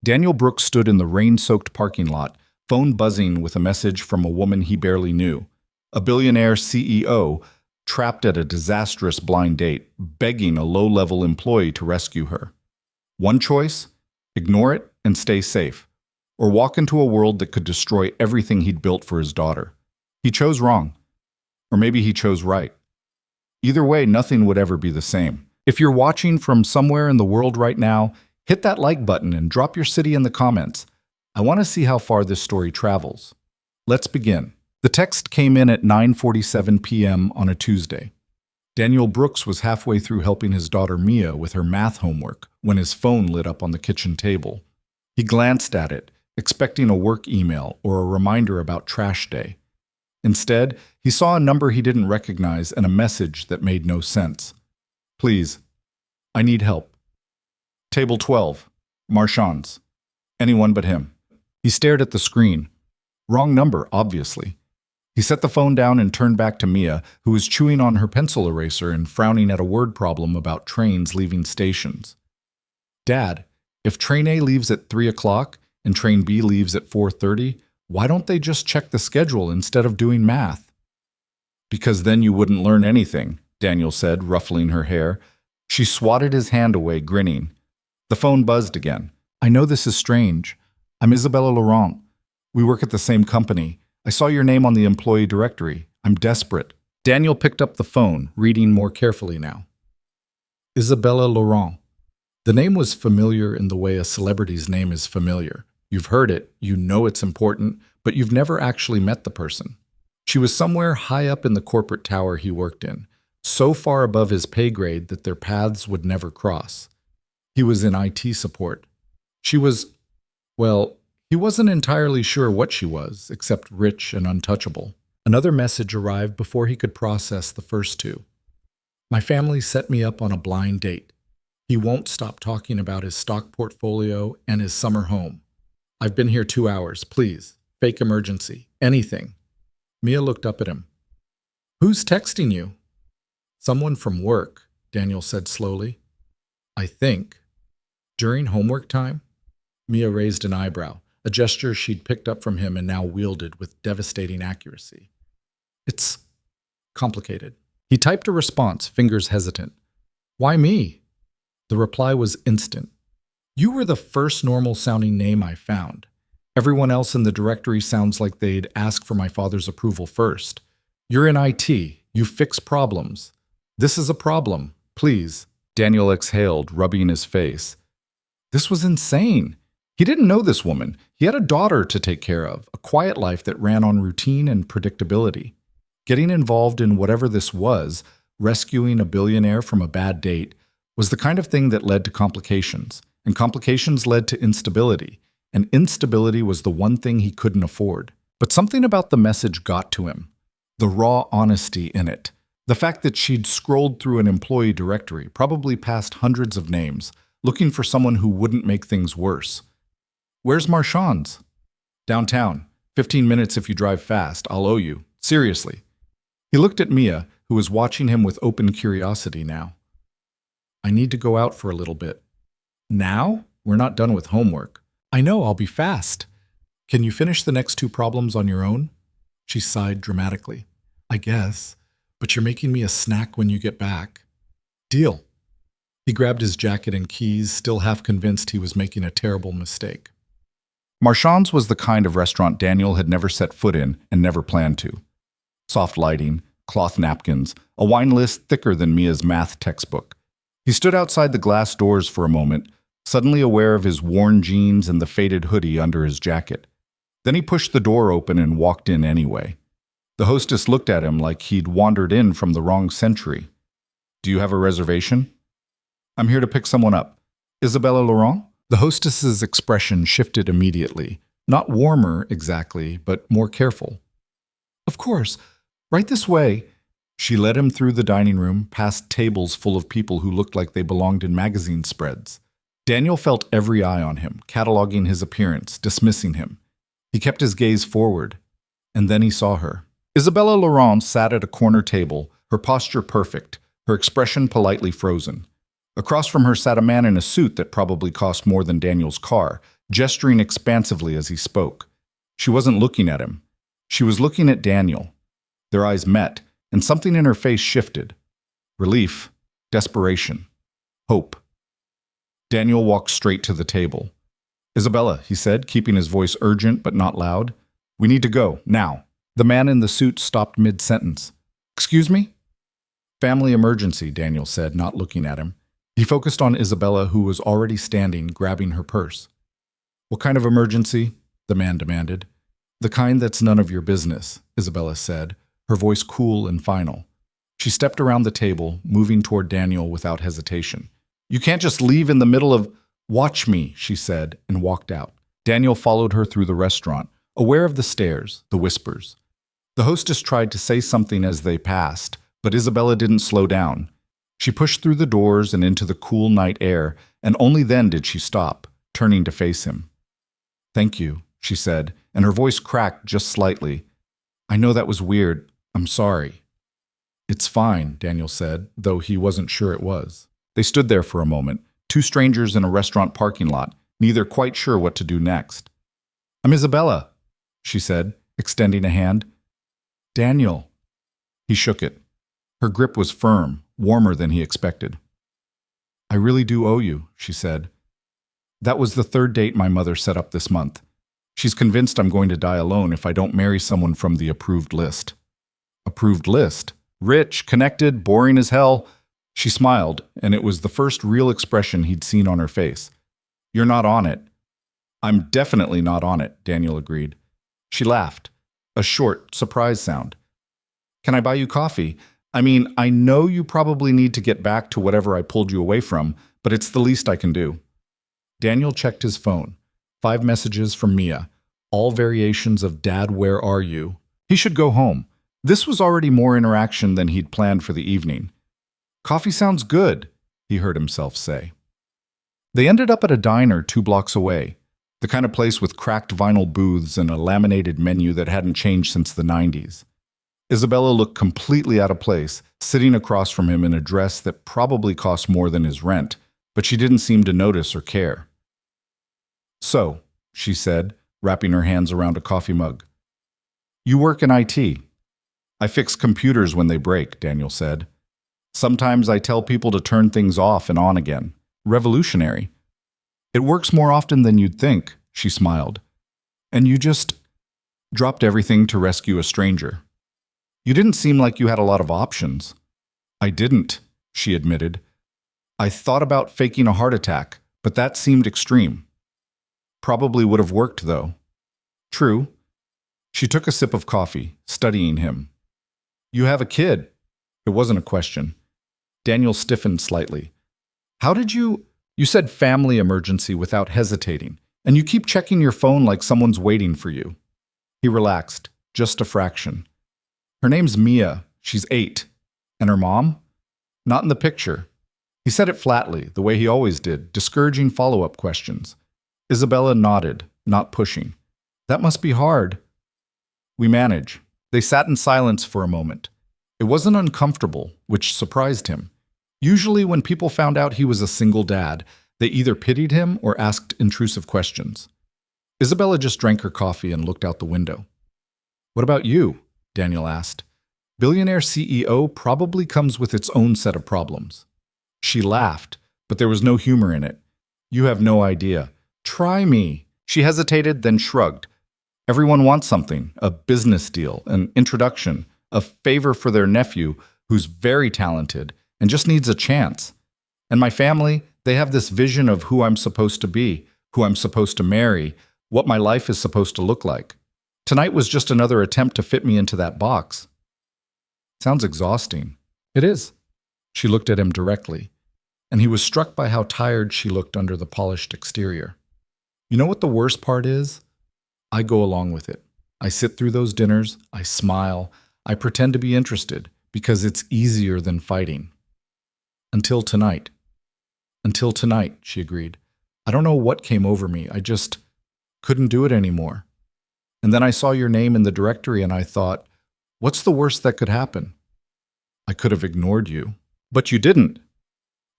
Daniel Brooks stood in the rain-soaked parking lot, phone buzzing with a message from a woman he barely knew. A billionaire CEO trapped at a disastrous blind date, begging a low-level employee to rescue her. One choice? Ignore it and stay safe, or walk into a world that could destroy everything he'd built for his daughter. He chose wrong. Or maybe he chose right. Either way, nothing would ever be the same. If you're watching from somewhere in the world right now, hit that like button and drop your city in the comments. I want to see how far this story travels. Let's begin. The text came in at 9:47 p.m. on a Tuesday. Daniel Brooks was halfway through helping his daughter Mia with her math homework when his phone lit up on the kitchen table. He glanced at it, expecting a work email or a reminder about trash day. Instead, he saw a number he didn't recognize and a message that made no sense. Please, I need help. Table 12, Marchand's. Anyone but him. He stared at the screen. Wrong number, obviously. He set the phone down and turned back to Mia, who was chewing on her pencil eraser and frowning at a word problem about trains leaving stations. Dad, if train A leaves at 3 o'clock and train B leaves at 4:30, why don't they just check the schedule instead of doing math? Because then you wouldn't learn anything, Daniel said, ruffling her hair. She swatted his hand away, grinning. The phone buzzed again. I know this is strange. I'm Isabella Laurent. We work at the same company. I saw your name on the employee directory. I'm desperate. Daniel picked up the phone, reading more carefully now. Isabella Laurent. The name was familiar in the way a celebrity's name is familiar. You've heard it, you know it's important, but you've never actually met the person. She was somewhere high up in the corporate tower he worked in, so far above his pay grade that their paths would never cross. He was in IT support. She was, well, he wasn't entirely sure what she was, except rich and untouchable. Another message arrived before he could process the first two. My family set me up on a blind date. He won't stop talking about his stock portfolio and his summer home. I've been here 2 hours, please. Fake emergency. Anything. Mia looked up at him. Who's texting you? Someone from work, Daniel said slowly. I think. During homework time? Mia raised an eyebrow, a gesture she'd picked up from him and now wielded with devastating accuracy. It's complicated. He typed a response, fingers hesitant. Why me? The reply was instant. You were the first normal-sounding name I found. Everyone else in the directory sounds like they'd ask for my father's approval first. You're in IT. You fix problems. This is a problem. Please. Daniel exhaled, rubbing his face. This was insane. He didn't know this woman. He had a daughter to take care of, a quiet life that ran on routine and predictability. Getting involved in whatever this was, rescuing a billionaire from a bad date, was the kind of thing that led to complications, and complications led to instability, and instability was the one thing he couldn't afford. But something about the message got to him, the raw honesty in it, the fact that she'd scrolled through an employee directory, probably past hundreds of names, looking for someone who wouldn't make things worse. Where's Marchand's? Downtown. 15 minutes if you drive fast. I'll owe you. Seriously. He looked at Mia, who was watching him with open curiosity now. I need to go out for a little bit. Now? We're not done with homework. I know, I'll be fast. Can you finish the next 2 problems on your own? She sighed dramatically. I guess, but you're making me a snack when you get back. Deal. He grabbed his jacket and keys, still half convinced he was making a terrible mistake. Marchand's was the kind of restaurant Daniel had never set foot in and never planned to. Soft lighting, cloth napkins, a wine list thicker than Mia's math textbook. He stood outside the glass doors for a moment, suddenly aware of his worn jeans and the faded hoodie under his jacket. Then he pushed the door open and walked in anyway. The hostess looked at him like he'd wandered in from the wrong century. Do you have a reservation? I'm here to pick someone up. Isabella Laurent? The hostess's expression shifted immediately. Not warmer, exactly, but more careful. Of course. Right this way. She led him through the dining room, past tables full of people who looked like they belonged in magazine spreads. Daniel felt every eye on him, cataloging his appearance, dismissing him. He kept his gaze forward, and then he saw her. Isabella Laurent sat at a corner table, her posture perfect, her expression politely frozen. Across from her sat a man in a suit that probably cost more than Daniel's car, gesturing expansively as he spoke. She wasn't looking at him. She was looking at Daniel. Their eyes met, and something in her face shifted. Relief, desperation, hope. Daniel walked straight to the table. "Isabella," he said, keeping his voice urgent but not loud. "We need to go, now." The man in the suit stopped mid-sentence. "Excuse me?" "Family emergency," Daniel said, not looking at him. He focused on Isabella, who was already standing, grabbing her purse. "What kind of emergency?" the man demanded. "The kind that's none of your business," Isabella said, her voice cool and final. She stepped around the table, moving toward Daniel without hesitation. "You can't just leave in the middle of—" "Watch me," she said, and walked out. Daniel followed her through the restaurant, aware of the stares, the whispers. The hostess tried to say something as they passed, but Isabella didn't slow down. She pushed through the doors and into the cool night air, and only then did she stop, turning to face him. "Thank you," she said, and her voice cracked just slightly. "I know that was weird. I'm sorry." "It's fine," Daniel said, though he wasn't sure it was. They stood there for a moment, two strangers in a restaurant parking lot, neither quite sure what to do next. "I'm Isabella," she said, extending a hand. "Daniel." He shook it. Her grip was firm, warmer than he expected. "I really do owe you," she said. "That was the third date my mother set up this month. She's convinced I'm going to die alone if I don't marry someone from the approved list." "Approved list? Rich, connected, boring as hell." She smiled, and it was the first real expression he'd seen on her face. "You're not on it." "I'm definitely not on it," Daniel agreed. She laughed, a short, surprise sound. "Can I buy you coffee? I mean, I know you probably need to get back to whatever I pulled you away from, but it's the least I can do." Daniel checked his phone. 5 messages from Mia, all variations of "Dad, where are you?" He should go home. This was already more interaction than he'd planned for the evening. "Coffee sounds good," he heard himself say. They ended up at a diner 2 blocks away, the kind of place with cracked vinyl booths and a laminated menu that hadn't changed since the 90s. Isabella looked completely out of place, sitting across from him in a dress that probably cost more than his rent, but she didn't seem to notice or care. "So," she said, wrapping her hands around a coffee mug. "You work in IT." "I fix computers when they break," Daniel said. "Sometimes I tell people to turn things off and on again. Revolutionary." "It works more often than you'd think," she smiled. "And you just dropped everything to rescue a stranger. You didn't seem like you had a lot of options." "I didn't," she admitted. "I thought about faking a heart attack, but that seemed extreme." "Probably would have worked, though." "True." She took a sip of coffee, studying him. "You have a kid." It wasn't a question. Daniel stiffened slightly. "How did you— You said family emergency without hesitating, and you keep checking your phone like someone's waiting for you." He relaxed, just a fraction. "Her name's Mia. She's 8. And her mom? Not in the picture." He said it flatly, the way he always did, discouraging follow-up questions. Isabella nodded, not pushing. "That must be hard." "We manage." They sat in silence for a moment. It wasn't uncomfortable, which surprised him. Usually when people found out he was a single dad, they either pitied him or asked intrusive questions. Isabella just drank her coffee and looked out the window. "What about you?" Daniel asked. "Billionaire CEO probably comes with its own set of problems." She laughed, but there was no humor in it. "You have no idea. Try me." She hesitated, then shrugged. "Everyone wants something, a business deal, an introduction, a favor for their nephew who's very talented and just needs a chance. And my family, they have this vision of who I'm supposed to be, who I'm supposed to marry, what my life is supposed to look like. Tonight was just another attempt to fit me into that box." "Sounds exhausting." "It is." She looked at him directly, and he was struck by how tired she looked under the polished exterior. "You know what the worst part is? I go along with it. I sit through those dinners, I smile, I pretend to be interested, because it's easier than fighting. Until tonight." "Until tonight," she agreed. "I don't know what came over me. I just couldn't do it anymore. And then I saw your name in the directory and I thought, what's the worst that could happen? I could have ignored you." "But you didn't."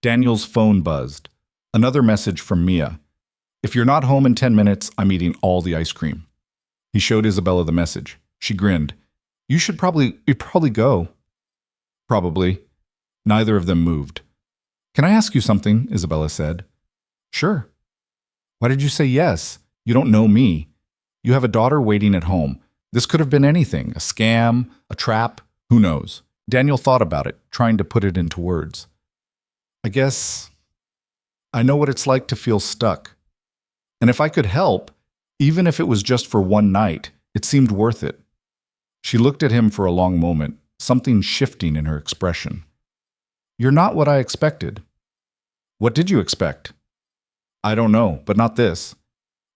Daniel's phone buzzed. Another message from Mia. If you're not home in 10 minutes, I'm eating all the ice cream. He showed Isabella the message. She grinned. You'd probably go. Probably. Neither of them moved. Can I ask you something? Isabella said. Sure. Why did you say yes? You don't know me. You have a daughter waiting at home. This could have been anything, a scam, a trap, who knows? Daniel thought about it, trying to put it into words. I guess I know what it's like to feel stuck. And if I could help, even if it was just for one night, it seemed worth it. She looked at him for a long moment, something shifting in her expression. You're not what I expected. What did you expect? I don't know, but not this.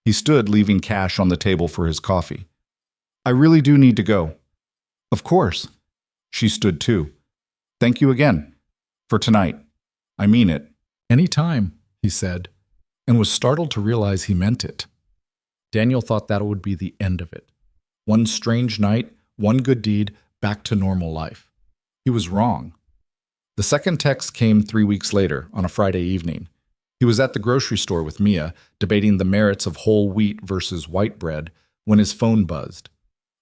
He stood, leaving cash on the table for his coffee. I really do need to go. Of course. She stood too. Thank you again. For tonight. I mean it. Any time, he said, and was startled to realize he meant it. Daniel thought that would be the end of it. One strange night, one good deed, back to normal life. He was wrong. The second text came 3 weeks later, on a Friday evening. He was at the grocery store with Mia, debating the merits of whole wheat versus white bread, when his phone buzzed.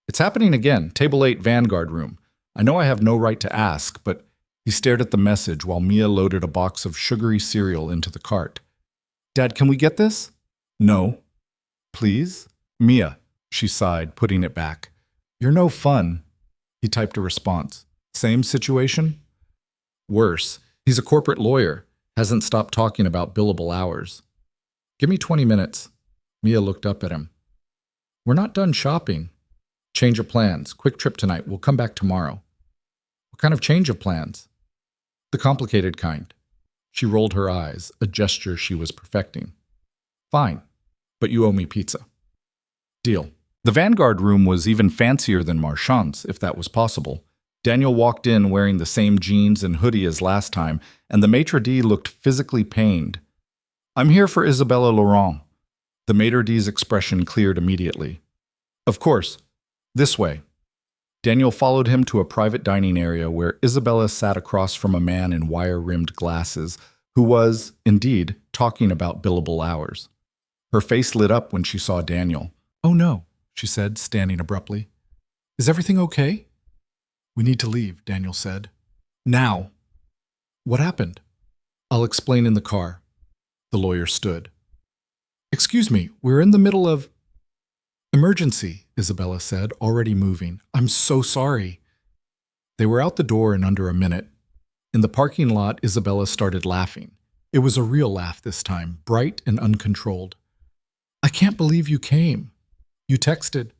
It's happening again, table 8 Vanguard room. I know I have no right to ask, but he stared at the message while Mia loaded a box of sugary cereal into the cart. Dad, can we get this? No. Please? Mia, she sighed, putting it back. You're no fun. He typed a response. Same situation? Worse. He's a corporate lawyer. Hasn't stopped talking about billable hours. Give me 20 minutes. Mia looked up at him. We're not done shopping. Change of plans. Quick trip tonight. We'll come back tomorrow. What kind of change of plans? The complicated kind. She rolled her eyes, a gesture she was perfecting. Fine, but you owe me pizza. Deal. The Vanguard room was even fancier than Marchand's, if that was possible. Daniel walked in wearing the same jeans and hoodie as last time, and the maitre d' looked physically pained. I'm here for Isabella Laurent. The maitre d's expression cleared immediately. Of course. This way. Daniel followed him to a private dining area where Isabella sat across from a man in wire-rimmed glasses who was, indeed, talking about billable hours. Her face lit up when she saw Daniel. Oh no, she said, standing abruptly. Is everything okay? We need to leave, Daniel said. Now. What happened? I'll explain in the car. The lawyer stood. Excuse me, we're in the middle of... Emergency, Isabella said, already moving. I'm so sorry. They were out the door in under a minute. In the parking lot, Isabella started laughing. It was a real laugh this time, bright and uncontrolled. I can't believe you came. You texted.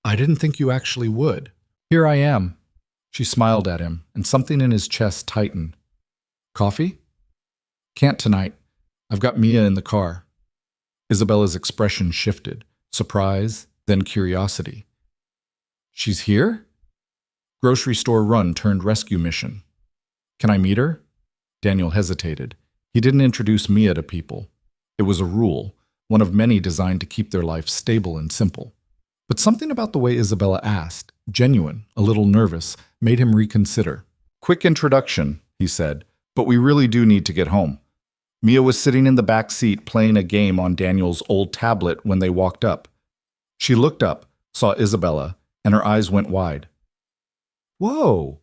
I didn't think you actually would. Here I am. She smiled at him, and something in his chest tightened. Coffee? Can't tonight. I've got Mia in the car. Isabella's expression shifted. Surprise, then curiosity. She's here? Grocery store run turned rescue mission. Can I meet her? Daniel hesitated. He didn't introduce Mia to people. It was a rule, one of many designed to keep their life stable and simple. But something about the way Isabella asked, genuine, a little nervous, made him reconsider. Quick introduction, he said, but we really do need to get home. Mia was sitting in the back seat playing a game on Daniel's old tablet when they walked up. She looked up, saw Isabella, and her eyes went wide. Whoa,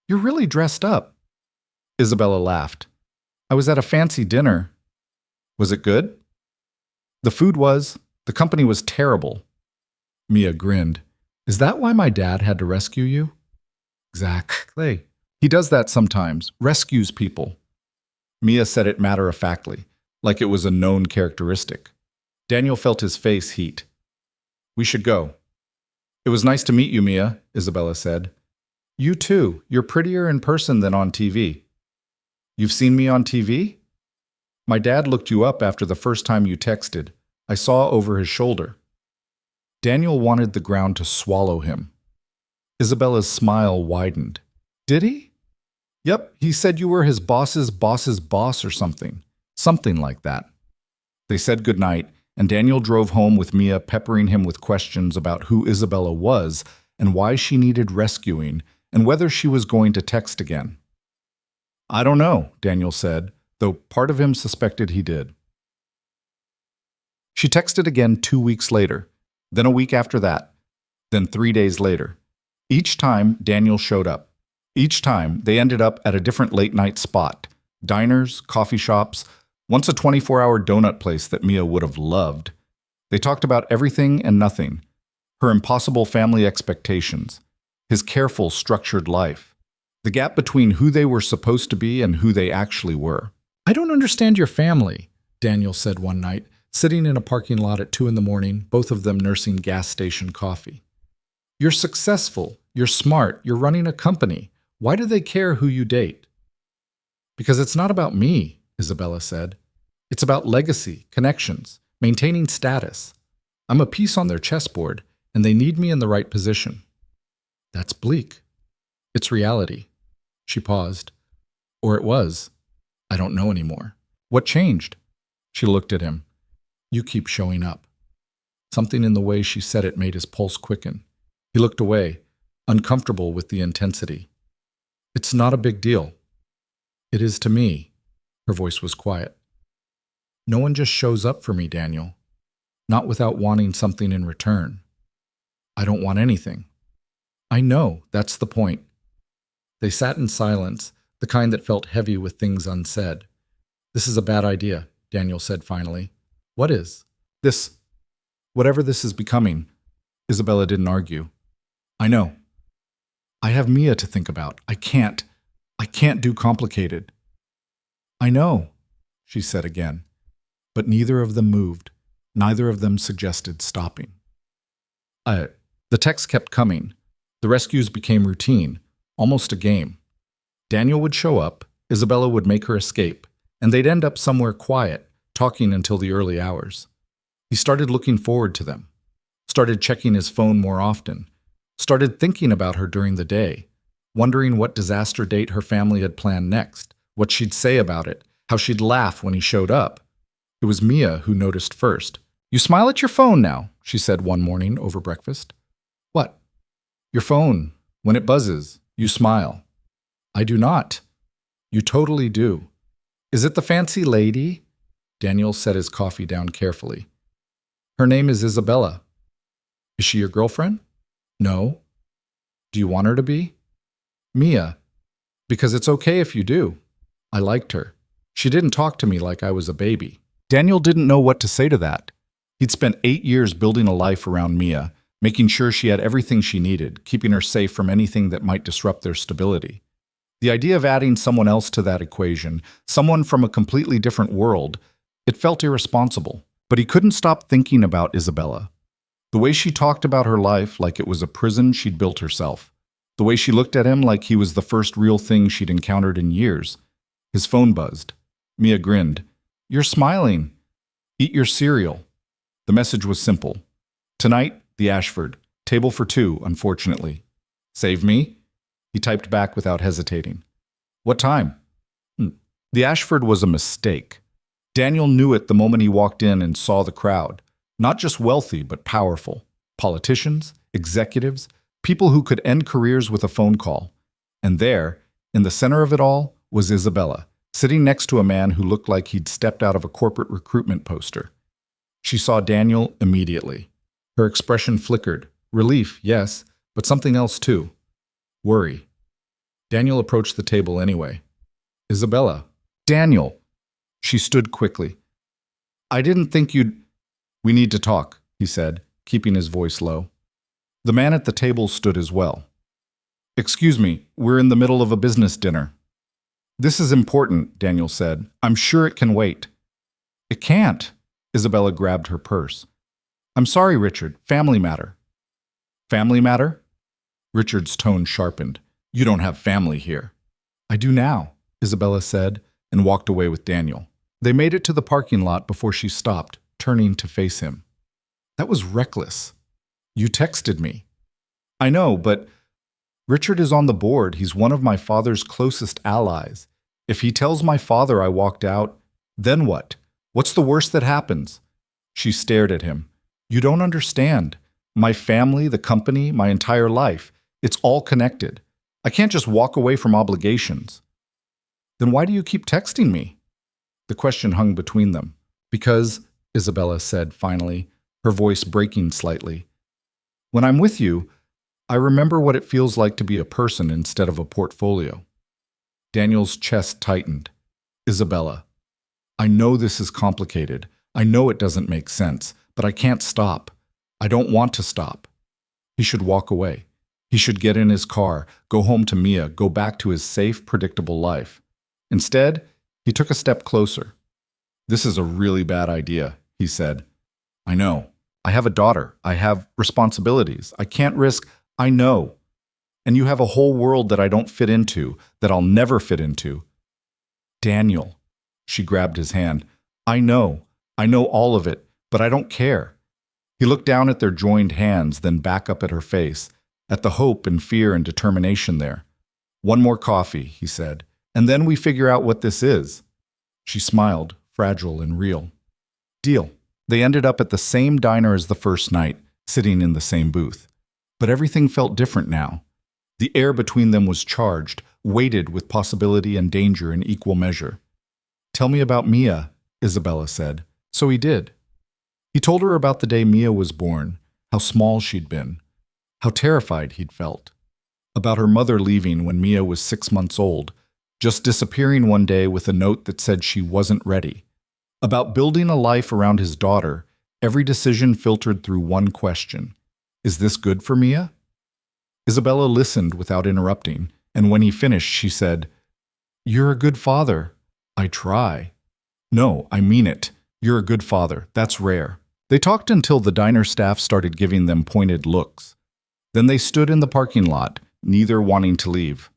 you're really dressed up. Isabella laughed. I was at a fancy dinner. Was it good? The food was. The company was terrible. Mia grinned. Is that why my dad had to rescue you? Exactly. He does that sometimes, rescues people. Mia said it matter-of-factly, like it was a known characteristic. Daniel felt his face heat. We should go. It was nice to meet you, Mia, Isabella said. You too. You're prettier in person than on TV. You've seen me on TV? My dad looked you up after the first time you texted. I saw over his shoulder. Daniel wanted the ground to swallow him. Isabella's smile widened. Did he? Yep, he said you were his boss's boss's boss or something. Something like that. They said goodnight, and Daniel drove home with Mia peppering him with questions about who Isabella was and why she needed rescuing and whether she was going to text again. I don't know, Daniel said, though part of him suspected he did. She texted again 2 weeks later, then a week after that, then 3 days later. Each time, Daniel showed up. Each time, they ended up at a different late-night spot. Diners, coffee shops, once a 24-hour donut place that Mia would have loved. They talked about everything and nothing. Her impossible family expectations. His careful, structured life. The gap between who they were supposed to be and who they actually were. "I don't understand your family," Daniel said one night, sitting in a parking lot at 2 a.m, both of them nursing gas station coffee. "You're successful, you're smart, you're running a company. Why do they care who you date?" "Because it's not about me," Isabella said. "It's about legacy, connections, maintaining status. I'm a piece on their chessboard, and they need me in the right position." "That's bleak." "It's reality." She paused. "Or it was. I don't know anymore." "What changed?" She looked at him. "You keep showing up." Something in the way she said it made his pulse quicken. He looked away, uncomfortable with the intensity. "It's not a big deal." "It is to me." Her voice was quiet. "No one just shows up for me, Daniel. Not without wanting something in return. I don't want anything." "I know, that's the point." They sat in silence, the kind that felt heavy with things unsaid. "This is a bad idea," Daniel said finally. "What is?" "This. Whatever this is becoming." Isabella didn't argue. "I know. I have Mia to think about. I can't do complicated." "I know," she said again. But neither of them moved. Neither of them suggested stopping. The texts kept coming. The rescues became routine, almost a game. Daniel would show up, Isabella would make her escape, and they'd end up somewhere quiet, talking until the early hours. He started looking forward to them, started checking his phone more often, started thinking about her during the day, wondering what disaster date her family had planned next, what she'd say about it, how she'd laugh when he showed up. It was Mia who noticed first. "You smile at your phone now," she said one morning over breakfast. "What?" "Your phone. When it buzzes, you smile." "I do not." "You totally do." "Is it the fancy lady?" Daniel set his coffee down carefully. "Her name is Isabella." "Is she your girlfriend?" "No." "Do you want her to be?" "Mia. Because it's okay if you do." "I liked her. She didn't talk to me like I was a baby." Daniel didn't know what to say to that. He'd spent 8 years building a life around Mia, making sure she had everything she needed, keeping her safe from anything that might disrupt their stability. The idea of adding someone else to that equation, someone from a completely different world, it felt irresponsible. But he couldn't stop thinking about Isabella. The way she talked about her life like it was a prison she'd built herself. The way she looked at him like he was the first real thing she'd encountered in years. His phone buzzed. Mia grinned. "You're smiling. Eat your cereal." The message was simple. "Tonight, the Ashford. Table for 2, unfortunately." "Save me?" He typed back without hesitating. "What time?" The Ashford was a mistake. Daniel knew it the moment he walked in and saw the crowd. Not just wealthy, but powerful. Politicians, executives, people who could end careers with a phone call. And there, in the center of it all, was Isabella, sitting next to a man who looked like he'd stepped out of a corporate recruitment poster. She saw Daniel immediately. Her expression flickered. Relief, yes, but something else too. Worry. Daniel approached the table anyway. "Isabella." "Daniel." She stood quickly. "I didn't think you'd—" "We need to talk," he said, keeping his voice low. The man at the table stood as well. "Excuse me, we're in the middle of a business dinner." "This is important," Daniel said. "I'm sure it can wait." "It can't." Isabella grabbed her purse. "I'm sorry, Richard. Family matter." "Family matter?" Richard's tone sharpened. "You don't have family here." "I do now," Isabella said, and walked away with Daniel. They made it to the parking lot before she stopped, turning to face him. "That was reckless. You texted me." "I know, but Richard is on the board. He's one of my father's closest allies. If he tells my father I walked out, then what? What's the worst that happens?" She stared at him. "You don't understand. My family, the company, my entire life. It's all connected. I can't just walk away from obligations." "Then why do you keep texting me?" The question hung between them. "Because," Isabella said finally, her voice breaking slightly. When I'm with you, I remember what it feels like to be a person instead of a portfolio. Daniel's chest tightened. Isabella, I know this is complicated. I know it doesn't make sense, but I can't stop. I don't want to stop. He should walk away. He should get in his car, go home to Mia, go back to his safe, predictable life. Instead, he took a step closer. This is a really bad idea, he said. I know. I have a daughter. I have responsibilities. I can't risk. I know. And you have a whole world that I don't fit into, that I'll never fit into. Daniel, she grabbed his hand. I know all of it, but I don't care. He looked down at their joined hands, then back up at her face, at the hope and fear and determination there. One more coffee, he said, and then we figure out what this is. She smiled, fragile and real. Deal. They ended up at the same diner as the first night, sitting in the same booth. But everything felt different now. The air between them was charged, weighted with possibility and danger in equal measure. Tell me about Mia, Isabella said. So he did. He told her about the day Mia was born, how small she'd been, how terrified he'd felt. About her mother leaving when Mia was 6 months old, just disappearing one day with a note that said she wasn't ready. About building a life around his daughter, every decision filtered through one question. Is this good for Mia? Isabella listened without interrupting, and when he finished, she said, You're a good father. I try. No, I mean it. You're a good father. That's rare. They talked until the diner staff started giving them pointed looks. Then they stood in the parking lot, neither wanting to leave.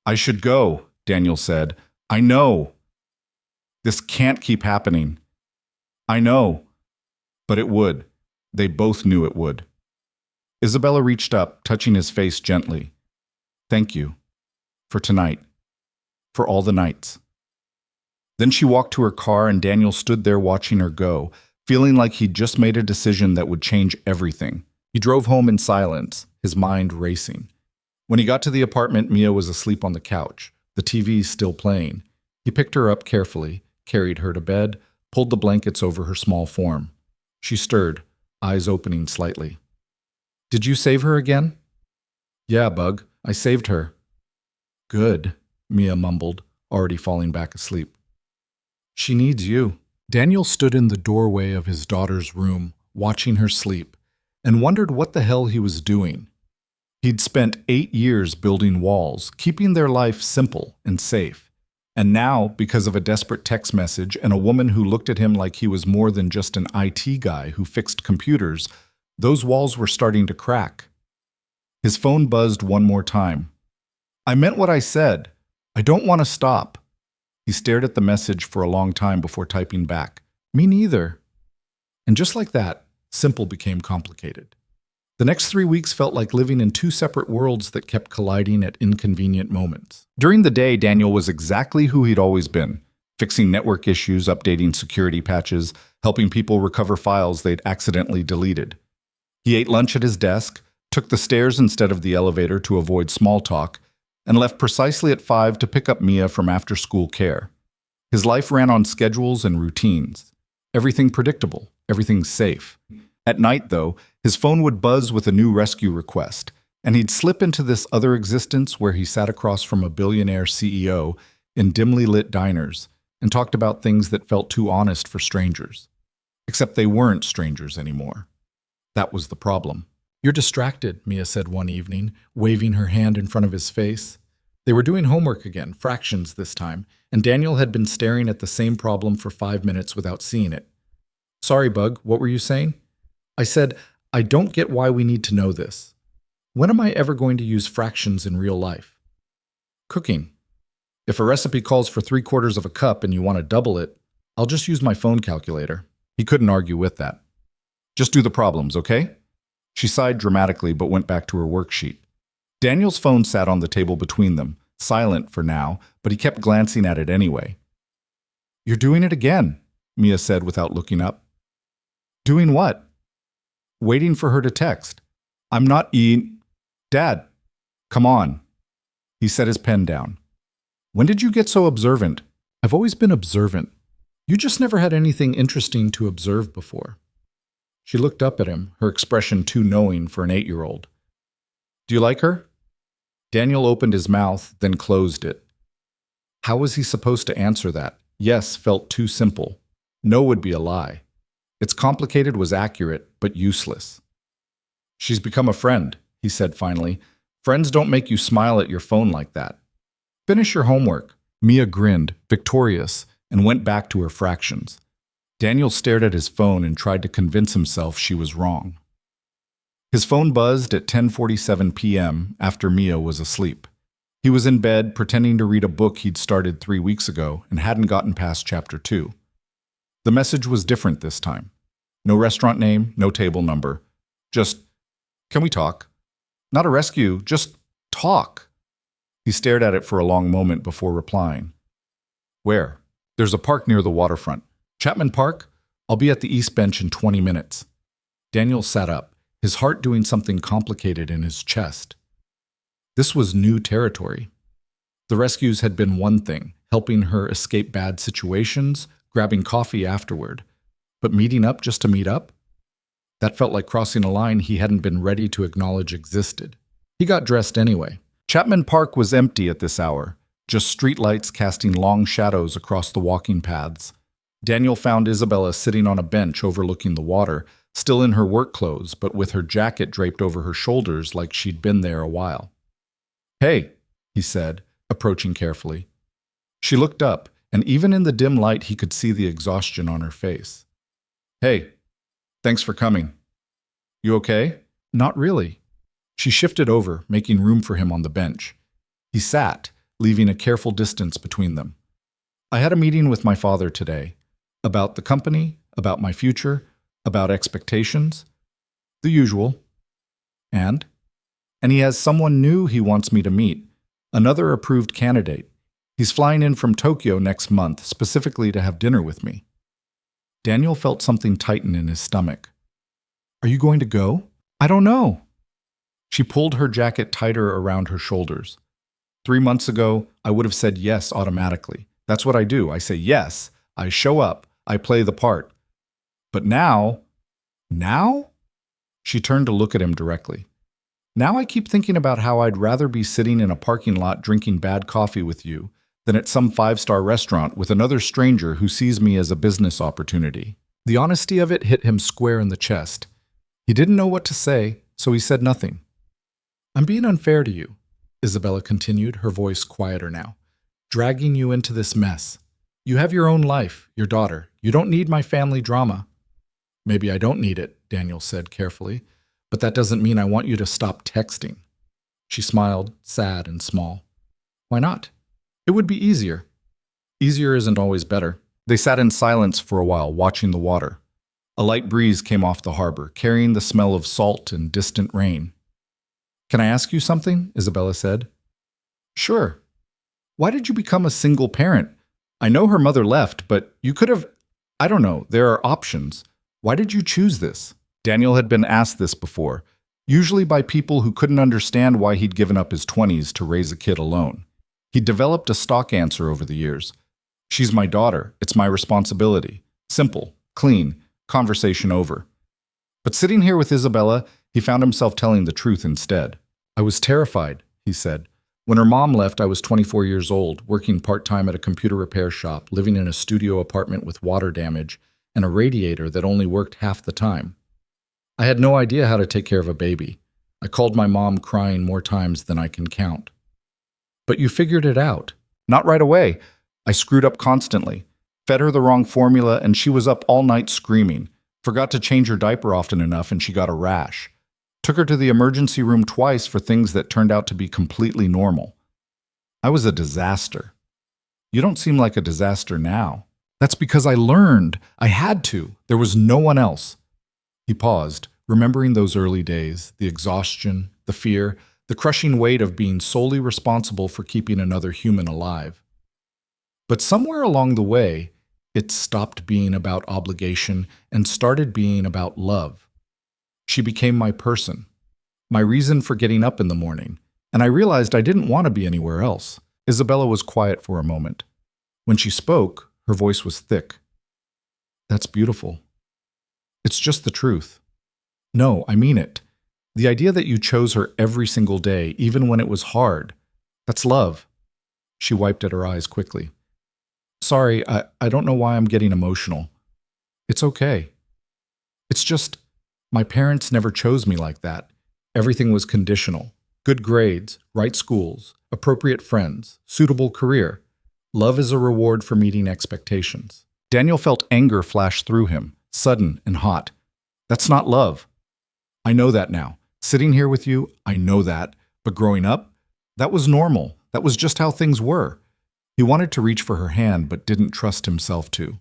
I should go, Daniel said. I know. This can't keep happening. I know. But it would. They both knew it would. Isabella reached up, touching his face gently. Thank you. For tonight. For all the nights. Then she walked to her car and Daniel stood there watching her go, feeling like he'd just made a decision that would change everything. He drove home in silence, his mind racing. When he got to the apartment, Mia was asleep on the couch, the TV still playing. He picked her up carefully, carried her to bed, pulled the blankets over her small form. She stirred, eyes opening slightly. Did you save her again? Yeah, Bug, I saved her. Good, Mia mumbled, already falling back asleep. She needs you. Daniel stood in the doorway of his daughter's room, watching her sleep, and wondered what the hell he was doing. He'd spent 8 years building walls, keeping their life simple and safe. And now, because of a desperate text message and a woman who looked at him like he was more than just an IT guy who fixed computers, those walls were starting to crack. His phone buzzed one more time. I meant what I said. I don't want to stop. He stared at the message for a long time before typing back. Me neither. And just like that, simple became complicated. The next 3 weeks felt like living in 2 separate worlds that kept colliding at inconvenient moments. During the day, Daniel was exactly who he'd always been, fixing network issues, updating security patches, helping people recover files they'd accidentally deleted. He ate lunch at his desk, took the stairs instead of the elevator to avoid small talk, and left precisely at 5 to pick up Mia from after-school care. His life ran on schedules and routines. Everything predictable, everything safe. At night, though, his phone would buzz with a new rescue request, and he'd slip into this other existence where he sat across from a billionaire CEO in dimly lit diners and talked about things that felt too honest for strangers. Except they weren't strangers anymore. That was the problem. You're distracted, Mia said one evening, waving her hand in front of his face. They were doing homework again, fractions this time, and Daniel had been staring at the same problem for 5 minutes without seeing it. Sorry, Bug, what were you saying? I said, I don't get why we need to know this. When am I ever going to use fractions in real life? Cooking. If a recipe calls for 3/4 of a cup and you want to double it, I'll just use my phone calculator. He couldn't argue with that. Just do the problems, okay? She sighed dramatically but went back to her worksheet. Daniel's phone sat on the table between them, silent for now, but he kept glancing at it anyway. You're doing it again, Mia said without looking up. Doing what? Waiting for her to text. I'm not Dad, come on. He set his pen down. When did you get so observant? I've always been observant. You just never had anything interesting to observe before. She looked up at him, her expression too knowing for an 8-year-old. Do you like her? Daniel opened his mouth, then closed it. How was he supposed to answer that? Yes felt too simple. No would be a lie. It's complicated was accurate, but useless. She's become a friend, he said finally. Friends don't make you smile at your phone like that. Finish your homework. Mia grinned, victorious, and went back to her fractions. Daniel stared at his phone and tried to convince himself she was wrong. His phone buzzed at 10:47 p.m. after Mia was asleep. He was in bed, pretending to read a book he'd started 3 weeks ago and hadn't gotten past chapter 2. The message was different this time. No restaurant name, no table number. Just, can we talk? Not a rescue, just talk. He stared at it for a long moment before replying. Where? There's a park near the waterfront. Chapman Park? I'll be at the East Bench in 20 minutes. Daniel sat up, his heart doing something complicated in his chest. This was new territory. The rescues had been one thing, helping her escape bad situations, grabbing coffee afterward. But meeting up just to meet up? That felt like crossing a line he hadn't been ready to acknowledge existed. He got dressed anyway. Chapman Park was empty at this hour, just streetlights casting long shadows across the walking paths. Daniel found Isabella sitting on a bench overlooking the water, still in her work clothes, but with her jacket draped over her shoulders like she'd been there a while. Hey, he said, approaching carefully. She looked up, and even in the dim light he could see the exhaustion on her face. Hey, thanks for coming. You okay? Not really. She shifted over, making room for him on the bench. He sat, leaving a careful distance between them. I had a meeting with my father today. About the company, about my future, about expectations. The usual. And he has someone new he wants me to meet. Another approved candidate. He's flying in from Tokyo next month, specifically to have dinner with me. Daniel felt something tighten in his stomach. Are you going to go? I don't know. She pulled her jacket tighter around her shoulders. 3 months ago, I would have said yes automatically. That's what I do. I say yes. I show up. I play the part. But now? She turned to look at him directly. Now I keep thinking about how I'd rather be sitting in a parking lot drinking bad coffee with you than at some 5-star restaurant with another stranger who sees me as a business opportunity. The honesty of it hit him square in the chest. He didn't know what to say, so he said nothing. I'm being unfair to you, Isabella continued, her voice quieter now, dragging you into this mess. You have your own life, your daughter. You don't need my family drama. Maybe I don't need it, Daniel said carefully, but that doesn't mean I want you to stop texting. She smiled, sad and small. Why not? It would be easier. Easier isn't always better. They sat in silence for a while, watching the water. A light breeze came off the harbor, carrying the smell of salt and distant rain. Can I ask you something? Isabella said. Sure. Why did you become a single parent? I know her mother left, but you could have... I don't know, there are options. Why did you choose this? Daniel had been asked this before, usually by people who couldn't understand why he'd given up his 20s to raise a kid alone. He'd developed a stock answer over the years. She's my daughter. It's my responsibility. Simple, clean, conversation over. But sitting here with Isabella, he found himself telling the truth instead. I was terrified, he said. When her mom left, I was 24 years old, working part-time at a computer repair shop, living in a studio apartment with water damage and a radiator that only worked half the time. I had no idea how to take care of a baby. I called my mom crying more times than I can count. But you figured it out. Not right away. I screwed up constantly. Fed her the wrong formula and she was up all night screaming. Forgot to change her diaper often enough and she got a rash. Took her to the emergency room twice for things that turned out to be completely normal. I was a disaster. You don't seem like a disaster now. That's because I learned. I had to. There was no one else. He paused, remembering those early days, the exhaustion, the fear, the crushing weight of being solely responsible for keeping another human alive. But somewhere along the way, it stopped being about obligation and started being about love. She became my person, my reason for getting up in the morning, and I realized I didn't want to be anywhere else. Isabella was quiet for a moment. When she spoke, her voice was thick. That's beautiful. It's just the truth. No, I mean it. The idea that you chose her every single day, even when it was hard, that's love. She wiped at her eyes quickly. Sorry, I don't know why I'm getting emotional. It's okay. It's just, my parents never chose me like that. Everything was conditional. Good grades, right schools, appropriate friends, suitable career. Love is a reward for meeting expectations. Daniel felt anger flash through him, sudden and hot. That's not love. I know that now. Sitting here with you, I know that. But growing up, that was normal. That was just how things were. He wanted to reach for her hand, but didn't trust himself to.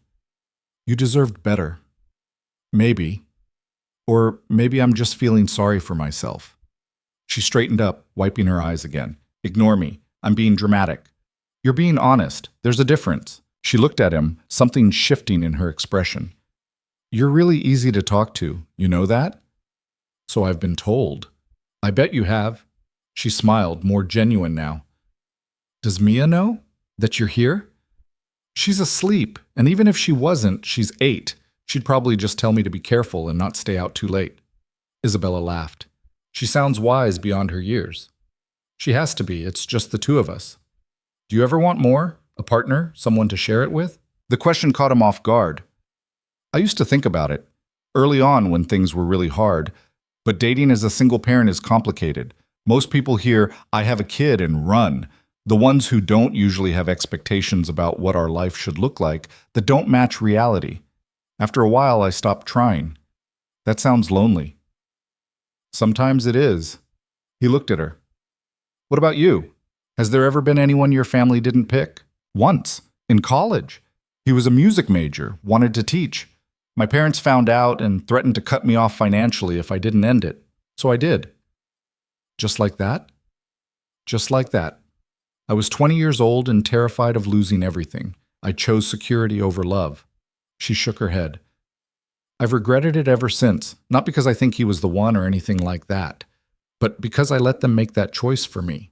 You deserved better. Maybe. Or maybe I'm just feeling sorry for myself. She straightened up, wiping her eyes again. Ignore me. I'm being dramatic. You're being honest. There's a difference. She looked at him, something shifting in her expression. You're really easy to talk to. You know that? So I've been told. I bet you have. She smiled, more genuine now. Does Mia know that you're here? She's asleep, and even if she wasn't, she's 8. She'd probably just tell me to be careful and not stay out too late. Isabella laughed. She sounds wise beyond her years. She has to be. It's just the two of us. Do you ever want more? A partner? Someone to share it with? The question caught him off guard. I used to think about it, early on when things were really hard, but dating as a single parent is complicated. Most people hear, I have a kid, and run. The ones who don't usually have expectations about what our life should look like that don't match reality. After a while, I stopped trying. That sounds lonely. Sometimes it is. He looked at her. What about you? Has there ever been anyone your family didn't pick? Once, in college. He was a music major, wanted to teach. My parents found out and threatened to cut me off financially if I didn't end it. So I did. Just like that? Just like that. I was 20 years old and terrified of losing everything. I chose security over love. She shook her head. I've regretted it ever since, not because I think he was the one or anything like that, but because I let them make that choice for me.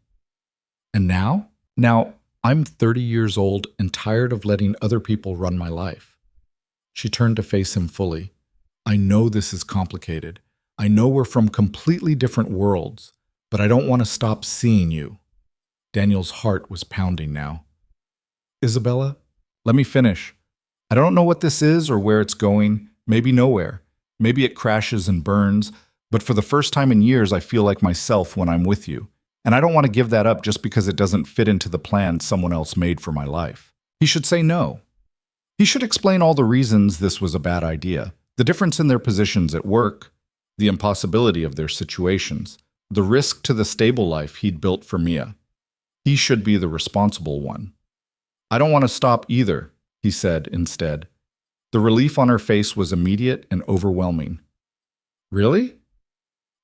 And now? Now, I'm 30 years old and tired of letting other people run my life. She turned to face him fully. I know this is complicated. I know we're from completely different worlds, but I don't want to stop seeing you. Daniel's heart was pounding now. Isabella, let me finish. I don't know what this is or where it's going, maybe nowhere. Maybe it crashes and burns, but for the first time in years, I feel like myself when I'm with you. And I don't want to give that up just because it doesn't fit into the plan someone else made for my life. He should say no. He should explain all the reasons this was a bad idea, the difference in their positions at work, the impossibility of their situations, the risk to the stable life he'd built for Mia. He should be the responsible one. I don't want to stop either, he said instead. The relief on her face was immediate and overwhelming. Really?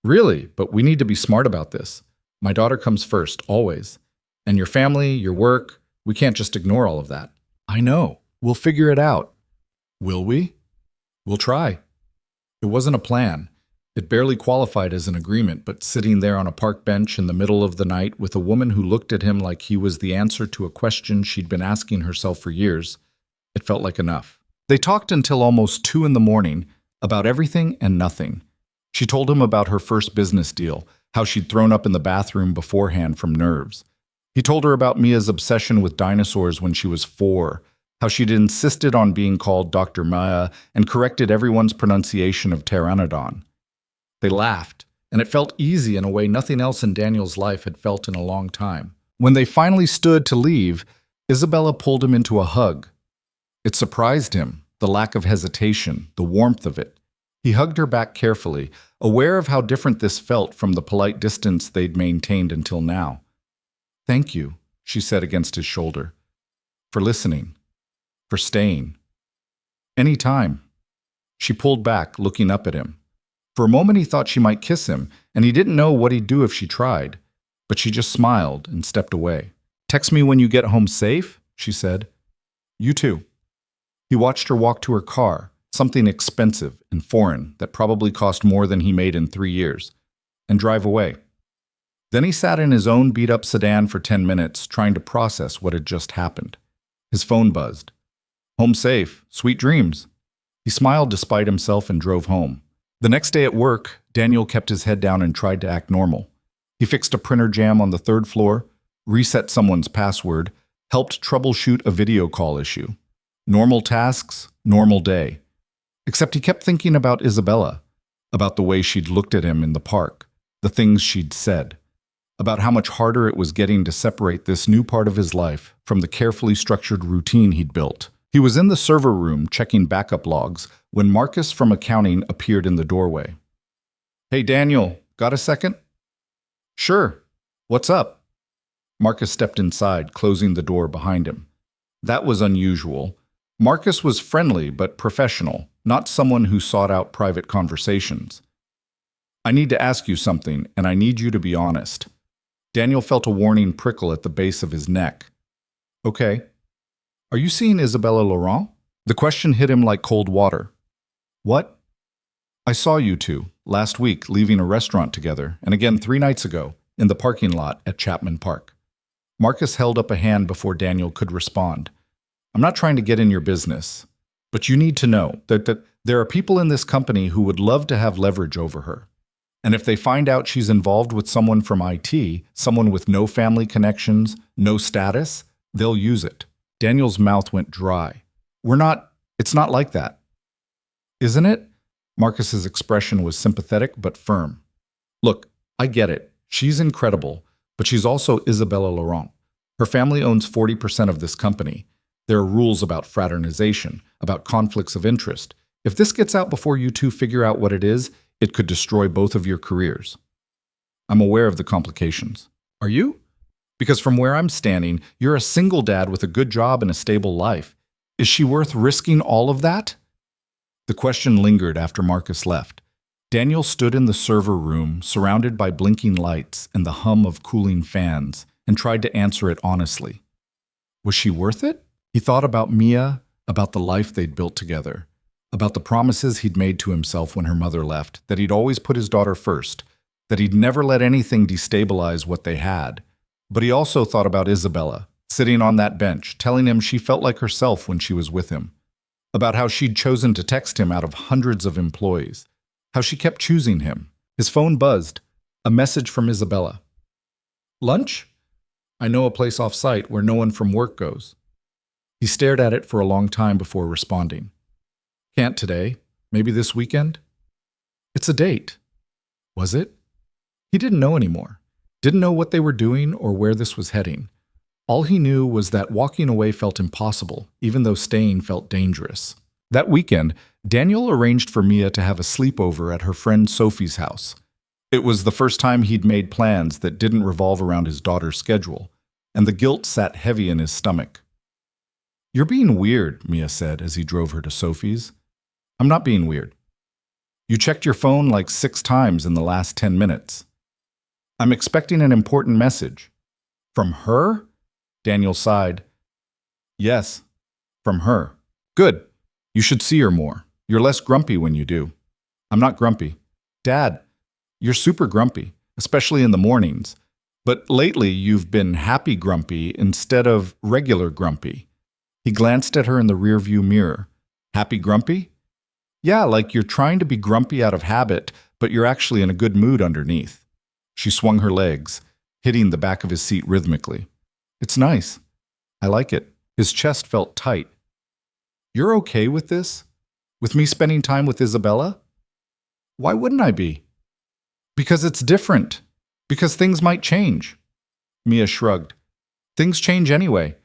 Really, but we need to be smart about this. My daughter comes first, always. And your family, your work, we can't just ignore all of that. I know. We'll figure it out. Will we? We'll try. It wasn't a plan. It barely qualified as an agreement, but sitting there on a park bench in the middle of the night with a woman who looked at him like he was the answer to a question she'd been asking herself for years, it felt like enough. They talked until almost 2 a.m. about everything and nothing. She told him about her first business deal, how she'd thrown up in the bathroom beforehand from nerves. He told her about Mia's obsession with dinosaurs when she was 4, how she'd insisted on being called Dr. Maya and corrected everyone's pronunciation of pteranodon. They laughed, and it felt easy in a way nothing else in Daniel's life had felt in a long time. When they finally stood to leave, Isabella pulled him into a hug. It surprised him, the lack of hesitation, the warmth of it. He hugged her back carefully, aware of how different this felt from the polite distance they'd maintained until now. Thank you, she said against his shoulder, for listening, for staying. Any time. She pulled back, looking up at him. For a moment he thought she might kiss him, and he didn't know what he'd do if she tried. But she just smiled and stepped away. Text me when you get home safe, she said. You too. He watched her walk to her car, something expensive and foreign that probably cost more than he made in 3 years, and drive away. Then he sat in his own beat-up sedan for 10 minutes, trying to process what had just happened. His phone buzzed. Home safe, sweet dreams. He smiled despite himself and drove home. The next day at work, Daniel kept his head down and tried to act normal. He fixed a printer jam on the third floor, reset someone's password, helped troubleshoot a video call issue. Normal tasks, normal day. Except he kept thinking about Isabella, about the way she'd looked at him in the park, the things she'd said, about how much harder it was getting to separate this new part of his life from the carefully structured routine he'd built. He was in the server room checking backup logs when Marcus from accounting appeared in the doorway. "Hey, Daniel, got a second?" "Sure. What's up?" Marcus stepped inside, closing the door behind him. That was unusual. Marcus was friendly but professional, not someone who sought out private conversations. "I need to ask you something, and I need you to be honest." Daniel felt a warning prickle at the base of his neck. "Okay. Are you seeing Isabella Laurent?" The question hit him like cold water. "What?" "I saw you two, last week, leaving a restaurant together, and again 3 nights ago, in the parking lot at Chapman Park." Marcus held up a hand before Daniel could respond. "I'm not trying to get in your business, but you need to know that there are people in this company who would love to have leverage over her. And if they find out she's involved with someone from IT, someone with no family connections, no status, they'll use it." Daniel's mouth went dry. It's not like that." "Isn't it?" Marcus's expression was sympathetic but firm. "Look, I get it. She's incredible, but she's also Isabella Laurent. Her family owns 40% of this company. There are rules about fraternization, about conflicts of interest. If this gets out before you two figure out what it is, it could destroy both of your careers. I'm aware of the complications." "Are you?" "Because from where I'm standing, you're a single dad with a good job and a stable life. Is she worth risking all of that?" The question lingered after Marcus left. Daniel stood in the server room, surrounded by blinking lights and the hum of cooling fans, and tried to answer it honestly. Was she worth it? He thought about Mia, about the life they'd built together, about the promises he'd made to himself when her mother left, that he'd always put his daughter first, that he'd never let anything destabilize what they had. But he also thought about Isabella, sitting on that bench, telling him she felt like herself when she was with him, about how she'd chosen to text him out of hundreds of employees, how she kept choosing him. His phone buzzed, a message from Isabella. "Lunch? I know a place off-site where no one from work goes." He stared at it for a long time before responding. "Can't today. Maybe this weekend?" "It's a date." Was it? He didn't know anymore. Didn't know what they were doing or where this was heading. All he knew was that walking away felt impossible, even though staying felt dangerous. That weekend, Daniel arranged for Mia to have a sleepover at her friend Sophie's house. It was the first time he'd made plans that didn't revolve around his daughter's schedule, and the guilt sat heavy in his stomach. "You're being weird," Mia said as he drove her to Sophie's. "I'm not being weird. You checked your phone like 6 times in the last 10 minutes. I'm expecting an important message." "From her?" Daniel sighed. "Yes, from her." "Good. You should see her more. You're less grumpy when you do." "I'm not grumpy." "Dad, you're super grumpy, especially in the mornings. But lately you've been happy grumpy instead of regular grumpy." He glanced at her in the rearview mirror. "Happy grumpy?" "Yeah, like you're trying to be grumpy out of habit, but you're actually in a good mood underneath." She swung her legs, hitting the back of his seat rhythmically. "It's nice. I like it." His chest felt tight. "You're okay with this? With me spending time with Isabella?" "Why wouldn't I be?" "Because it's different. Because things might change." Mia shrugged. "Things change anyway.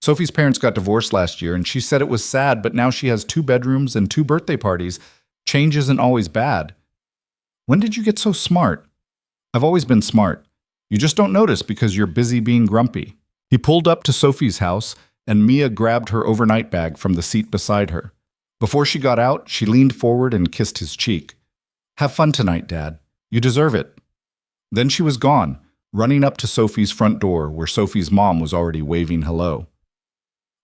Sophie's parents got divorced last year, and she said it was sad, but now she has 2 bedrooms and 2 birthday parties. Change isn't always bad." "When did you get so smart?" "I've always been smart. You just don't notice because you're busy being grumpy." He pulled up to Sophie's house, and Mia grabbed her overnight bag from the seat beside her. Before she got out, she leaned forward and kissed his cheek. "Have fun tonight, Dad. You deserve it." Then she was gone, running up to Sophie's front door, where Sophie's mom was already waving hello.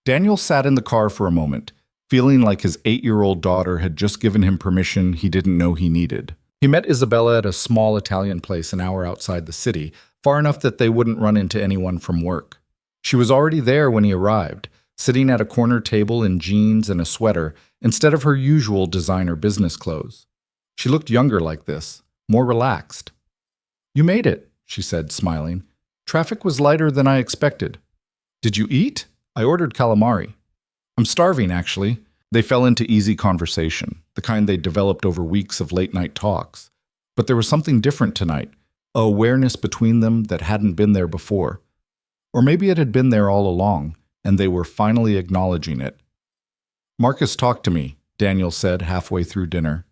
Daniel sat in the car for a moment, feeling like his 8-year-old daughter had just given him permission he didn't know he needed. He met Isabella at a small Italian place an hour outside the city, far enough that they wouldn't run into anyone from work. She was already there when he arrived, sitting at a corner table in jeans and a sweater, instead of her usual designer business clothes. She looked younger like this, more relaxed. "You made it," she said, smiling. "Traffic was lighter than I expected. Did you eat? I ordered calamari." "I'm starving, actually." They fell into easy conversation, the kind they'd developed over weeks of late-night talks. But there was something different tonight, a awareness between them that hadn't been there before. Or maybe it had been there all along, and they were finally acknowledging it. "Marcus talked to me," Daniel said halfway through dinner.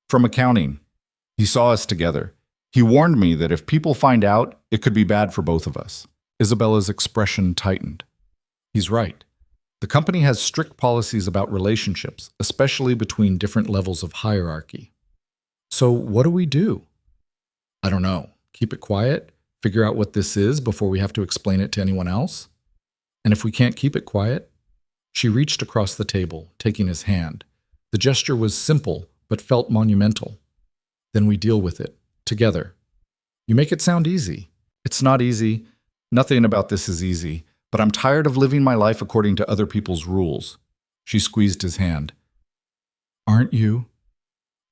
"From accounting. He saw us together. He warned me that if people find out, it could be bad for both of us." Isabella's expression tightened. "He's right. The company has strict policies about relationships, especially between different levels of hierarchy. So what do we do?" "I don't know. Keep it quiet? Figure out what this is before we have to explain it to anyone else? And if we can't keep it quiet?" She reached across the table, taking his hand. The gesture was simple, but felt monumental. "Then we deal with it, together. You make it sound easy." "It's not easy. Nothing about this is easy. But I'm tired of living my life according to other people's rules." She squeezed his hand. "Aren't you?"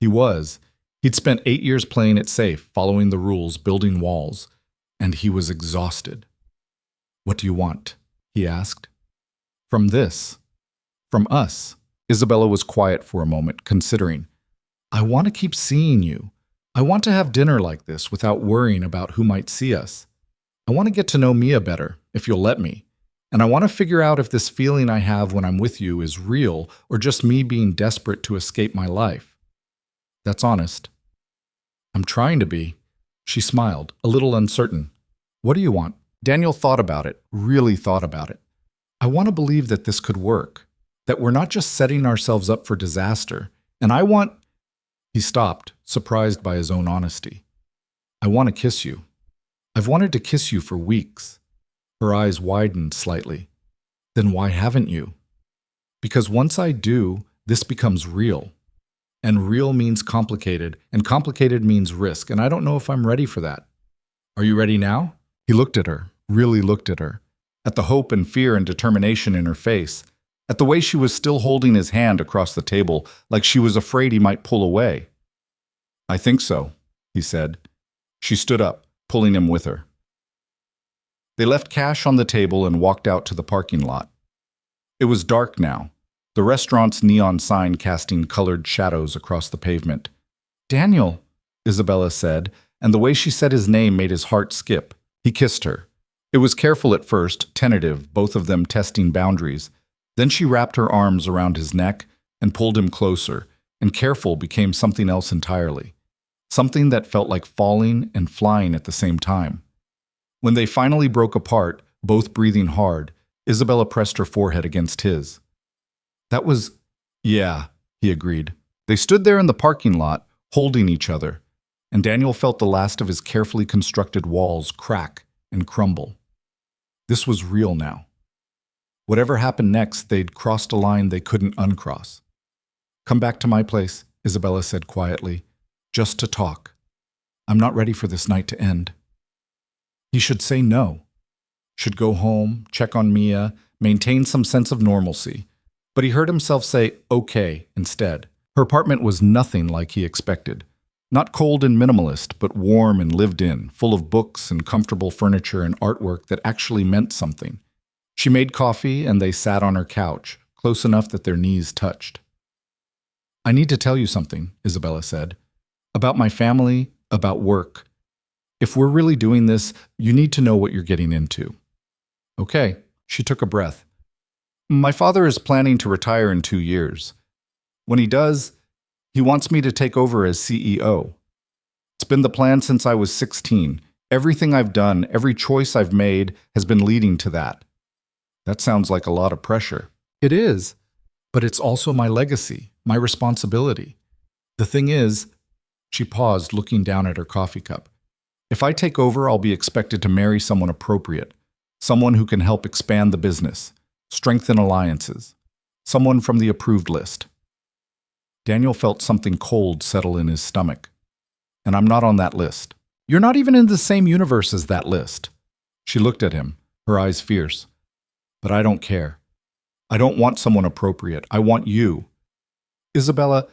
He was. He'd spent 8 years playing it safe, following the rules, building walls. And he was exhausted. "What do you want?" he asked. "From this. From us." Isabella was quiet for a moment, considering. "I want to keep seeing you. I want to have dinner like this without worrying about who might see us. I want to get to know Mia better, if you'll let me. And I want to figure out if this feeling I have when I'm with you is real or just me being desperate to escape my life. That's honest." "I'm trying to be." She smiled, a little uncertain. "What do you want?" Daniel thought about it, really thought about it. "I want to believe that this could work, that we're not just setting ourselves up for disaster. And I want—" He stopped, surprised by his own honesty. "I want to kiss you. I've wanted to kiss you for weeks." Her eyes widened slightly. "Then why haven't you?" "Because once I do, this becomes real. And real means complicated, and complicated means risk, and I don't know if I'm ready for that. Are you ready now?" He looked at her, really looked at her, at the hope and fear and determination in her face, at the way she was still holding his hand across the table, like she was afraid he might pull away. "I think so," he said. She stood up, pulling him with her. They left cash on the table and walked out to the parking lot. It was dark now, the restaurant's neon sign casting colored shadows across the pavement. "Daniel," Isabella said, and the way she said his name made his heart skip. He kissed her. It was careful at first, tentative, both of them testing boundaries. Then she wrapped her arms around his neck and pulled him closer, and careful became something else entirely. Something that felt like falling and flying at the same time. When they finally broke apart, both breathing hard, Isabella pressed her forehead against his. "That was—" "Yeah," he agreed. They stood there in the parking lot, holding each other, and Daniel felt the last of his carefully constructed walls crack and crumble. This was real now. Whatever happened next, they'd crossed a line they couldn't uncross. "Come back to my place," Isabella said quietly, "just to talk. I'm not ready for this night to end." He should say no. Should go home, check on Mia, maintain some sense of normalcy. But he heard himself say okay instead. Her apartment was nothing like he expected. Not cold and minimalist, but warm and lived in, full of books and comfortable furniture and artwork that actually meant something. She made coffee and they sat on her couch, close enough that their knees touched. "I need to tell you something," Isabella said. "About my family, about work. If we're really doing this, you need to know what you're getting into." "Okay." She took a breath. "My father is planning to retire in 2 years. When he does, he wants me to take over as CEO. It's been the plan since I was 16. Everything I've done, every choice I've made has been leading to that." "That sounds like a lot of pressure." "It is, but it's also my legacy, my responsibility. The thing is," she paused, looking down at her coffee cup, "if I take over, I'll be expected to marry someone appropriate, someone who can help expand the business, strengthen alliances, someone from the approved list." Daniel felt something cold settle in his stomach. "And I'm not on that list." "You're not even in the same universe as that list." She looked at him, her eyes fierce. "But I don't care. I don't want someone appropriate. I want you. Isabella,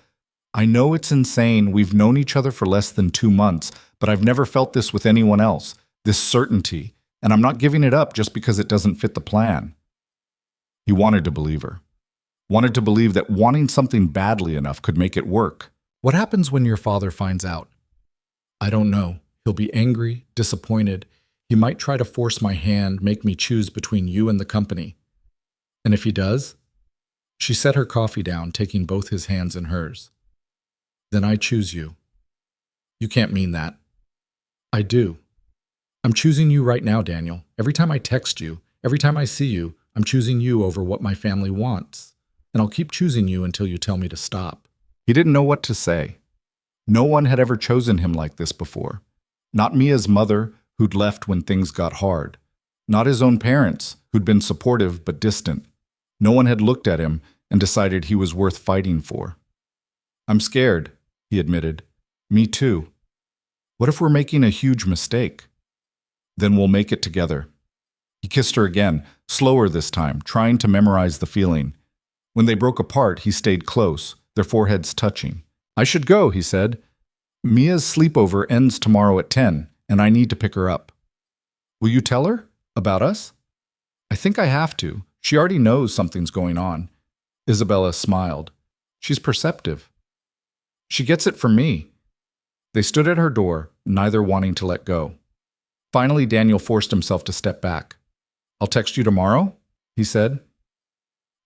I know it's insane. We've known each other for less than 2 months, but I've never felt this with anyone else, this certainty, and I'm not giving it up just because it doesn't fit the plan. He wanted to believe her. Wanted to believe that wanting something badly enough could make it work. What happens when your father finds out? I don't know. He'll be angry, disappointed. He might try to force my hand, make me choose between you and the company. And if he does? She set her coffee down, taking both his hands in hers. Then I choose you. You can't mean that. I do. I'm choosing you right now, Daniel. Every time I text you, every time I see you, I'm choosing you over what my family wants. And I'll keep choosing you until you tell me to stop. He didn't know what to say. No one had ever chosen him like this before. Not Mia's mother, who'd left when things got hard. Not his own parents, who'd been supportive but distant. No one had looked at him and decided he was worth fighting for. I'm scared, he admitted. Me too. What if we're making a huge mistake? Then we'll make it together. He kissed her again, slower this time, trying to memorize the feeling. When they broke apart, he stayed close, their foreheads touching. I should go, he said. Mia's sleepover ends tomorrow at 10, and I need to pick her up. Will you tell her? About us? I think I have to. She already knows something's going on. Isabella smiled. She's perceptive. She gets it from me. They stood at her door, neither wanting to let go. Finally, Daniel forced himself to step back. I'll text you tomorrow, he said.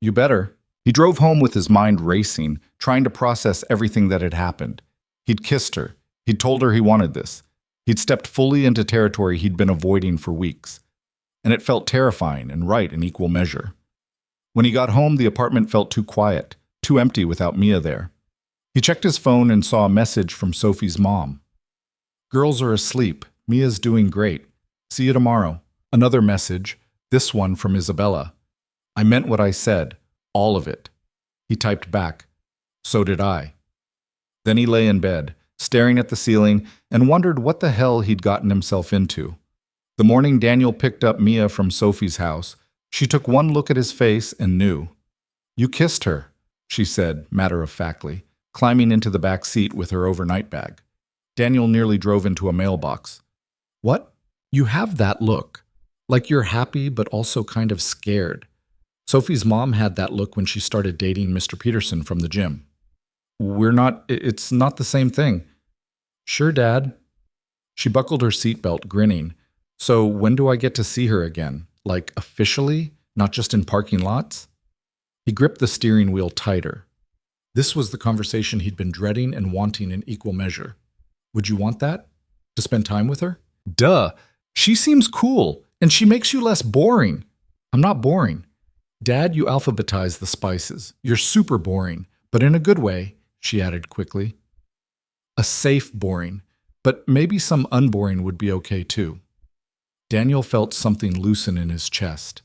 You better. He drove home with his mind racing, trying to process everything that had happened. He'd kissed her. He'd told her he wanted this. He'd stepped fully into territory he'd been avoiding for weeks. And it felt terrifying and right in equal measure. When he got home, the apartment felt too quiet, too empty without Mia there. He checked his phone and saw a message from Sophie's mom. Girls are asleep. Mia's doing great. See you tomorrow. Another message, this one from Isabella. I meant what I said, all of it. He typed back, so did I. Then he lay in bed, staring at the ceiling, and wondered what the hell he'd gotten himself into. The morning Daniel picked up Mia from Sophie's house, she took one look at his face and knew. You kissed her, she said, matter-of-factly, climbing into the back seat with her overnight bag. Daniel nearly drove into a mailbox. What? You have that look. Like you're happy but also kind of scared. Sophie's mom had that look when she started dating Mr. Peterson from the gym. It's not the same thing. Sure, Dad. She buckled her seatbelt, grinning. So when do I get to see her again? Like officially, not just in parking lots? He gripped the steering wheel tighter. This was the conversation he'd been dreading and wanting in equal measure. Would you want that? To spend time with her? Duh. She seems cool, and she makes you less boring. I'm not boring. Dad, you alphabetize the spices. You're super boring, but in a good way, she added quickly. A safe boring, but maybe some unboring would be okay too. Daniel felt something loosen in his chest.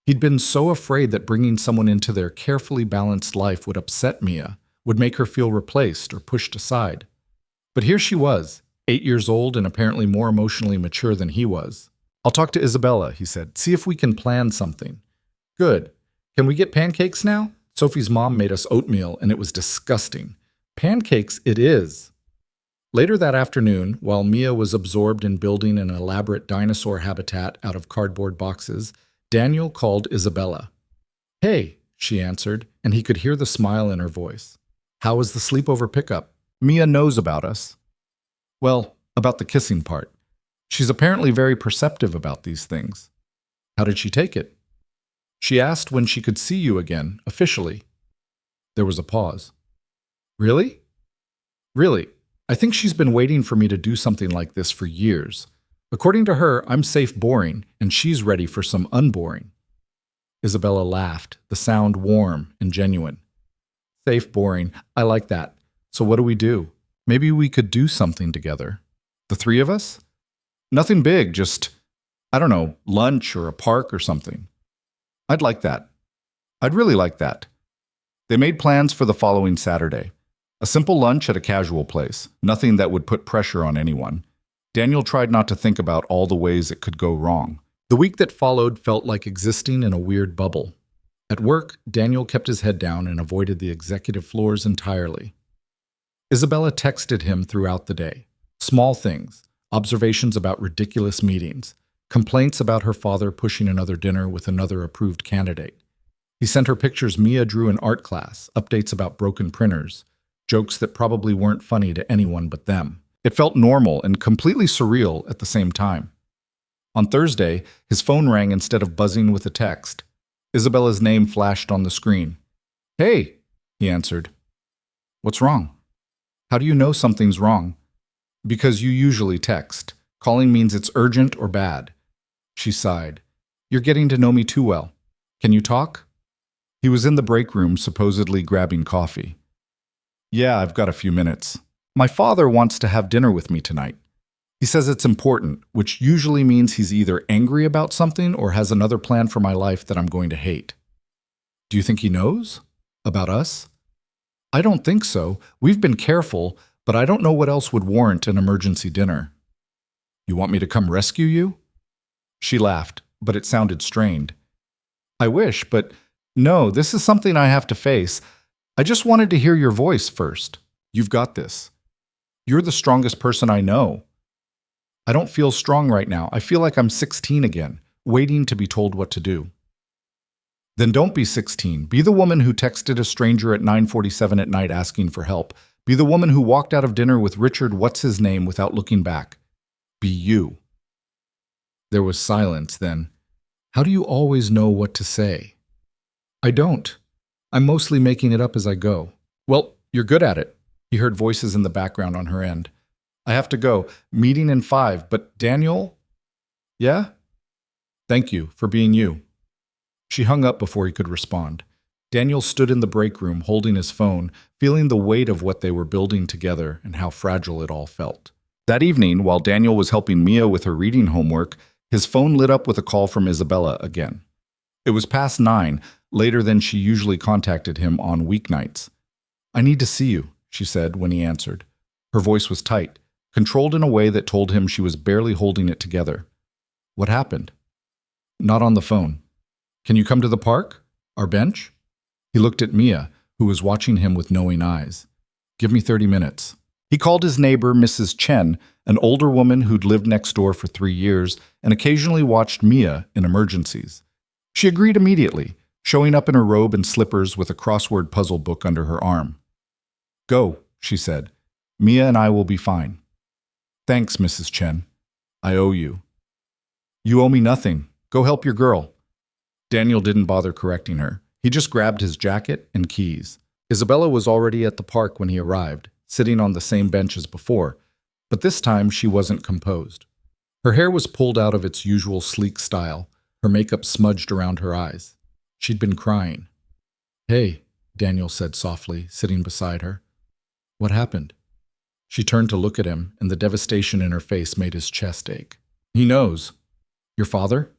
He'd been so afraid that bringing someone into their carefully balanced life would upset Mia, would make her feel replaced or pushed aside. But here she was, 8 years old and apparently more emotionally mature than he was. I'll talk to Isabella, he said. See if we can plan something. Good. Can we get pancakes now? Sophie's mom made us oatmeal, and it was disgusting. Pancakes it is. Later that afternoon, while Mia was absorbed in building an elaborate dinosaur habitat out of cardboard boxes, Daniel called Isabella. Hey, she answered, and he could hear the smile in her voice. How was the sleepover pickup? Mia knows about us. Well, about the kissing part. She's apparently very perceptive about these things. How did she take it? She asked when she could see you again, officially. There was a pause. Really? Really. I think she's been waiting for me to do something like this for years. According to her, I'm safe boring, and she's ready for some unboring. Isabella laughed, the sound warm and genuine. Safe boring. I like that. So what do we do? Maybe we could do something together. The three of us? Nothing big, just, I don't know, lunch or a park or something. I'd like that. I'd really like that. They made plans for the following Saturday. A simple lunch at a casual place, nothing that would put pressure on anyone. Daniel tried not to think about all the ways it could go wrong. The week that followed felt like existing in a weird bubble. At work, Daniel kept his head down and avoided the executive floors entirely. Isabella texted him throughout the day. Small things, observations about ridiculous meetings, complaints about her father pushing another dinner with another approved candidate. He sent her pictures Mia drew in art class, updates about broken printers, jokes that probably weren't funny to anyone but them. It felt normal and completely surreal at the same time. On Thursday, his phone rang instead of buzzing with a text. Isabella's name flashed on the screen. "Hey," he answered. "What's wrong?" "How do you know something's wrong?" "Because you usually text. Calling means it's urgent or bad." She sighed. "You're getting to know me too well. Can you talk?" He was in the break room, supposedly grabbing coffee. "Yeah, I've got a few minutes. My father wants to have dinner with me tonight. He says it's important, which usually means he's either angry about something or has another plan for my life that I'm going to hate." "Do you think he knows? About us?" "I don't think so. We've been careful, but I don't know what else would warrant an emergency dinner." "You want me to come rescue you?" She laughed, but it sounded strained. "I wish, but no, this is something I have to face. I just wanted to hear your voice first. You've got this. You're the strongest person I know." "I don't feel strong right now. I feel like I'm 16 again, waiting to be told what to do." "Then don't be 16. Be the woman who texted a stranger at 9:47 at night asking for help. Be the woman who walked out of dinner with Richard what's-his-name without looking back. Be you." There was silence then. "How do you always know what to say?" "I don't. I'm mostly making it up as I go." "Well, you're good at it." He heard voices in the background on her end. "I have to go. Meeting in 5, but Daniel?" "Yeah?" "Thank you for being you." She hung up before he could respond. Daniel stood in the break room holding his phone, feeling the weight of what they were building together and how fragile it all felt. That evening, while Daniel was helping Mia with her reading homework, his phone lit up with a call from Isabella again. It was past 9, later than she usually contacted him on weeknights. "I need to see you," she said when he answered. Her voice was tight, controlled in a way that told him she was barely holding it together. "What happened?" "Not on the phone." "Can you come to the park? Our bench?" He looked at Mia, who was watching him with knowing eyes. "Give me 30 minutes. He called his neighbor, Mrs. Chen, an older woman who'd lived next door for 3 years and occasionally watched Mia in emergencies. She agreed immediately, showing up in her robe and slippers with a crossword puzzle book under her arm. "Go," she said. "Mia and I will be fine." "Thanks, Mrs. Chen. I owe you." "You owe me nothing. Go help your girl." Daniel didn't bother correcting her. He just grabbed his jacket and keys. Isabella was already at the park when he arrived, sitting on the same bench as before, but this time she wasn't composed. Her hair was pulled out of its usual sleek style, her makeup smudged around her eyes. She'd been crying. "Hey," Daniel said softly, sitting beside her. "What happened?" She turned to look at him, and the devastation in her face made his chest ache. "He knows." "Your father?"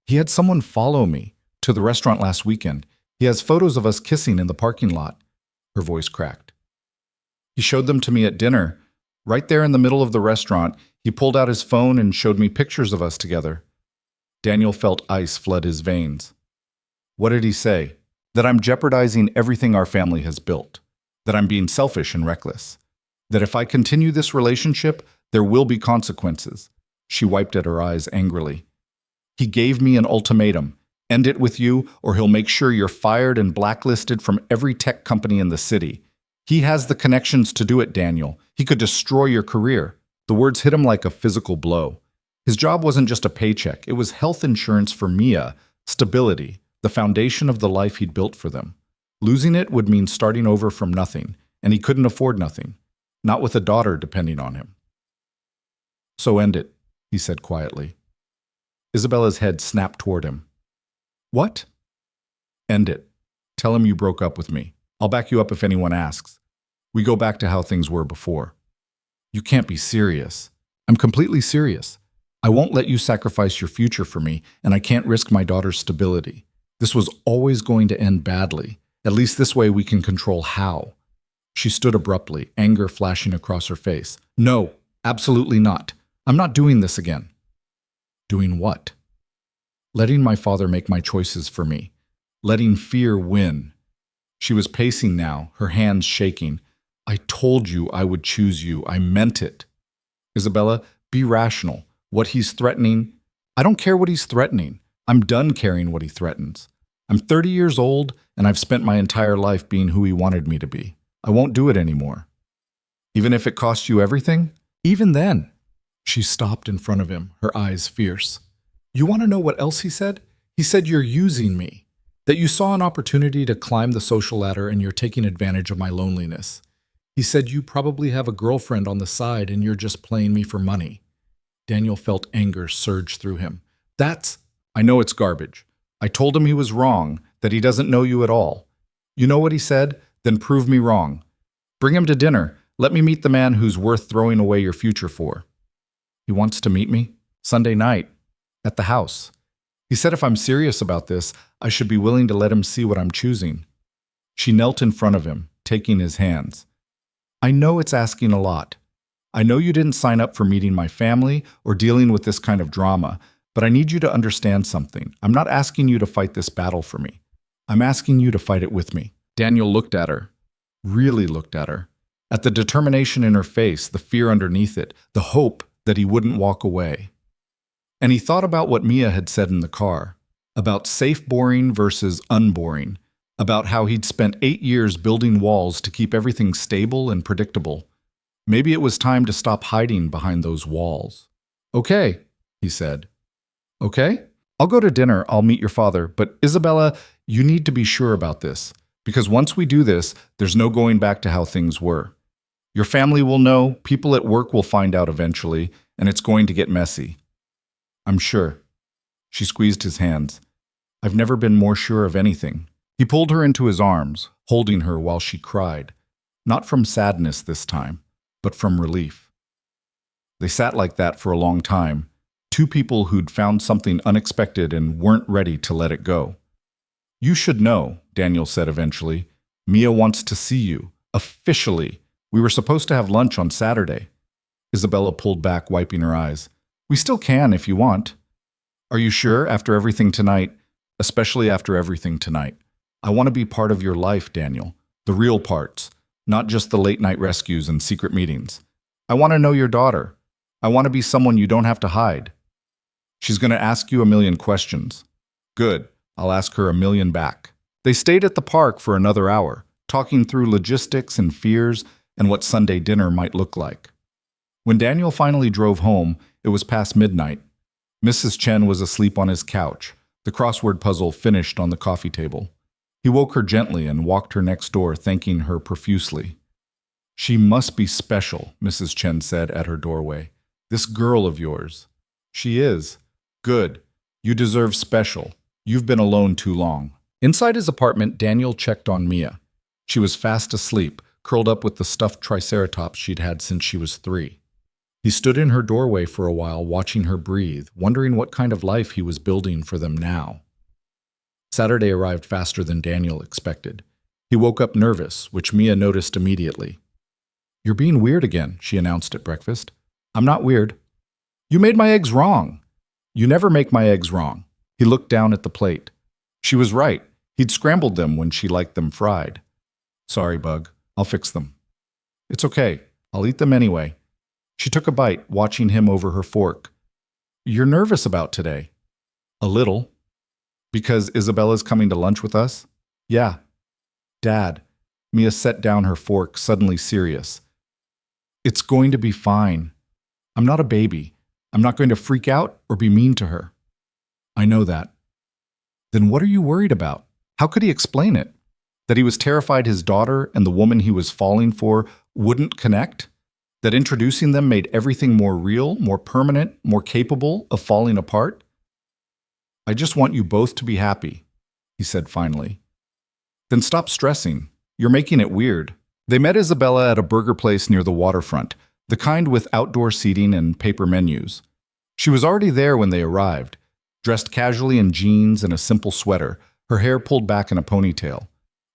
"He had someone follow me to the restaurant last weekend. He has photos of us kissing in the parking lot." Her voice cracked. "He showed them to me at dinner. Right there in the middle of the restaurant, he pulled out his phone and showed me pictures of us together." Daniel felt ice flood his veins. "What did he say?" "That I'm jeopardizing everything our family has built. That I'm being selfish and reckless. That if I continue this relationship, there will be consequences." She wiped at her eyes angrily. "He gave me an ultimatum. End it with you, or he'll make sure you're fired and blacklisted from every tech company in the city. He has the connections to do it, Daniel. He could destroy your career." The words hit him like a physical blow. His job wasn't just a paycheck. It was health insurance for Mia, stability, the foundation of the life he'd built for them. Losing it would mean starting over from nothing, and he couldn't afford nothing, not with a daughter depending on him. "So end it," he said quietly. Isabella's head snapped toward him. "What?" "End it. Tell him you broke up with me. I'll back you up if anyone asks. We go back to how things were before." "You can't be serious." "I'm completely serious. I won't let you sacrifice your future for me, and I can't risk my daughter's stability. This was always going to end badly. At least this way we can control how." She stood abruptly, anger flashing across her face. "No, absolutely not. I'm not doing this again." "Doing what?" "Letting my father make my choices for me. letting fear win. She was pacing now, her hands shaking. I told you I would choose you. I meant it. Isabella, be rational. What he's threatening, I don't care what he's threatening. I'm done caring what he threatens. I'm 30 years old, and I've spent my entire life being who he wanted me to be. I won't do it anymore. Even if it costs you everything? Even then. She stopped in front of him, her eyes fierce. You want to know what else he said? He said you're using me, that you saw an opportunity to climb the social ladder and you're taking advantage of my loneliness. He said you probably have a girlfriend on the side and you're just playing me for money. Daniel felt anger surge through him. I know it's garbage. I told him he was wrong, that he doesn't know you at all. You know what he said? Then prove me wrong. Bring him to dinner. Let me meet the man who's worth throwing away your future for. He wants to meet me? Sunday night. At the house. He said if I'm serious about this, I should be willing to let him see what I'm choosing. She knelt in front of him, taking his hands. I know it's asking a lot. I know you didn't sign up for meeting my family or dealing with this kind of drama, but I need you to understand something. I'm not asking you to fight this battle for me. I'm asking you to fight it with me. Daniel looked at her, really looked at her, at the determination in her face, the fear underneath it, the hope that he wouldn't walk away. And he thought about what Mia had said in the car, about safe boring versus unboring, about how he'd spent 8 years building walls to keep everything stable and predictable. Maybe it was time to stop hiding behind those walls. Okay, he said. Okay? I'll go to dinner, I'll meet your father, but Isabella, you need to be sure about this, because once we do this, there's no going back to how things were. Your family will know, people at work will find out eventually, and it's going to get messy. I'm sure. She squeezed his hands. I've never been more sure of anything. He pulled her into his arms, holding her while she cried, not from sadness this time, but from relief. They sat like that for a long time, two people who'd found something unexpected and weren't ready to let it go. You should know, Daniel said eventually. Mia wants to see you, officially. We were supposed to have lunch on Saturday. Isabella pulled back, wiping her eyes. We still can if you want. Are you sure after everything tonight? Especially after everything tonight. I want to be part of your life, Daniel. The real parts, not just the late-night rescues and secret meetings. I want to know your daughter. I want to be someone you don't have to hide. She's going to ask you a million questions. Good. I'll ask her a million back. They stayed at the park for another hour, talking through logistics and fears and what Sunday dinner might look like. When Daniel finally drove home, it was past midnight. Mrs. Chen was asleep on his couch, the crossword puzzle finished on the coffee table. He woke her gently and walked her next door, thanking her profusely. She must be special, Mrs. Chen said at her doorway. This girl of yours. She is. Good. You deserve special. You've been alone too long. Inside his apartment, Daniel checked on Mia. She was fast asleep, curled up with the stuffed triceratops she'd had since she was 3. He stood in her doorway for a while, watching her breathe, wondering what kind of life he was building for them now. Saturday arrived faster than Daniel expected. He woke up nervous, which Mia noticed immediately. You're being weird again, she announced at breakfast. I'm not weird. You made my eggs wrong. You never make my eggs wrong. He looked down at the plate. She was right. He'd scrambled them when she liked them fried. Sorry, Bug. I'll fix them. It's okay. I'll eat them anyway. She took a bite, watching him over her fork. You're nervous about today. A little. Because Isabella's coming to lunch with us? Yeah. Dad. Mia set down her fork, suddenly serious. It's going to be fine. I'm not a baby. I'm not going to freak out or be mean to her. I know that. Then what are you worried about? How could he explain it? That he was terrified his daughter and the woman he was falling for wouldn't connect? That introducing them made everything more real, more permanent, more capable of falling apart? I just want you both to be happy, he said finally. Then stop stressing. You're making it weird. They met Isabella at a burger place near the waterfront, the kind with outdoor seating and paper menus. She was already there when they arrived, dressed casually in jeans and a simple sweater, her hair pulled back in a ponytail.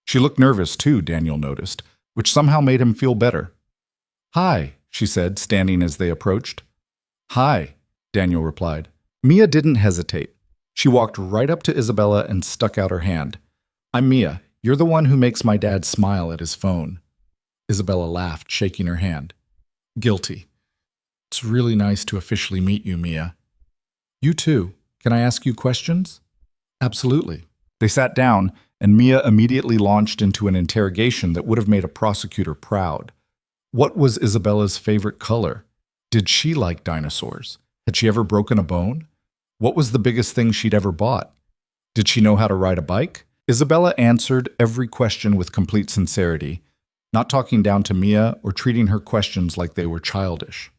She looked nervous too, Daniel noticed, which somehow made him feel better. Hi, she said, standing as they approached. Hi, Daniel replied. Mia didn't hesitate. She walked right up to Isabella and stuck out her hand. I'm Mia. You're the one who makes my dad smile at his phone. Isabella laughed, shaking her hand. Guilty. It's really nice to officially meet you, Mia. You too. Can I ask you questions? Absolutely. They sat down, and Mia immediately launched into an interrogation that would have made a prosecutor proud. What was Isabella's favorite color? Did she like dinosaurs? Had she ever broken a bone? What was the biggest thing she'd ever bought? Did she know how to ride a bike? Isabella answered every question with complete sincerity, not talking down to Mia or treating her questions like they were childish.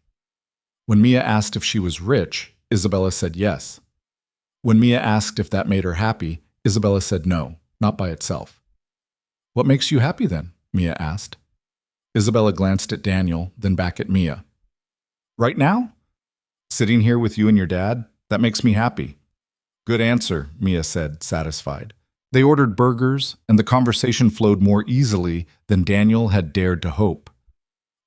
When Mia asked if she was rich, Isabella said yes. When Mia asked if that made her happy, Isabella said no, not by itself. What makes you happy then? Mia asked. Isabella glanced at Daniel, then back at Mia. Right now? Sitting here with you and your dad, that makes me happy. Good answer, Mia said, satisfied. They ordered burgers, and the conversation flowed more easily than Daniel had dared to hope.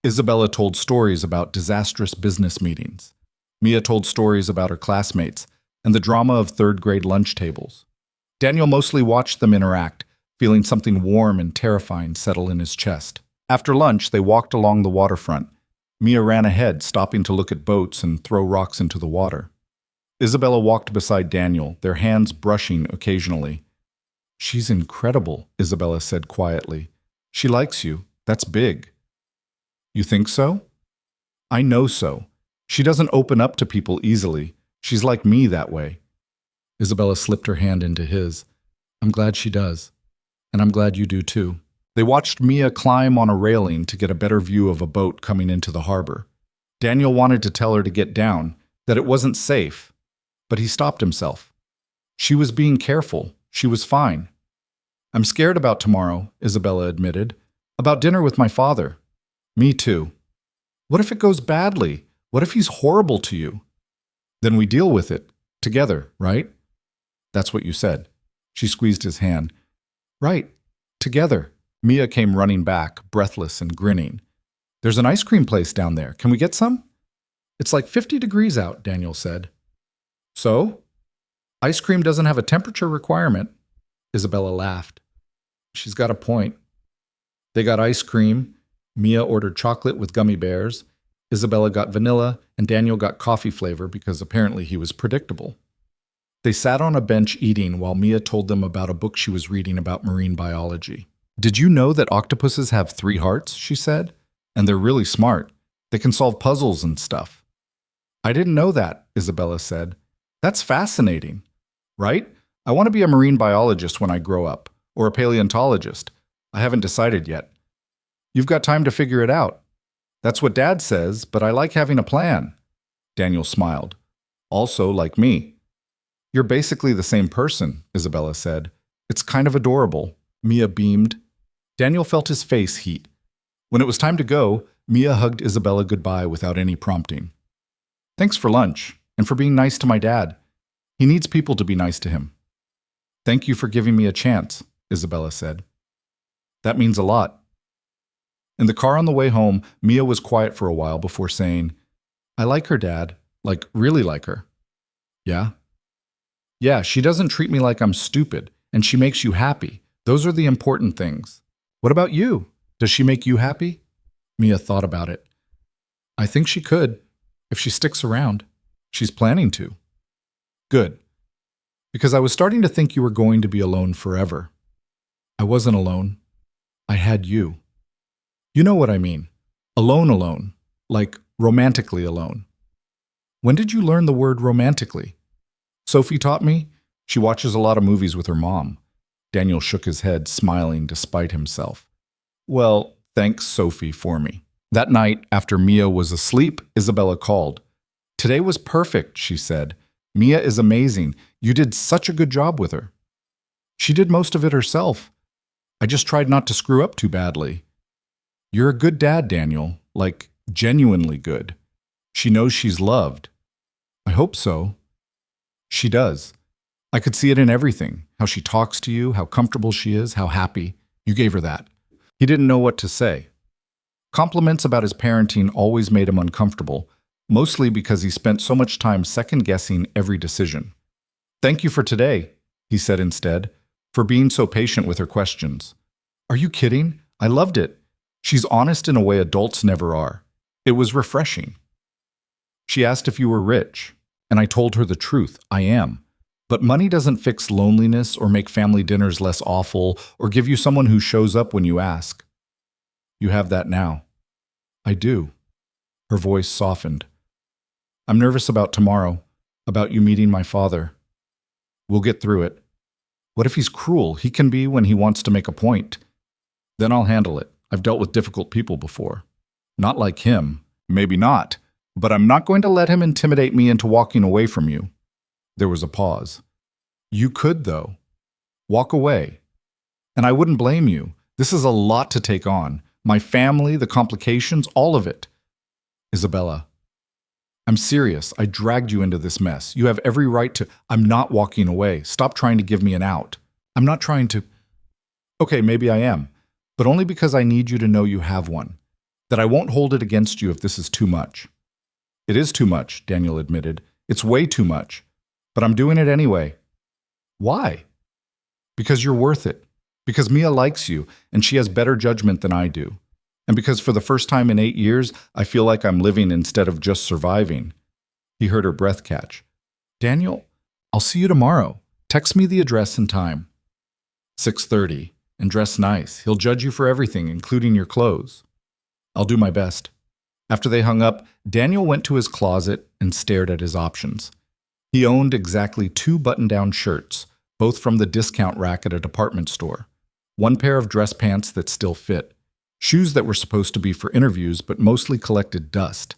Isabella told stories about disastrous business meetings. Mia told stories about her classmates and the drama of third-grade lunch tables. Daniel mostly watched them interact, feeling something warm and terrifying settle in his chest. After lunch, they walked along the waterfront. Mia ran ahead, stopping to look at boats and throw rocks into the water. Isabella walked beside Daniel, their hands brushing occasionally. She's incredible, Isabella said quietly. She likes you. That's big. You think so? I know so. She doesn't open up to people easily. She's like me that way. Isabella slipped her hand into his. I'm glad she does. And I'm glad you do too. They watched Mia climb on a railing to get a better view of a boat coming into the harbor. Daniel wanted to tell her to get down, that it wasn't safe, but he stopped himself. She was being careful. She was fine. I'm scared about tomorrow, Isabella admitted. About dinner with my father. Me too. What if it goes badly? What if he's horrible to you? Then we deal with it. Together, right? That's what you said. She squeezed his hand. Right. Together. Mia came running back, breathless and grinning. There's an ice cream place down there. Can we get some? It's like 50 degrees out, Daniel said. So? Ice cream doesn't have a temperature requirement. Isabella laughed. She's got a point. They got ice cream. Mia ordered chocolate with gummy bears. Isabella got vanilla, and Daniel got coffee flavor because apparently he was predictable. They sat on a bench eating while Mia told them about a book she was reading about marine biology. Did you know that octopuses have 3 hearts, she said? And they're really smart. They can solve puzzles and stuff. I didn't know that, Isabella said. That's fascinating. Right? I want to be a marine biologist when I grow up, or a paleontologist. I haven't decided yet. You've got time to figure it out. That's what Dad says, but I like having a plan. Daniel smiled. Also, like me. You're basically the same person, Isabella said. It's kind of adorable. Mia beamed. Daniel felt his face heat. When it was time to go, Mia hugged Isabella goodbye without any prompting. Thanks for lunch, and for being nice to my dad. He needs people to be nice to him. Thank you for giving me a chance, Isabella said. That means a lot. In the car on the way home, Mia was quiet for a while before saying, I like her, Dad. Like, really like her. Yeah? Yeah, she doesn't treat me like I'm stupid, and she makes you happy. Those are the important things. What about you? Does she make you happy? Mia thought about it. I think she could, if she sticks around. She's planning to. Good. Because I was starting to think you were going to be alone forever. I wasn't alone. I had you. You know what I mean. Alone, like romantically alone. When did you learn the word romantically? Sophie taught me. She watches a lot of movies with her mom. Daniel shook his head, smiling despite himself. Well, thanks, Sophie, for me. That night, after Mia was asleep, Isabella called. Today was perfect, she said. Mia is amazing. You did such a good job with her. She did most of it herself. I just tried not to screw up too badly. You're a good dad, Daniel. Like, genuinely good. She knows she's loved. I hope so. She does. I could see it in everything. How she talks to you, how comfortable she is, how happy. You gave her that. He didn't know what to say. Compliments about his parenting always made him uncomfortable, mostly because he spent so much time second-guessing every decision. Thank you for today, he said instead. for being so patient with her questions. Are you kidding? I loved it. She's honest in a way adults never are. It was refreshing. She asked if you were rich, and I told her the truth. I am. But money doesn't fix loneliness or make family dinners less awful or give you someone who shows up when you ask. You have that now. I do. Her voice softened. I'm nervous about tomorrow, about you meeting my father. We'll get through it. What if he's cruel? He can be when he wants to make a point. Then I'll handle it. I've dealt with difficult people before. Not like him. Maybe not. But I'm not going to let him intimidate me into walking away from you. There was a pause. You could, though. Walk away. And I wouldn't blame you. This is a lot to take on. My family, the complications, all of it. Isabella, I'm serious. I dragged you into this mess. You have every right to... I'm not walking away. Stop trying to give me an out. I'm not trying to... Okay, maybe I am. But only because I need you to know you have one. That I won't hold it against you if this is too much. It is too much, Daniel admitted. It's way too much. But I'm doing it anyway. Why? Because you're worth it. Because Mia likes you, and she has better judgment than I do. And because for the first time in 8 years, I feel like I'm living instead of just surviving. He heard her breath catch. Daniel, I'll see you tomorrow. Text me the address and time. 6:30. And dress nice. He'll judge you for everything, including your clothes. I'll do my best. After they hung up, Daniel went to his closet and stared at his options. He owned exactly 2 button-down shirts, both from the discount rack at a department store. 1 pair of dress pants that still fit. Shoes that were supposed to be for interviews but mostly collected dust.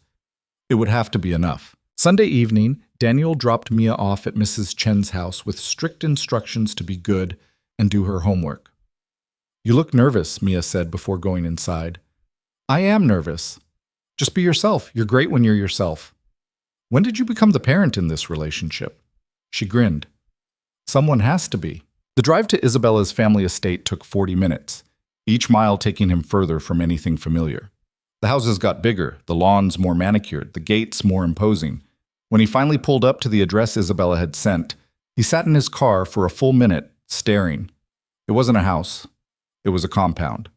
It would have to be enough. Sunday evening, Daniel dropped Mia off at Mrs. Chen's house with strict instructions to be good and do her homework. You look nervous, Mia said before going inside. I am nervous. Just be yourself. You're great when you're yourself. When did you become the parent in this relationship? She grinned. Someone has to be. The drive to Isabella's family estate took 40 minutes, each mile taking him further from anything familiar. The houses got bigger, the lawns more manicured, the gates more imposing. When he finally pulled up to the address Isabella had sent, he sat in his car for a full minute, staring. It wasn't a house. It was a compound.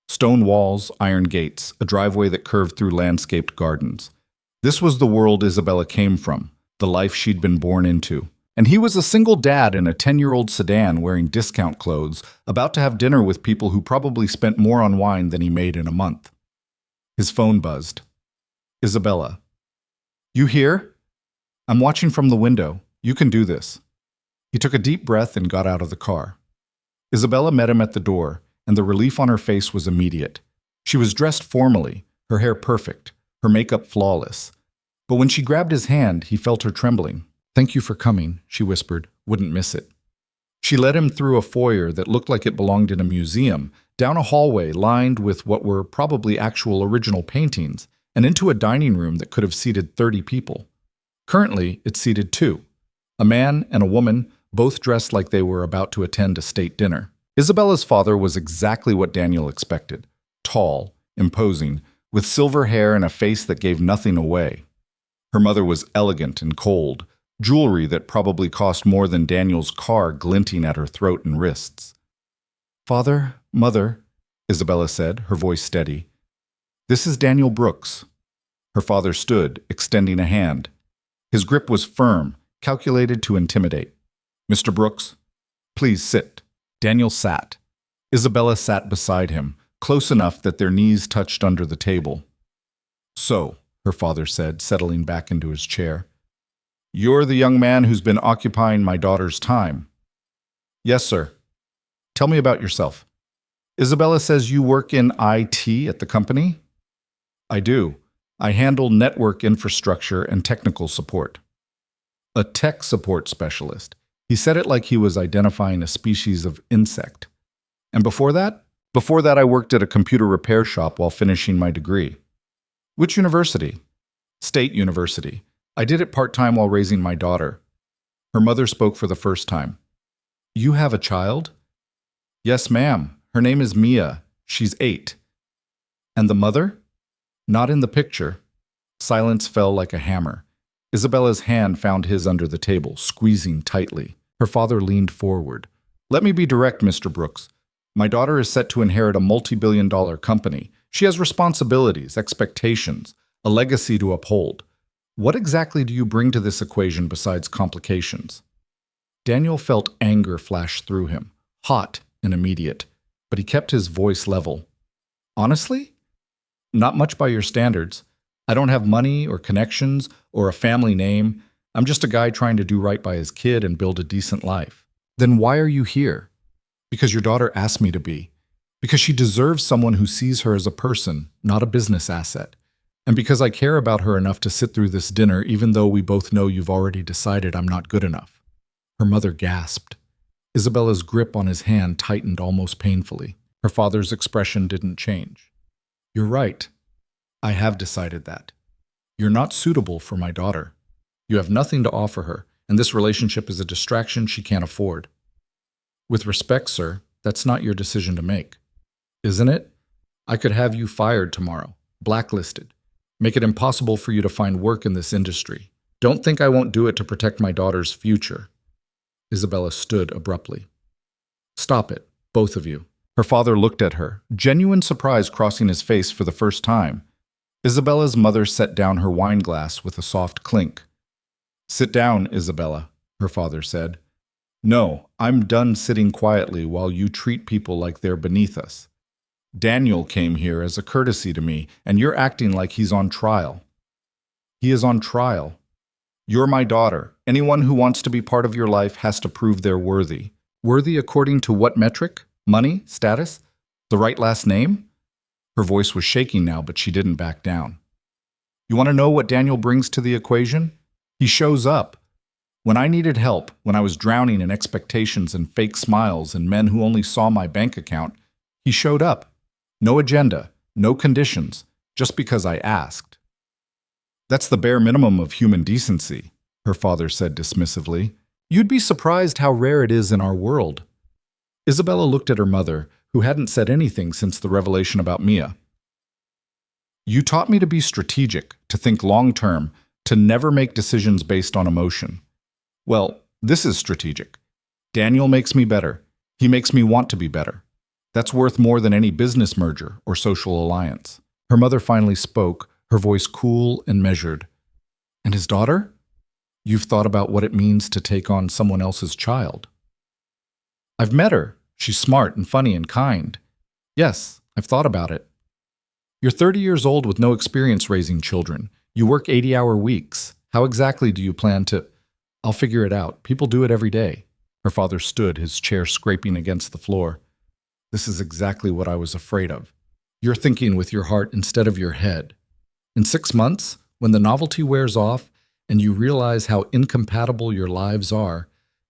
Stone walls, iron gates, a driveway that curved through landscaped gardens. This was the world Isabella came from, the life she'd been born into. And he was a single dad in a 10-year-old sedan wearing discount clothes, about to have dinner with people who probably spent more on wine than he made in a month. His phone buzzed. Isabella. You here? I'm watching from the window. You can do this. He took a deep breath and got out of the car. Isabella met him at the door, and the relief on her face was immediate. She was dressed formally, her hair perfect, her makeup flawless. But when she grabbed his hand, he felt her trembling. Thank you for coming, she whispered. Wouldn't miss it. She led him through a foyer that looked like it belonged in a museum, down a hallway lined with what were probably actual original paintings, and into a dining room that could have seated 30 people. Currently, it seated 2, a man and a woman, both dressed like they were about to attend a state dinner. Isabella's father was exactly what Daniel expected. Tall, imposing, with silver hair and a face that gave nothing away. Her mother was elegant and cold, jewelry that probably cost more than Daniel's car glinting at her throat and wrists. Father, Mother, Isabella said, her voice steady. This is Daniel Brooks. Her father stood, extending a hand. His grip was firm, calculated to intimidate. Mr. Brooks, please sit. Daniel sat. Isabella sat beside him, close enough that their knees touched under the table. So, her father said, settling back into his chair, you're the young man who's been occupying my daughter's time. Yes, sir. Tell me about yourself. Isabella says you work in IT at the company? I do. I handle network infrastructure and technical support. A tech support specialist. He said it like he was identifying a species of insect. And before that? Before that, I worked at a computer repair shop while finishing my degree. Which university? State University. I did it part-time while raising my daughter. Her mother spoke for the first time. You have a child? Yes, ma'am. Her name is Mia. She's 8. And the mother? Not in the picture. Silence fell like a hammer. Isabella's hand found his under the table, squeezing tightly. Her father leaned forward. Let me be direct, Mr. Brooks. My daughter is set to inherit a multi-billion-dollar company. She has responsibilities, expectations, a legacy to uphold. What exactly do you bring to this equation besides complications? Daniel felt anger flash through him, hot and immediate, but he kept his voice level. Honestly? Not much by your standards. I don't have money or connections or a family name. I'm just a guy trying to do right by his kid and build a decent life. Then why are you here? Because your daughter asked me to be. Because she deserves someone who sees her as a person, not a business asset. And because I care about her enough to sit through this dinner even though we both know you've already decided I'm not good enough. Her mother gasped. Isabella's grip on his hand tightened almost painfully. Her father's expression didn't change. You're right. I have decided that. You're not suitable for my daughter. You have nothing to offer her, and this relationship is a distraction she can't afford. With respect, sir, that's not your decision to make. Isn't it? I could have you fired tomorrow, blacklisted, make it impossible for you to find work in this industry. Don't think I won't do it to protect my daughter's future. Isabella stood abruptly. Stop it, both of you. Her father looked at her, genuine surprise crossing his face for the first time. Isabella's mother set down her wine glass with a soft clink. Sit down, Isabella, her father said. No, I'm done sitting quietly while you treat people like they're beneath us. Daniel came here as a courtesy to me, and you're acting like he's on trial. He is on trial. You're my daughter. Anyone who wants to be part of your life has to prove they're worthy. Worthy according to what metric? Money? Status? The right last name? Her voice was shaking now, but she didn't back down. You want to know what Daniel brings to the equation? He shows up. When I needed help, when I was drowning in expectations and fake smiles and men who only saw my bank account, he showed up. No agenda, no conditions, just because I asked. That's the bare minimum of human decency, her father said dismissively. You'd be surprised how rare it is in our world. Isabella looked at her mother, who hadn't said anything since the revelation about Mia. You taught me to be strategic, to think long-term, to never make decisions based on emotion. Well, this is strategic. Daniel makes me better. He makes me want to be better. That's worth more than any business merger or social alliance. Her mother finally spoke, her voice cool and measured. And his daughter? You've thought about what it means to take on someone else's child. I've met her. She's smart and funny and kind. Yes, I've thought about it. You're 30 years old with no experience raising children. You work 80-hour weeks. How exactly do you plan to... I'll figure it out. People do it every day. Her father stood, his chair scraping against the floor. This is exactly what I was afraid of. You're thinking with your heart instead of your head. In 6 months, when the novelty wears off and you realize how incompatible your lives are,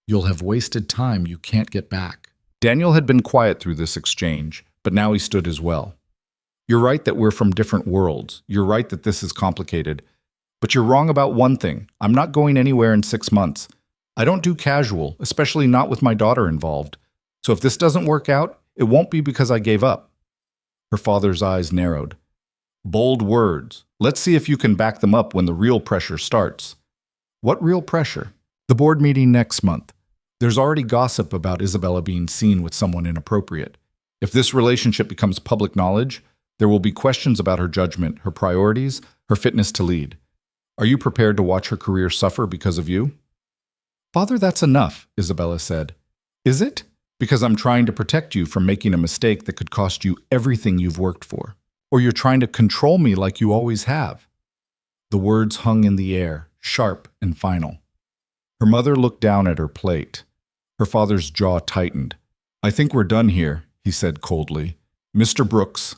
you'll have wasted time you can't get back. Daniel had been quiet through this exchange, but now he stood as well. You're right that we're from different worlds. You're right that this is complicated. But you're wrong about one thing. I'm not going anywhere in 6 months. I don't do casual, especially not with my daughter involved. So if this doesn't work out, it won't be because I gave up. Her father's eyes narrowed. Bold words. Let's see if you can back them up when the real pressure starts. What real pressure? The board meeting next month. There's already gossip about Isabella being seen with someone inappropriate. If this relationship becomes public knowledge, there will be questions about her judgment, her priorities, her fitness to lead. Are you prepared to watch her career suffer because of you? Father, that's enough, Isabella said. Is it? Because I'm trying to protect you from making a mistake that could cost you everything you've worked for. Or you're trying to control me like you always have. The words hung in the air, sharp and final. Her mother looked down at her plate. Her father's jaw tightened. I think we're done here, he said coldly. Mr. Brooks,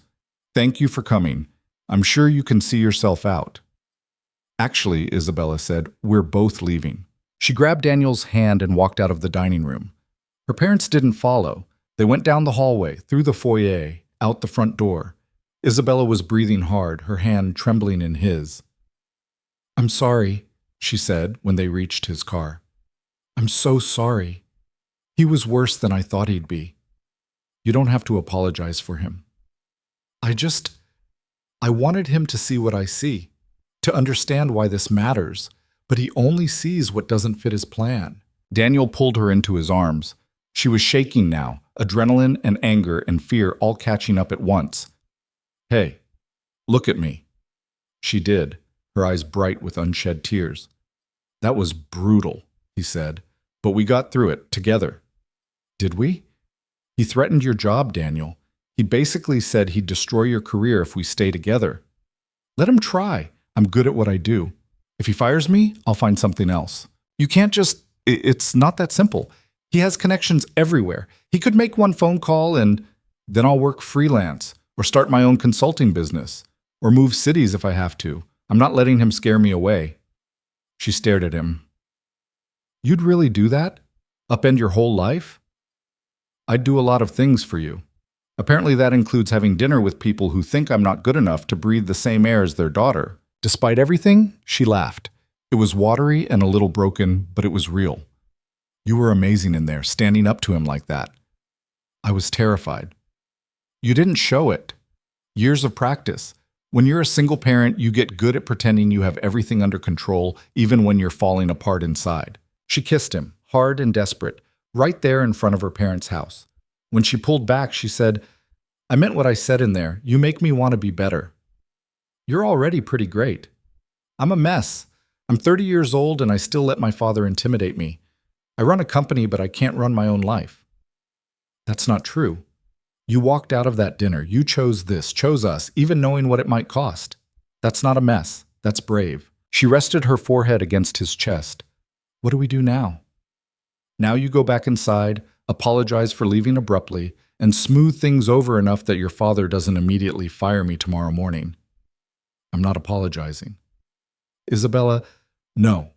thank you for coming. I'm sure you can see yourself out. Actually, Isabella said, we're both leaving. She grabbed Daniel's hand and walked out of the dining room. Her parents didn't follow. They went down the hallway, through the foyer, out the front door. Isabella was breathing hard, her hand trembling in his. I'm sorry, she said when they reached his car. I'm so sorry. He was worse than I thought he'd be. You don't have to apologize for him. I wanted him to see what I see, to understand why this matters, but he only sees what doesn't fit his plan. Daniel pulled her into his arms. She was shaking now, adrenaline and anger and fear all catching up at once. "Hey, look at me." She did, her eyes bright with unshed tears. "That was brutal," he said, "but we got through it together." "Did we?" "He threatened your job, Daniel. He basically said he'd destroy your career if we stay together." "Let him try. I'm good at what I do. If he fires me, I'll find something else." "You can't just... It's not that simple. He has connections everywhere. He could make one phone call and then I'll work freelance or start my own consulting business or move cities if I have to. I'm not letting him scare me away." She stared at him. "You'd really do that? Upend your whole life?" "I'd do a lot of things for you. Apparently that includes having dinner with people who think I'm not good enough to breathe the same air as their daughter." Despite everything, she laughed. It was watery and a little broken, but it was real. "You were amazing in there, standing up to him like that." "I was terrified." "You didn't show it. Years of practice. When you're a single parent, you get good at pretending you have everything under control, even when you're falling apart inside." She kissed him, hard and desperate, right there in front of her parents' house. When she pulled back, she said, "I meant what I said in there. You make me want to be better." "You're already pretty great." "I'm a mess. I'm 30 years old and I still let my father intimidate me. I run a company, but I can't run my own life." "That's not true. You walked out of that dinner. You chose this, chose us, even knowing what it might cost. That's not a mess. That's brave." She rested her forehead against his chest. "What do we do now?" "Now you go back inside, apologize for leaving abruptly, and smooth things over enough that your father doesn't immediately fire me tomorrow morning." "I'm not apologizing." "Isabella, no.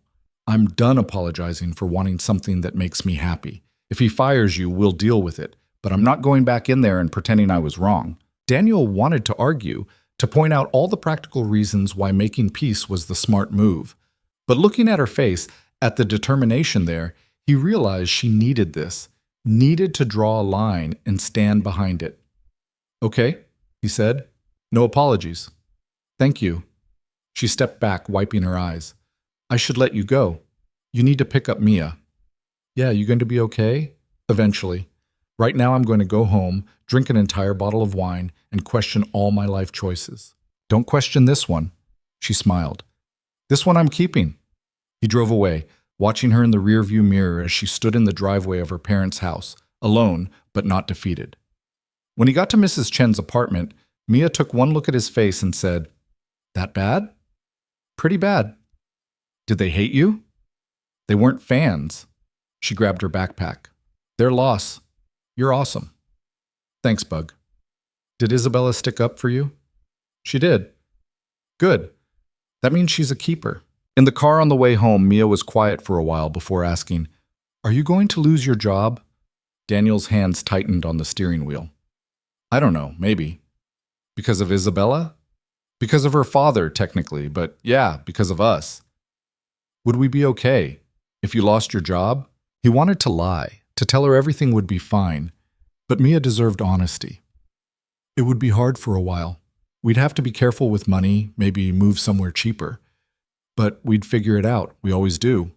I'm done apologizing for wanting something that makes me happy. If he fires you, we'll deal with it, but I'm not going back in there and pretending I was wrong." Daniel wanted to argue, to point out all the practical reasons why making peace was the smart move. But looking at her face, at the determination there, he realized she needed this, needed to draw a line and stand behind it. "Okay," he said. "No apologies." "Thank you." She stepped back, wiping her eyes. "I should let you go. You need to pick up Mia." "Yeah, you going to be okay?" "Eventually. Right now I'm going to go home, drink an entire bottle of wine, and question all my life choices." "Don't question this one." She smiled. "This one I'm keeping." He drove away, watching her in the rearview mirror as she stood in the driveway of her parents' house, alone but not defeated. When he got to Mrs. Chen's apartment, Mia took one look at his face and said, "That bad?" "Pretty bad." "Did they hate you?" "They weren't fans." She grabbed her backpack. "Their loss. You're awesome." "Thanks, Bug." "Did Isabella stick up for you?" "She did." "Good. That means she's a keeper." In the car on the way home, Mia was quiet for a while before asking, "Are you going to lose your job?" Daniel's hands tightened on the steering wheel. "I don't know, maybe." "Because of Isabella?" "Because of her father, technically, but yeah, because of us." "Would we be okay if you lost your job?" He wanted to lie, to tell her everything would be fine, but Mia deserved honesty. "It would be hard for a while. We'd have to be careful with money, maybe move somewhere cheaper. But we'd figure it out. We always do."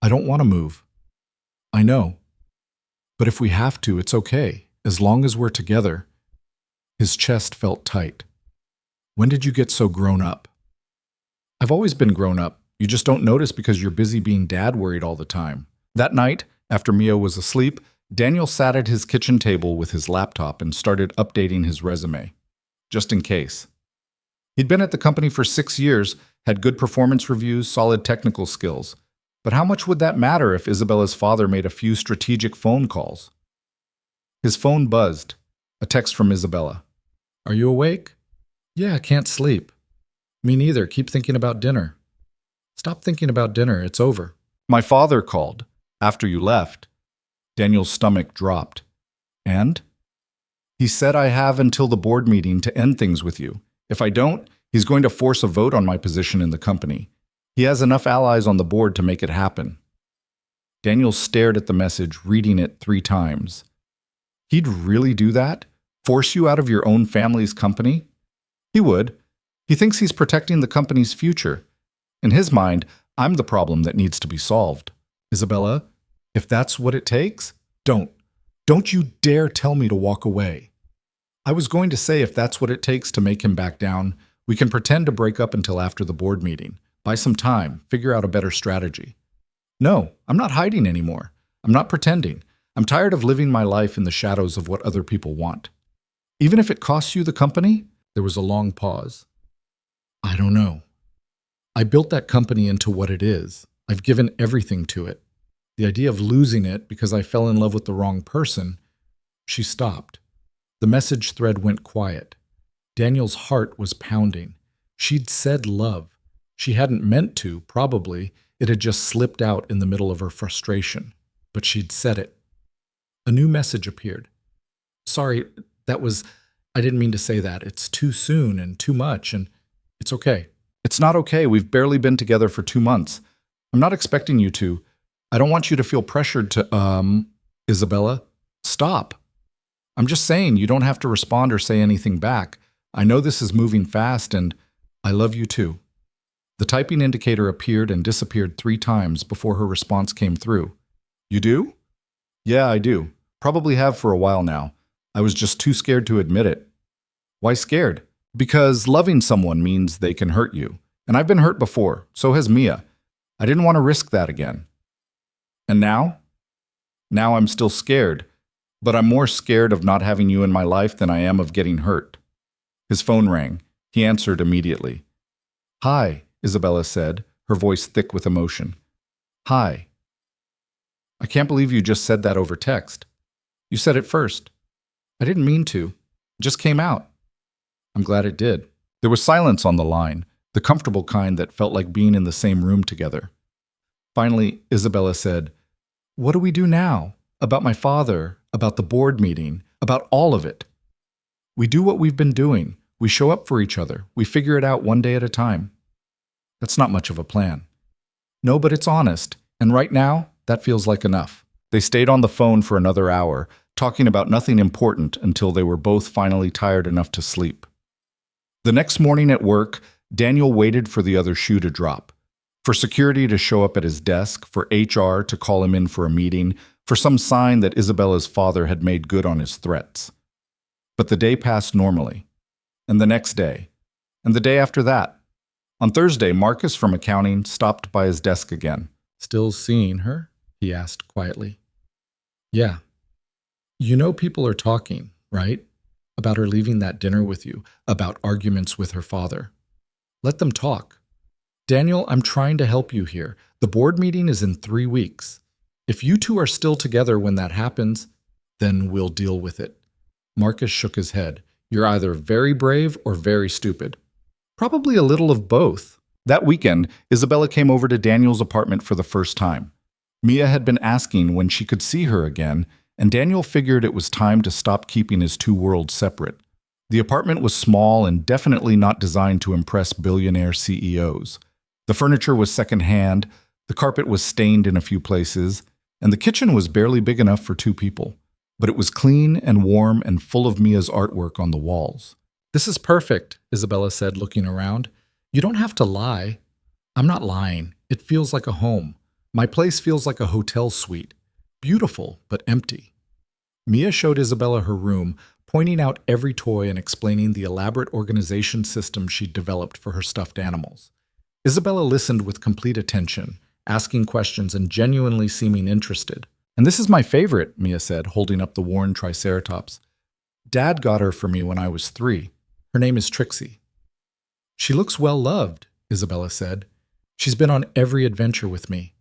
"I don't want to move." "I know. But if we have to, it's okay, as long as we're together." His chest felt tight. "When did you get so grown up?" "I've always been grown up. You just don't notice because you're busy being dad worried all the time." That night, after Mia was asleep, Daniel sat at his kitchen table with his laptop and started updating his resume, just in case. He'd been at the company for 6 years, had good performance reviews, solid technical skills. But how much would that matter if Isabella's father made a few strategic phone calls? His phone buzzed. A text from Isabella. "Are you awake?" "Yeah, I can't sleep." "Me neither. Keep thinking about dinner." "Stop thinking about dinner. It's over." "My father called. After you left." Daniel's stomach dropped. "And?" "He said I have until the board meeting to end things with you. If I don't, he's going to force a vote on my position in the company. He has enough allies on the board to make it happen." Daniel stared at the message, reading it 3 times. He'd really do that? Force you out of your own family's company? He would. He thinks he's protecting the company's future. In his mind, I'm the problem that needs to be solved. "Isabella, if that's what it takes, Don't. Don't you dare tell me to walk away. I was going to say if that's what it takes to make him back down, we can pretend to break up until after the board meeting. Buy some time, figure out a better strategy. No, I'm not hiding anymore. I'm not pretending. I'm tired of living my life in the shadows of what other people want. Even if it costs you the company? There was a long pause. I don't know. I built that company into what it is. I've given everything to it. The idea of losing it because I fell in love with the wrong person. She stopped. The message thread went quiet. Daniel's heart was pounding. She'd said love. She hadn't meant to, probably. It had just slipped out in the middle of her frustration. But she'd said it. A new message appeared. Sorry, I didn't mean to say that. It's too soon and too much, and it's okay. It's not okay. We've barely been together for 2 months. I'm not expecting you to. I don't want you to feel pressured to, Isabella, stop. I'm just saying you don't have to respond or say anything back. I know this is moving fast, and I love you too. The typing indicator appeared and disappeared 3 times before her response came through. You do? Yeah, I do. Probably have for a while now. I was just too scared to admit it. Why scared? Because loving someone means they can hurt you. And I've been hurt before. So has Mia. I didn't want to risk that again. And now? Now I'm still scared. But I'm more scared of not having you in my life than I am of getting hurt. His phone rang. He answered immediately. Hi, Isabella said, her voice thick with emotion. Hi. I can't believe you just said that over text. You said it first. I didn't mean to. It just came out. I'm glad it did. There was silence on the line, the comfortable kind that felt like being in the same room together. Finally, Isabella said, What do we do now? About my father, about the board meeting, about all of it. We do what we've been doing. We show up for each other. We figure it out one day at a time. That's not much of a plan. No, but it's honest. And right now, that feels like enough. They stayed on the phone for another hour, talking about nothing important until they were both finally tired enough to sleep. The next morning at work, Daniel waited for the other shoe to drop, for security to show up at his desk, for HR to call him in for a meeting, for some sign that Isabella's father had made good on his threats. But the day passed normally, and the next day, and the day after that. On Thursday, Marcus from accounting stopped by his desk again. Still seeing her? He asked quietly. Yeah. You know people are talking, right? About her leaving that dinner with you, about arguments with her father. Let them talk. Daniel, I'm trying to help you here. The board meeting is in 3 weeks. If you two are still together when that happens, then we'll deal with it. Marcus shook his head. You're either very brave or very stupid. Probably a little of both. That weekend, Isabella came over to Daniel's apartment for the first time. Mia had been asking when she could see her again, and Daniel figured it was time to stop keeping his 2 worlds separate. The apartment was small and definitely not designed to impress billionaire CEOs. The furniture was secondhand, the carpet was stained in a few places, and the kitchen was barely big enough for 2 people. But it was clean and warm and full of Mia's artwork on the walls. This is perfect, Isabella said, looking around. You don't have to lie. I'm not lying. It feels like a home. My place feels like a hotel suite. Beautiful, but empty. Mia showed Isabella her room, pointing out every toy and explaining the elaborate organization system she'd developed for her stuffed animals. Isabella listened with complete attention, asking questions and genuinely seeming interested. And this is my favorite, Mia said, holding up the worn Triceratops. Dad got her for me when I was 3. Her name is Trixie. She looks well loved, Isabella said. She's been on every adventure with me.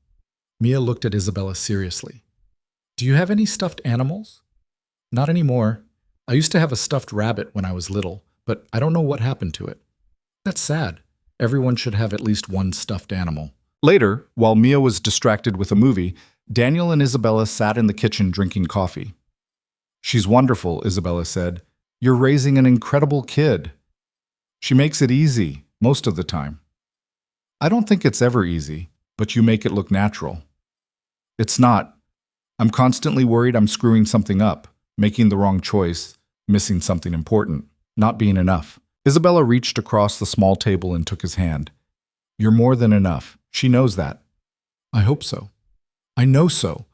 Mia looked at Isabella seriously. Do you have any stuffed animals? Not anymore. I used to have a stuffed rabbit when I was little, but I don't know what happened to it. That's sad. Everyone should have at least one stuffed animal. Later, while Mia was distracted with a movie, Daniel and Isabella sat in the kitchen drinking coffee. She's wonderful, Isabella said. You're raising an incredible kid. She makes it easy, most of the time. I don't think it's ever easy, but you make it look natural. It's not. I'm constantly worried I'm screwing something up, making the wrong choice, missing something important, not being enough. Isabella reached across the small table and took his hand. You're more than enough. She knows that. I hope so. I know so.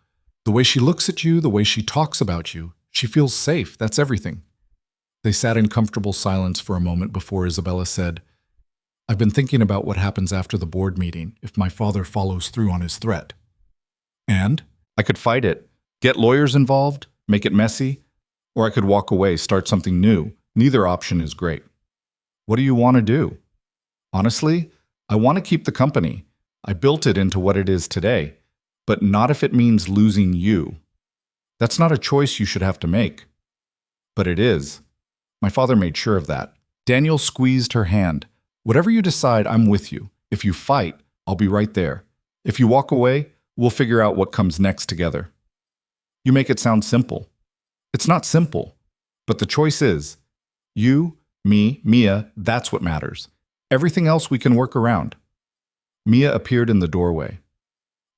The way she looks at you, the way she talks about you, she feels safe. That's everything. They sat in comfortable silence for a moment before Isabella said, I've been thinking about what happens after the board meeting if my father follows through on his threat. And? I could fight it, get lawyers involved, make it messy, or I could walk away, start something new. Neither option is great. What do you want to do? Honestly, I want to keep the company. I built it into what it is today, but not if it means losing you. That's not a choice you should have to make. But it is. My father made sure of that. Daniel squeezed her hand. Whatever you decide, I'm with you. If you fight, I'll be right there. If you walk away, we'll figure out what comes next together. You make it sound simple. It's not simple, but the choice is you, me, Mia, that's what matters. Everything else we can work around. Mia appeared in the doorway.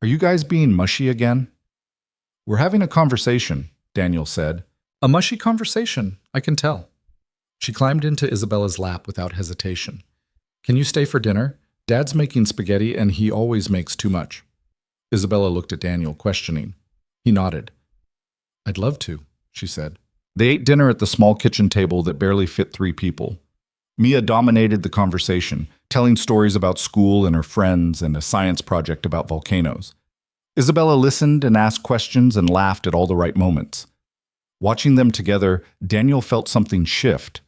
Are you guys being mushy again? We're having a conversation, Daniel said. A mushy conversation, I can tell. She climbed into Isabella's lap without hesitation. Can you stay for dinner? Dad's making spaghetti and he always makes too much. Isabella looked at Daniel, questioning. He nodded. I'd love to, she said. They ate dinner at the small kitchen table that barely fit 3 people. Mia dominated the conversation, telling stories about school and her friends and a science project about volcanoes. Isabella listened and asked questions and laughed at all the right moments. Watching them together, Daniel felt something shift.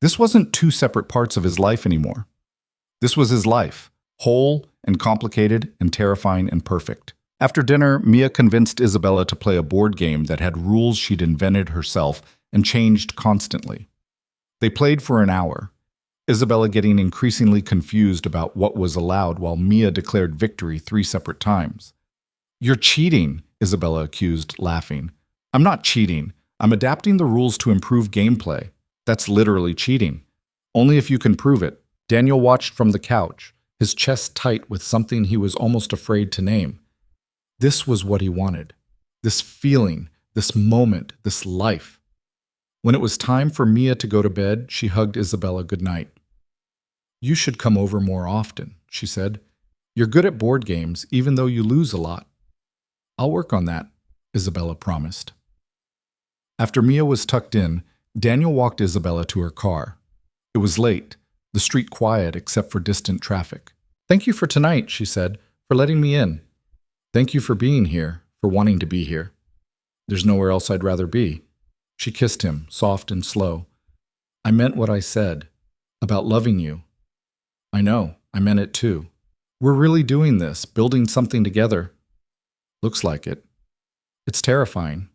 This wasn't 2 separate parts of his life anymore. This was his life, whole and complicated and terrifying and perfect. After dinner, Mia convinced Isabella to play a board game that had rules she'd invented herself and changed constantly. They played for an hour, Isabella getting increasingly confused about what was allowed while Mia declared victory 3 separate times. You're cheating, Isabella accused, laughing. I'm not cheating. I'm adapting the rules to improve gameplay. That's literally cheating. Only if you can prove it. Daniel watched from the couch, his chest tight with something he was almost afraid to name. This was what he wanted. This feeling, this moment, this life. When it was time for Mia to go to bed, she hugged Isabella goodnight. You should come over more often, she said. You're good at board games, even though you lose a lot. I'll work on that, Isabella promised. After Mia was tucked in, Daniel walked Isabella to her car. It was late, the street quiet except for distant traffic. Thank you for tonight, she said, for letting me in. Thank you for being here, for wanting to be here. There's nowhere else I'd rather be. She kissed him, soft and slow. I meant what I said, about loving you. I know, I meant it too. We're really doing this, building something together. Looks like it. It's terrifying.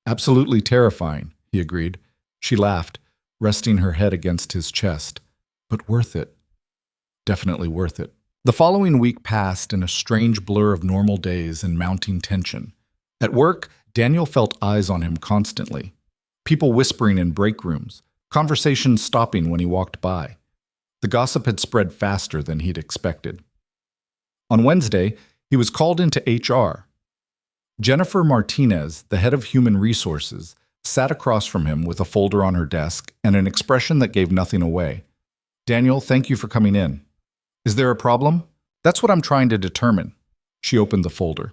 Absolutely terrifying, he agreed. She laughed, resting her head against his chest. But worth it. Definitely worth it. The following week passed in a strange blur of normal days and mounting tension. At work, Daniel felt eyes on him constantly. People whispering in break rooms, conversations stopping when he walked by. The gossip had spread faster than he'd expected. On Wednesday, he was called into HR. Jennifer Martinez, the head of human resources, sat across from him with a folder on her desk and an expression that gave nothing away. Daniel, thank you for coming in. Is there a problem? That's what I'm trying to determine. She opened the folder.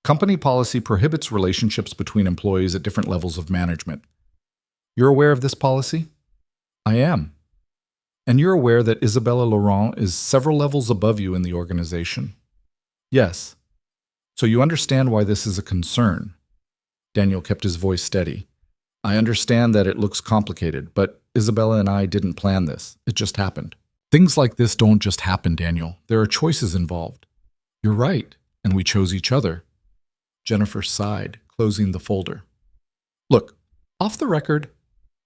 Company policy prohibits relationships between employees at different levels of management. You're aware of this policy? I am. And you're aware that Isabella Laurent is several levels above you in the organization? Yes. So you understand why this is a concern. Daniel kept his voice steady. I understand that it looks complicated, but Isabella and I didn't plan this. It just happened. Things like this don't just happen, Daniel. There are choices involved. You're right, and we chose each other. Jennifer sighed, closing the folder. Look, off the record,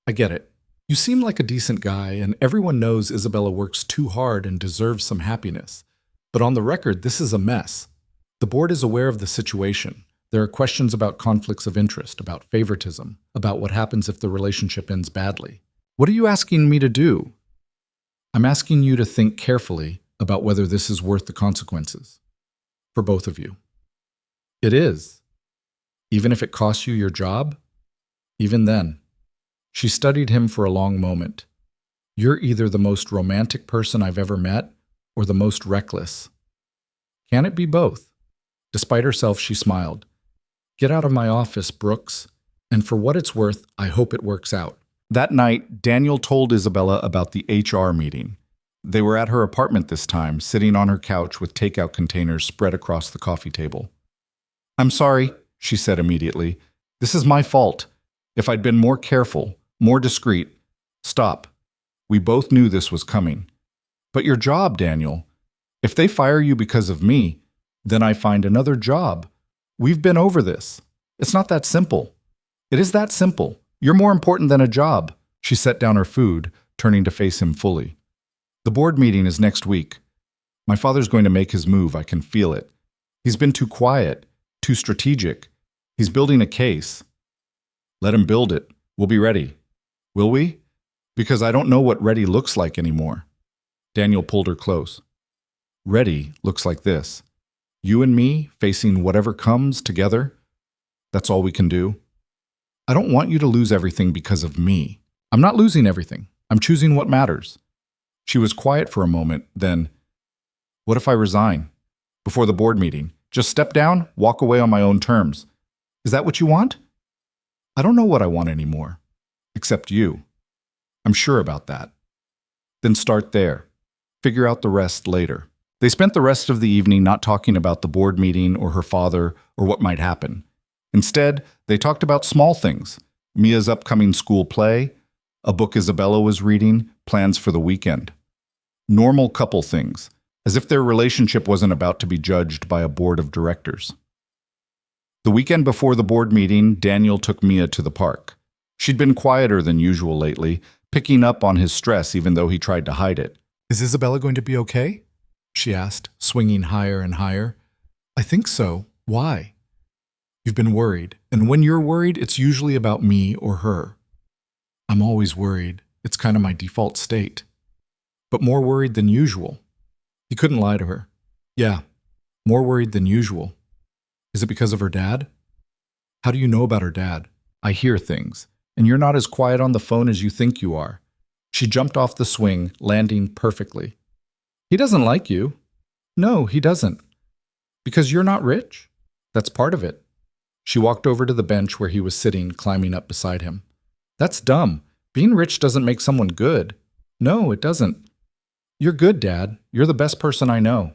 I get it. You seem like a decent guy, and everyone knows Isabella works too hard and deserves some happiness. But on the record, this is a mess. The board is aware of the situation. There are questions about conflicts of interest, about favoritism, about what happens if the relationship ends badly. What are you asking me to do? I'm asking you to think carefully about whether this is worth the consequences. For both of you. It is. Even if it costs you your job? Even then. She studied him for a long moment. You're either the most romantic person I've ever met or the most reckless. Can it be both? Despite herself, she smiled. Get out of my office, Brooks. And for what it's worth, I hope it works out. That night, Daniel told Isabella about the HR meeting. They were at her apartment this time, sitting on her couch with takeout containers spread across the coffee table. "I'm sorry," she said immediately. "This is my fault. If I'd been more careful, more discreet." "Stop. We both knew this was coming." "But your job, Daniel. If they fire you because of me, then I find another job. We've been over this. It's not that simple." "It is that simple. You're more important than a job." She set down her food, turning to face him fully. "The board meeting is next week. My father's going to make his move. I can feel it. He's been too quiet, too strategic. He's building a case. Let him build it. We'll be ready. Will we? Because I don't know what ready looks like anymore." Daniel pulled her close. "Ready looks like this. You and me facing whatever comes together. That's all we can do. I don't want you to lose everything because of me." "I'm not losing everything. I'm choosing what matters." She was quiet for a moment, then, "What if I resign? Before the board meeting? Just step down, walk away on my own terms. Is that what you want?" "I don't know what I want anymore. Except you. I'm sure about that." "Then start there. Figure out the rest later." They spent the rest of the evening not talking about the board meeting or her father or what might happen. Instead, they talked about small things: Mia's upcoming school play, a book Isabella was reading, plans for the weekend. Normal couple things, as if their relationship wasn't about to be judged by a board of directors. The weekend before the board meeting, Daniel took Mia to the park. She'd been quieter than usual lately, picking up on his stress even though he tried to hide it. "Is Isabella going to be okay?" she asked, swinging higher and higher. "I think so. Why?" "You've been worried, and when you're worried, it's usually about me or her." "I'm always worried. It's kind of my default state." "But more worried than usual." He couldn't lie to her. "Yeah, more worried than usual." "Is it because of her dad?" "How do you know about her dad?" "I hear things, and you're not as quiet on the phone as you think you are." She jumped off the swing, landing perfectly. "He doesn't like you." "No, he doesn't." "Because you're not rich?" "That's part of it." She walked over to the bench where he was sitting, climbing up beside him. "That's dumb. Being rich doesn't make someone good." "No, it doesn't." "You're good, Dad. You're the best person I know."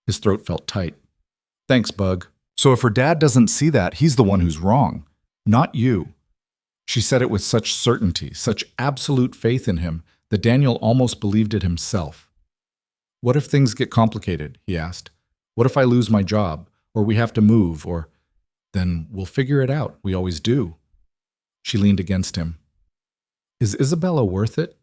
His throat felt tight. "Thanks, Bug." "So if her dad doesn't see that, he's the one who's wrong, not you." She said it with such certainty, such absolute faith in him, that Daniel almost believed it himself. "What if things get complicated?" he asked. "What if I lose my job, or we have to move, or—" "Then we'll figure it out. We always do." She leaned against him. "Is Isabella worth it?"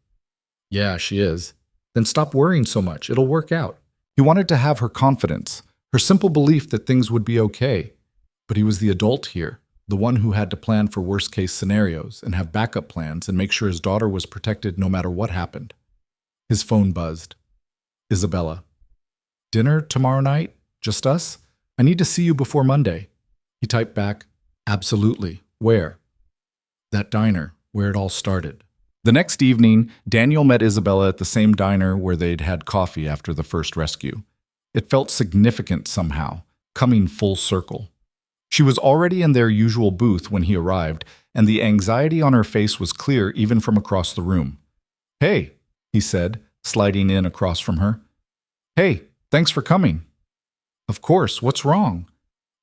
"Yeah, she is." "Then stop worrying so much. It'll work out." He wanted to have her confidence, her simple belief that things would be okay. But he was the adult here, the one who had to plan for worst-case scenarios and have backup plans and make sure his daughter was protected no matter what happened. His phone buzzed. "Isabella." "Dinner tomorrow night? Just us? I need to see you before Monday." He typed back, "Absolutely. Where?" "That diner, where it all started." The next evening, Daniel met Isabella at the same diner where they'd had coffee after the first rescue. It felt significant somehow, coming full circle. She was already in their usual booth when he arrived, and the anxiety on her face was clear even from across the room. "Hey," he said, sliding in across from her. "Hey, thanks for coming." "Of course, what's wrong?"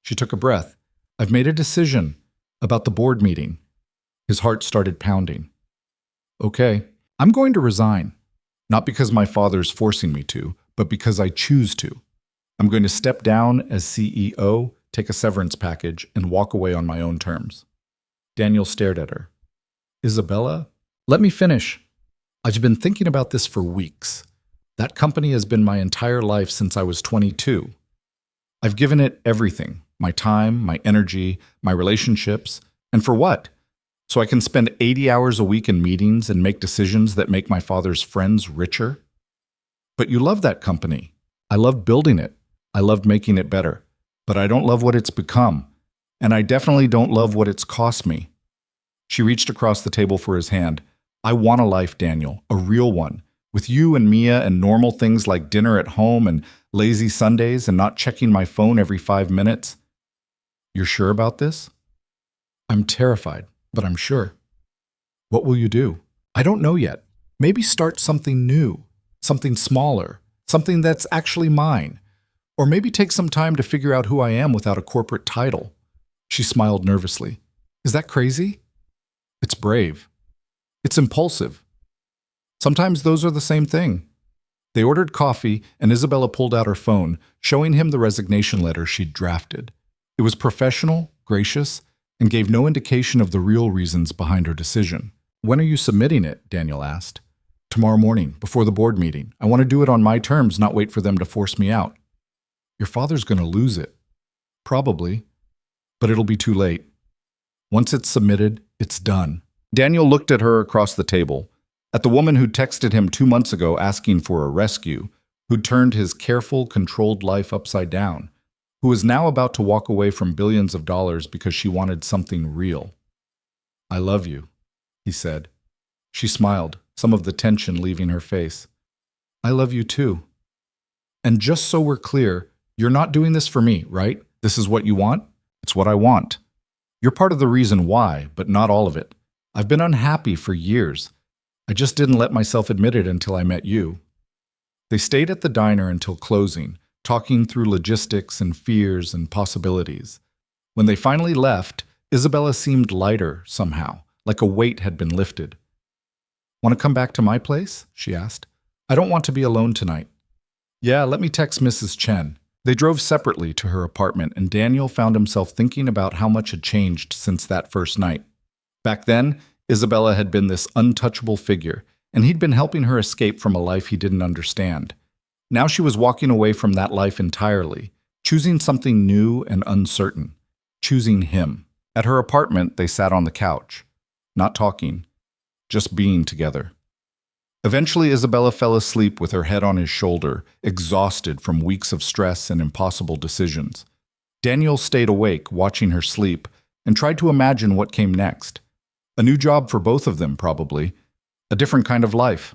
She took a breath. "I've made a decision about the board meeting." His heart started pounding. "Okay, I'm going to resign. Not because my father's forcing me to, but because I choose to. I'm going to step down as CEO, take a severance package, and walk away on my own terms." Daniel stared at her. "Isabella, let me finish. I've been thinking about this for weeks. That company has been my entire life since I was 22. I've given it everything, my time, my energy, my relationships, and for what? So I can spend 80 hours a week in meetings and make decisions that make my father's friends richer? But you love that company. I loved building it. I loved making it better. But I don't love what it's become. And I definitely don't love what it's cost me." She reached across the table for his hand. "I want a life, Daniel, a real one, with you and Mia and normal things like dinner at home and lazy Sundays and not checking my phone every 5 minutes. You're sure about this?" I'm terrified, but I'm sure. What will you do? I don't know yet. Maybe start something new, something smaller, something that's actually mine. Or maybe take some time to figure out who I am without a corporate title. She smiled nervously. Is that crazy? It's brave. It's impulsive. Sometimes those are the same thing. They ordered coffee, and Isabella pulled out her phone, showing him the resignation letter she'd drafted. It was professional, gracious, and gave no indication of the real reasons behind her decision. When are you submitting it? Daniel asked. Tomorrow morning, before the board meeting. I want to do it on my terms, not wait for them to force me out. Your father's going to lose it. Probably. But it'll be too late. Once it's submitted, it's done. Daniel looked at her across the table, at the woman who'd texted him 2 months ago asking for a rescue, who'd turned his careful, controlled life upside down, who was now about to walk away from billions of dollars because she wanted something real. I love you, he said. She smiled, some of the tension leaving her face. I love you too. And just so we're clear, you're not doing this for me, right? This is what you want? It's what I want. You're part of the reason why, but not all of it. I've been unhappy for years. I just didn't let myself admit it until I met you. They stayed at the diner until closing, talking through logistics and fears and possibilities. When they finally left, Isabella seemed lighter somehow, like a weight had been lifted. Want to come back to my place? She asked. I don't want to be alone tonight. Yeah, let me text Mrs. Chen. They drove separately to her apartment, and Daniel found himself thinking about how much had changed since that first night. Back then, Isabella had been this untouchable figure, and he'd been helping her escape from a life he didn't understand. Now she was walking away from that life entirely, choosing something new and uncertain, choosing him. At her apartment, they sat on the couch, not talking, just being together. Eventually, Isabella fell asleep with her head on his shoulder, exhausted from weeks of stress and impossible decisions. Daniel stayed awake, watching her sleep, and tried to imagine what came next. A new job for both of them, probably. A different kind of life.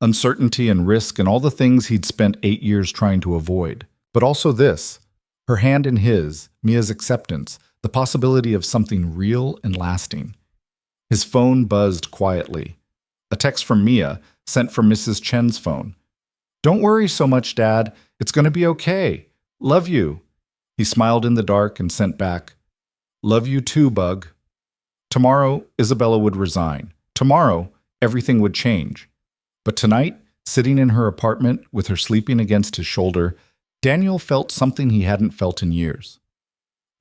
Uncertainty and risk and all the things he'd spent 8 years trying to avoid. But also this, her hand in his, Mia's acceptance, the possibility of something real and lasting. His phone buzzed quietly. A text from Mia, sent from Mrs. Chen's phone. Don't worry so much, Dad. It's going to be okay. Love you. He smiled in the dark and sent back, Love you too, Bug. Tomorrow, Isabella would resign. Tomorrow, everything would change. But tonight, sitting in her apartment with her sleeping against his shoulder, Daniel felt something he hadn't felt in years.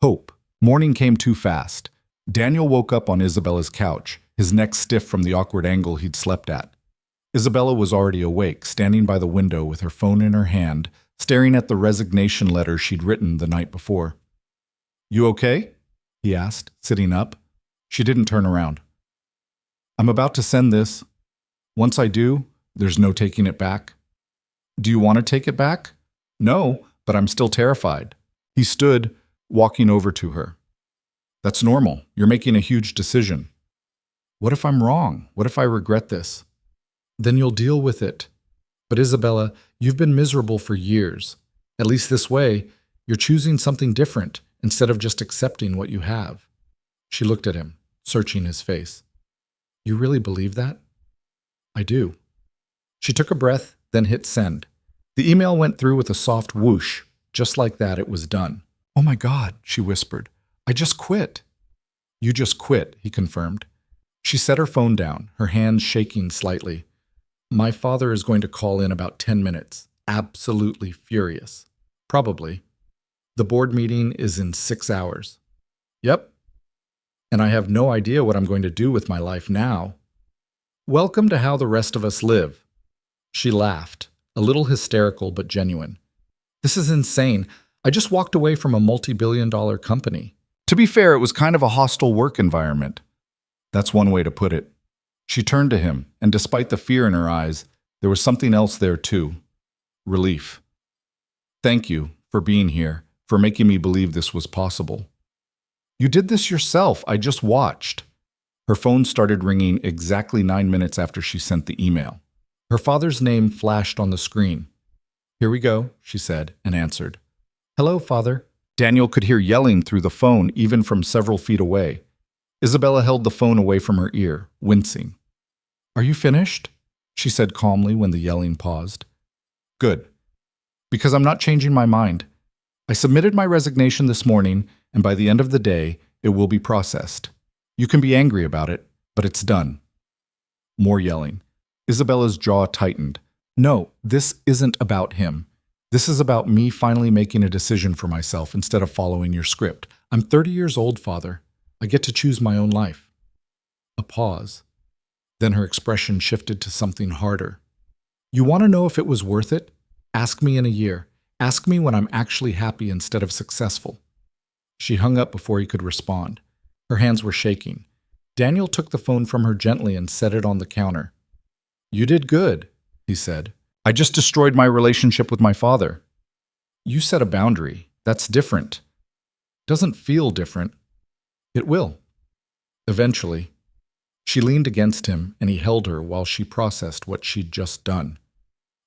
Hope. Morning came too fast. Daniel woke up on Isabella's couch, his neck stiff from the awkward angle he'd slept at. Isabella was already awake, standing by the window with her phone in her hand, staring at the resignation letter she'd written the night before. You okay? He asked, sitting up. She didn't turn around. I'm about to send this. Once I do, there's no taking it back. Do you want to take it back? No, but I'm still terrified. He stood, walking over to her. That's normal. You're making a huge decision. What if I'm wrong? What if I regret this? Then you'll deal with it. But Isabella, you've been miserable for years. At least this way, you're choosing something different instead of just accepting what you have. She looked at him, searching his face. You really believe that? I do. She took a breath, then hit send. The email went through with a soft whoosh. Just like that, it was done. Oh my God, she whispered. I just quit. You just quit, he confirmed. She set her phone down, her hands shaking slightly. My father is going to call in about 10 minutes, absolutely furious. Probably. The board meeting is in 6 hours. Yep. And I have no idea what I'm going to do with my life now. Welcome to how the rest of us live. She laughed, a little hysterical but genuine. This is insane. I just walked away from a multi-billion-dollar company. To be fair, it was kind of a hostile work environment. That's one way to put it. She turned to him, and despite the fear in her eyes, there was something else there too. Relief. Thank you for being here, for making me believe this was possible. You did this yourself. I just watched. Her phone started ringing exactly 9 minutes after she sent the email. Her father's name flashed on the screen. Here we go, she said, and answered. Hello, Father. Daniel could hear yelling through the phone even from several feet away. Isabella held the phone away from her ear, wincing. Are you finished? She said calmly when the yelling paused. Good. Because I'm not changing my mind. I submitted my resignation this morning, and by the end of the day, it will be processed. You can be angry about it, but it's done. More yelling. Isabella's jaw tightened. No, this isn't about him. This is about me finally making a decision for myself instead of following your script. I'm 30 years old, Father. I get to choose my own life. A pause. Then her expression shifted to something harder. You want to know if it was worth it? Ask me in a year. Ask me when I'm actually happy instead of successful. She hung up before he could respond. Her hands were shaking. Daniel took the phone from her gently and set it on the counter. You did good, he said. I just destroyed my relationship with my father. You set a boundary. That's different. Doesn't feel different. It will. Eventually. She leaned against him, and he held her while she processed what she'd just done.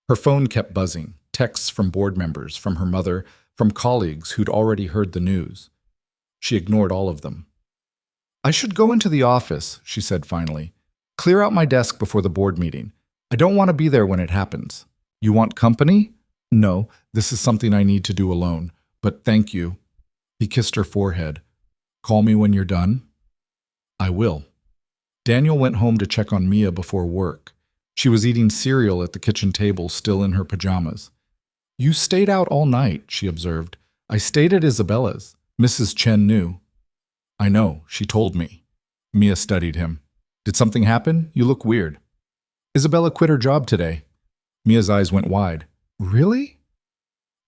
Her phone kept buzzing, texts from board members, from her mother, from colleagues who'd already heard the news. She ignored all of them. I should go into the office, she said finally. Clear out my desk before the board meeting. I don't want to be there when it happens. You want company? No, this is something I need to do alone, but thank you. He kissed her forehead. Call me when you're done. I will. Daniel went home to check on Mia before work. She was eating cereal at the kitchen table, still in her pajamas. You stayed out all night, she observed. I stayed at Isabella's. Mrs. Chen knew. I know, she told me. Mia studied him. Did something happen? You look weird. Isabella quit her job today. Mia's eyes went wide. Really?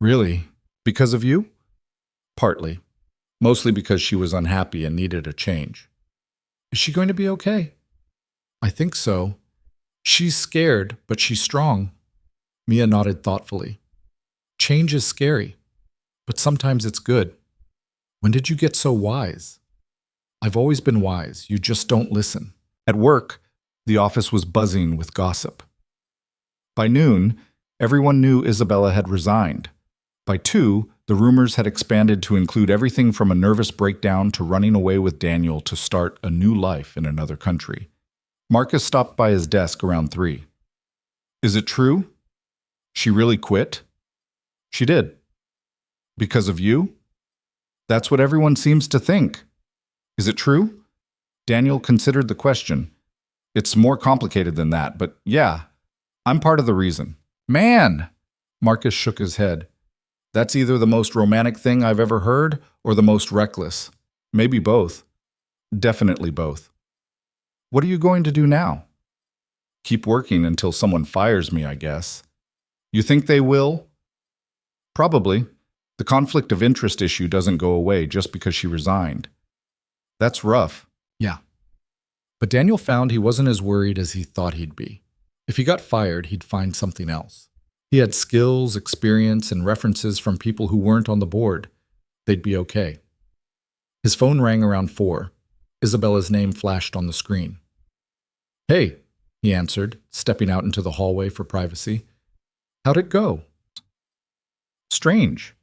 Really? Because of you? Partly. Mostly because she was unhappy and needed a change. Is she going to be okay? I think so. She's scared, but she's strong. Mia nodded thoughtfully. Change is scary, but sometimes it's good. When did you get so wise? I've always been wise. You just don't listen. At work, the office was buzzing with gossip. By noon, everyone knew Isabella had resigned. By 2, the rumors had expanded to include everything from a nervous breakdown to running away with Daniel to start a new life in another country. Marcus stopped by his desk around 3. Is it true? She really quit? She did. Because of you? That's what everyone seems to think. Is it true? Daniel considered the question. It's more complicated than that, but yeah, I'm part of the reason. Man! Marcus shook his head. That's either the most romantic thing I've ever heard or the most reckless. Maybe both. Definitely both. What are you going to do now? Keep working until someone fires me, I guess. You think they will? Probably. The conflict of interest issue doesn't go away just because she resigned. That's rough. Yeah. But Daniel found he wasn't as worried as he thought he'd be. If he got fired, he'd find something else. He had skills, experience, and references from people who weren't on the board. They'd be okay. His phone rang around 4. Isabella's name flashed on the screen. Hey, he answered, stepping out into the hallway for privacy. How'd it go? Strange.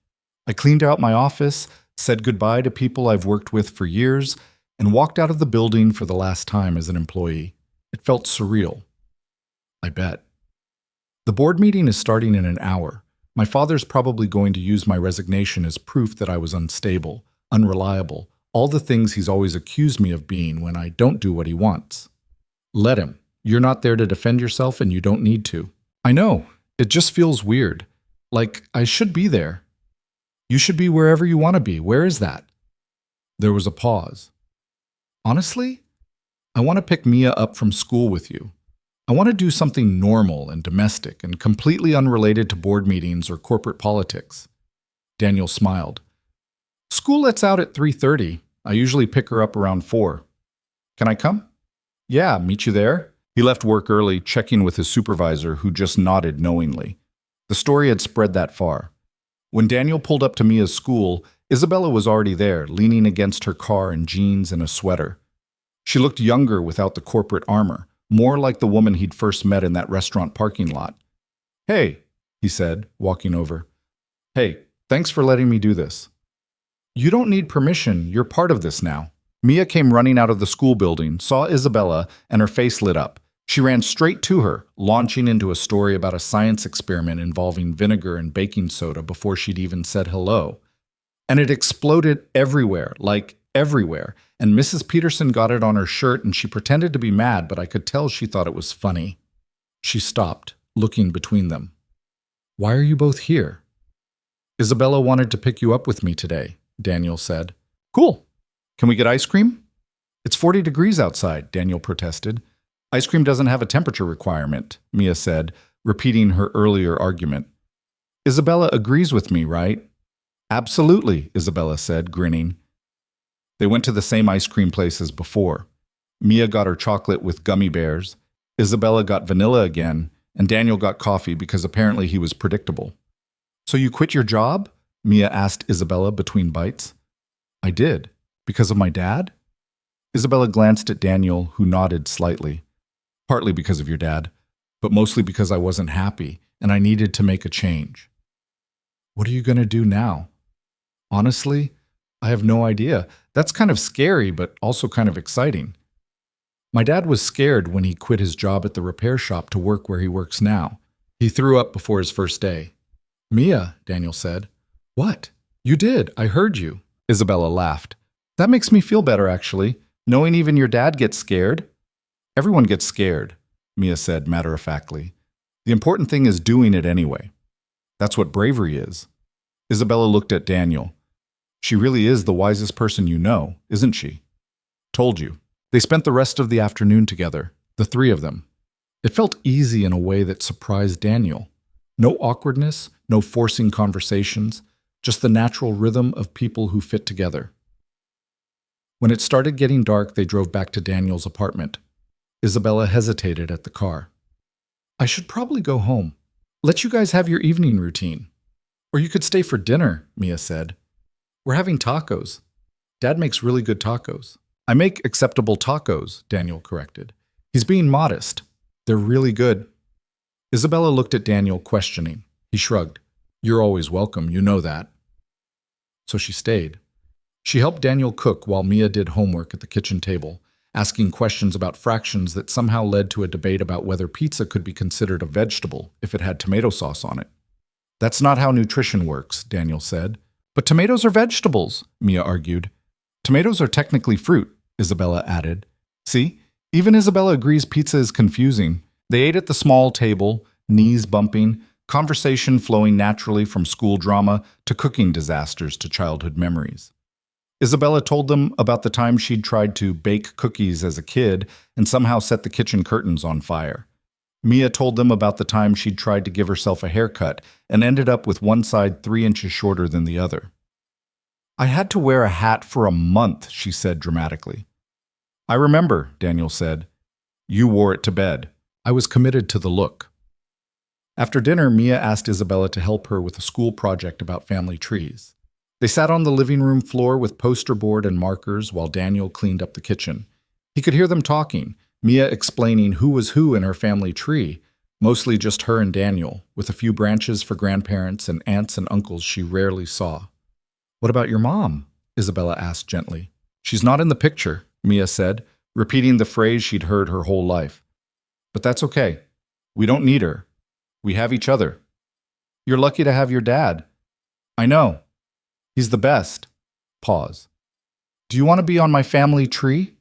I cleaned out my office, said goodbye to people I've worked with for years, and walked out of the building for the last time as an employee. It felt surreal. I bet. The board meeting is starting in an hour. My father's probably going to use my resignation as proof that I was unstable, unreliable, all the things he's always accused me of being when I don't do what he wants. Let him. You're not there to defend yourself and you don't need to. I know. It just feels weird. Like I should be there. You should be wherever you want to be. Where is that? There was a pause. Honestly, I want to pick Mia up from school with you. I want to do something normal and domestic and completely unrelated to board meetings or corporate politics. Daniel smiled. School lets out at 3:30. I usually pick her up around 4. Can I come? Yeah, meet you there. He left work early, checking with his supervisor, who just nodded knowingly. The story had spread that far. When Daniel pulled up to Mia's school, Isabella was already there, leaning against her car in jeans and a sweater. She looked younger without the corporate armor, more like the woman he'd first met in that restaurant parking lot. Hey, he said, walking over. Hey, thanks for letting me do this. You don't need permission. You're part of this now. Mia came running out of the school building, saw Isabella, and her face lit up. She ran straight to her, launching into a story about a science experiment involving vinegar and baking soda before she'd even said hello. And it exploded everywhere, like everywhere. And Mrs. Peterson got it on her shirt and she pretended to be mad, but I could tell she thought it was funny. She stopped, looking between them. Why are you both here? Isabella wanted to pick you up with me today, Daniel said. Cool. Can we get ice cream? It's 40 degrees outside, Daniel protested. Ice cream doesn't have a temperature requirement, Mia said, repeating her earlier argument. Isabella agrees with me, right? Absolutely, Isabella said, grinning. They went to the same ice cream place as before. Mia got her chocolate with gummy bears, Isabella got vanilla again, and Daniel got coffee because apparently he was predictable. So you quit your job? Mia asked Isabella between bites. I did. Because of my dad? Isabella glanced at Daniel, who nodded slightly. Partly because of your dad, but mostly because I wasn't happy and I needed to make a change. What are you going to do now? Honestly, I have no idea. That's kind of scary, but also kind of exciting. My dad was scared when he quit his job at the repair shop to work where he works now. He threw up before his first day. Mia, Daniel said. What? You did. I heard you. Isabella laughed. That makes me feel better, actually, knowing even your dad gets scared. Everyone gets scared, Mia said matter-of-factly. The important thing is doing it anyway. That's what bravery is. Isabella looked at Daniel. She really is the wisest person you know, isn't she? Told you. They spent the rest of the afternoon together, the three of them. It felt easy in a way that surprised Daniel. No awkwardness, no forcing conversations, just the natural rhythm of people who fit together. When it started getting dark, they drove back to Daniel's apartment. Isabella hesitated at the car. I should probably go home. Let you guys have your evening routine. Or you could stay for dinner, Mia said. We're having tacos. Dad makes really good tacos. I make acceptable tacos, Daniel corrected. He's being modest. They're really good. Isabella looked at Daniel, questioning. He shrugged. You're always welcome, you know that. So she stayed. She helped Daniel cook while Mia did homework at the kitchen table, asking questions about fractions that somehow led to a debate about whether pizza could be considered a vegetable if it had tomato sauce on it. That's not how nutrition works, Daniel said. But tomatoes are vegetables, Mia argued. Tomatoes are technically fruit, Isabella added. See, even Isabella agrees pizza is confusing. They ate at the small table, knees bumping, conversation flowing naturally from school drama to cooking disasters to childhood memories. Isabella told them about the time she'd tried to bake cookies as a kid and somehow set the kitchen curtains on fire. Mia told them about the time she'd tried to give herself a haircut and ended up with one side 3 inches shorter than the other. I had to wear a hat for a month, she said dramatically. I remember, Daniel said. You wore it to bed. I was committed to the look. After dinner, Mia asked Isabella to help her with a school project about family trees. They sat on the living room floor with poster board and markers while Daniel cleaned up the kitchen. He could hear them talking, Mia explaining who was who in her family tree, mostly just her and Daniel, with a few branches for grandparents and aunts and uncles she rarely saw. What about your mom? Isabella asked gently. She's not in the picture, Mia said, repeating the phrase she'd heard her whole life. But that's okay. We don't need her. We have each other. You're lucky to have your dad. I know. He's the best. Pause. Do you want to be on my family tree?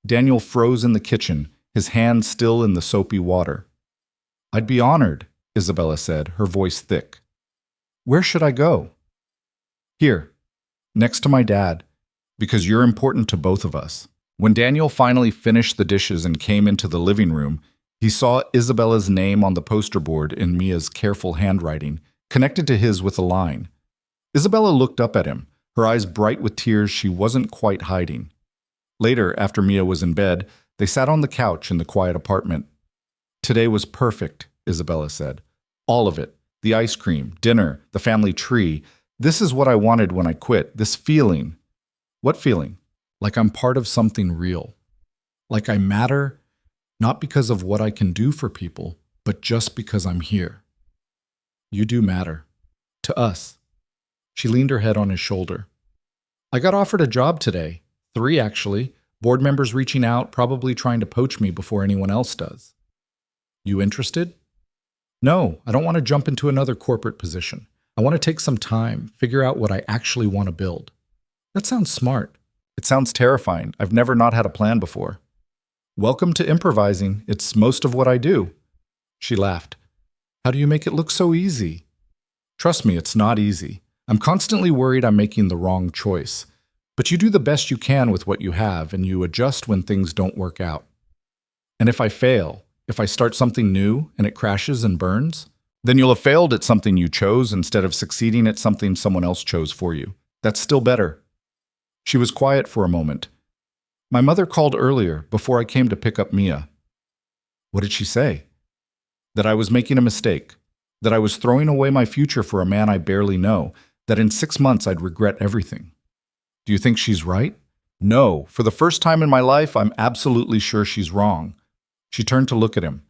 Daniel froze in the kitchen, his hand still in the soapy water. I'd be honored, Isabella said, her voice thick. Where should I go? Here, next to my dad, because you're important to both of us. When Daniel finally finished the dishes and came into the living room, he saw Isabella's name on the poster board in Mia's careful handwriting, connected to his with a line. Isabella looked up at him, her eyes bright with tears she wasn't quite hiding. Later, after Mia was in bed, they sat on the couch in the quiet apartment. Today was perfect, Isabella said. All of it. The ice cream, dinner, the family tree. This is what I wanted when I quit. This feeling. What feeling? Like I'm part of something real. Like I matter, not because of what I can do for people, but just because I'm here. You do matter. To us. She leaned her head on his shoulder. I got offered a job today. 3, actually. Board members reaching out, probably trying to poach me before anyone else does. You interested? No, I don't want to jump into another corporate position. I want to take some time, figure out what I actually want to build. That sounds smart. It sounds terrifying. I've never not had a plan before. Welcome to improvising. It's most of what I do. She laughed. How do you make it look so easy? Trust me, it's not easy. I'm constantly worried I'm making the wrong choice. But you do the best you can with what you have, and you adjust when things don't work out. And if I fail, if I start something new and it crashes and burns, then you'll have failed at something you chose instead of succeeding at something someone else chose for you. That's still better. She was quiet for a moment. My mother called earlier, before I came to pick up Mia. What did she say? That I was making a mistake, that I was throwing away my future for a man I barely know, that in 6 months I'd regret everything. Do you think she's right? No, for the first time in my life, I'm absolutely sure she's wrong. She turned to look at him.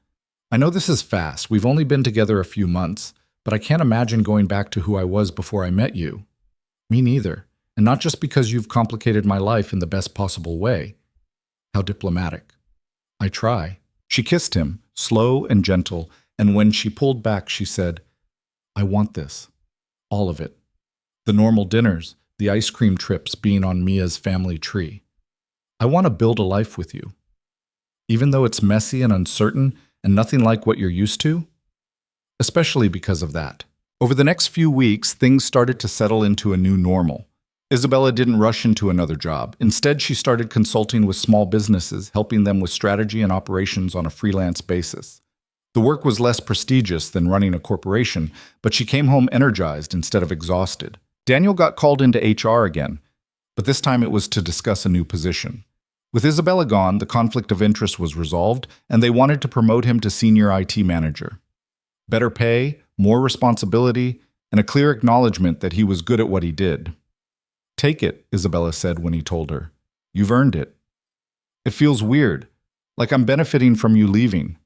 I know this is fast. We've only been together a few months, but I can't imagine going back to who I was before I met you. Me neither. And not just because you've complicated my life in the best possible way. How diplomatic. I try. She kissed him, slow and gentle, and when she pulled back, she said, I want this. All of it. The normal dinners, the ice cream trips being on Mia's family tree. I want to build a life with you. Even though it's messy and uncertain and nothing like what you're used to? Especially because of that. Over the next few weeks, things started to settle into a new normal. Isabella didn't rush into another job. Instead, she started consulting with small businesses, helping them with strategy and operations on a freelance basis. The work was less prestigious than running a corporation, but she came home energized instead of exhausted. Daniel got called into HR again, but this time it was to discuss a new position. With Isabella gone, the conflict of interest was resolved, and they wanted to promote him to senior IT manager. Better pay, more responsibility, and a clear acknowledgement that he was good at what he did. Take it, Isabella said when he told her. You've earned it. It feels weird, like I'm benefiting from you leaving.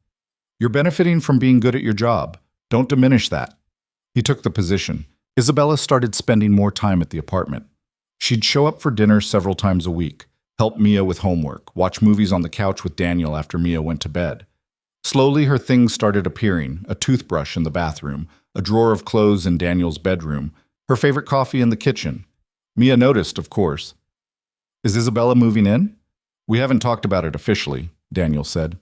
You're benefiting from being good at your job. Don't diminish that. He took the position. Isabella started spending more time at the apartment. She'd show up for dinner several times a week, help Mia with homework, watch movies on the couch with Daniel after Mia went to bed. Slowly, her things started appearing, a toothbrush in the bathroom, a drawer of clothes in Daniel's bedroom, her favorite coffee in the kitchen. Mia noticed, of course. Is Isabella moving in? We haven't talked about it officially, Daniel said.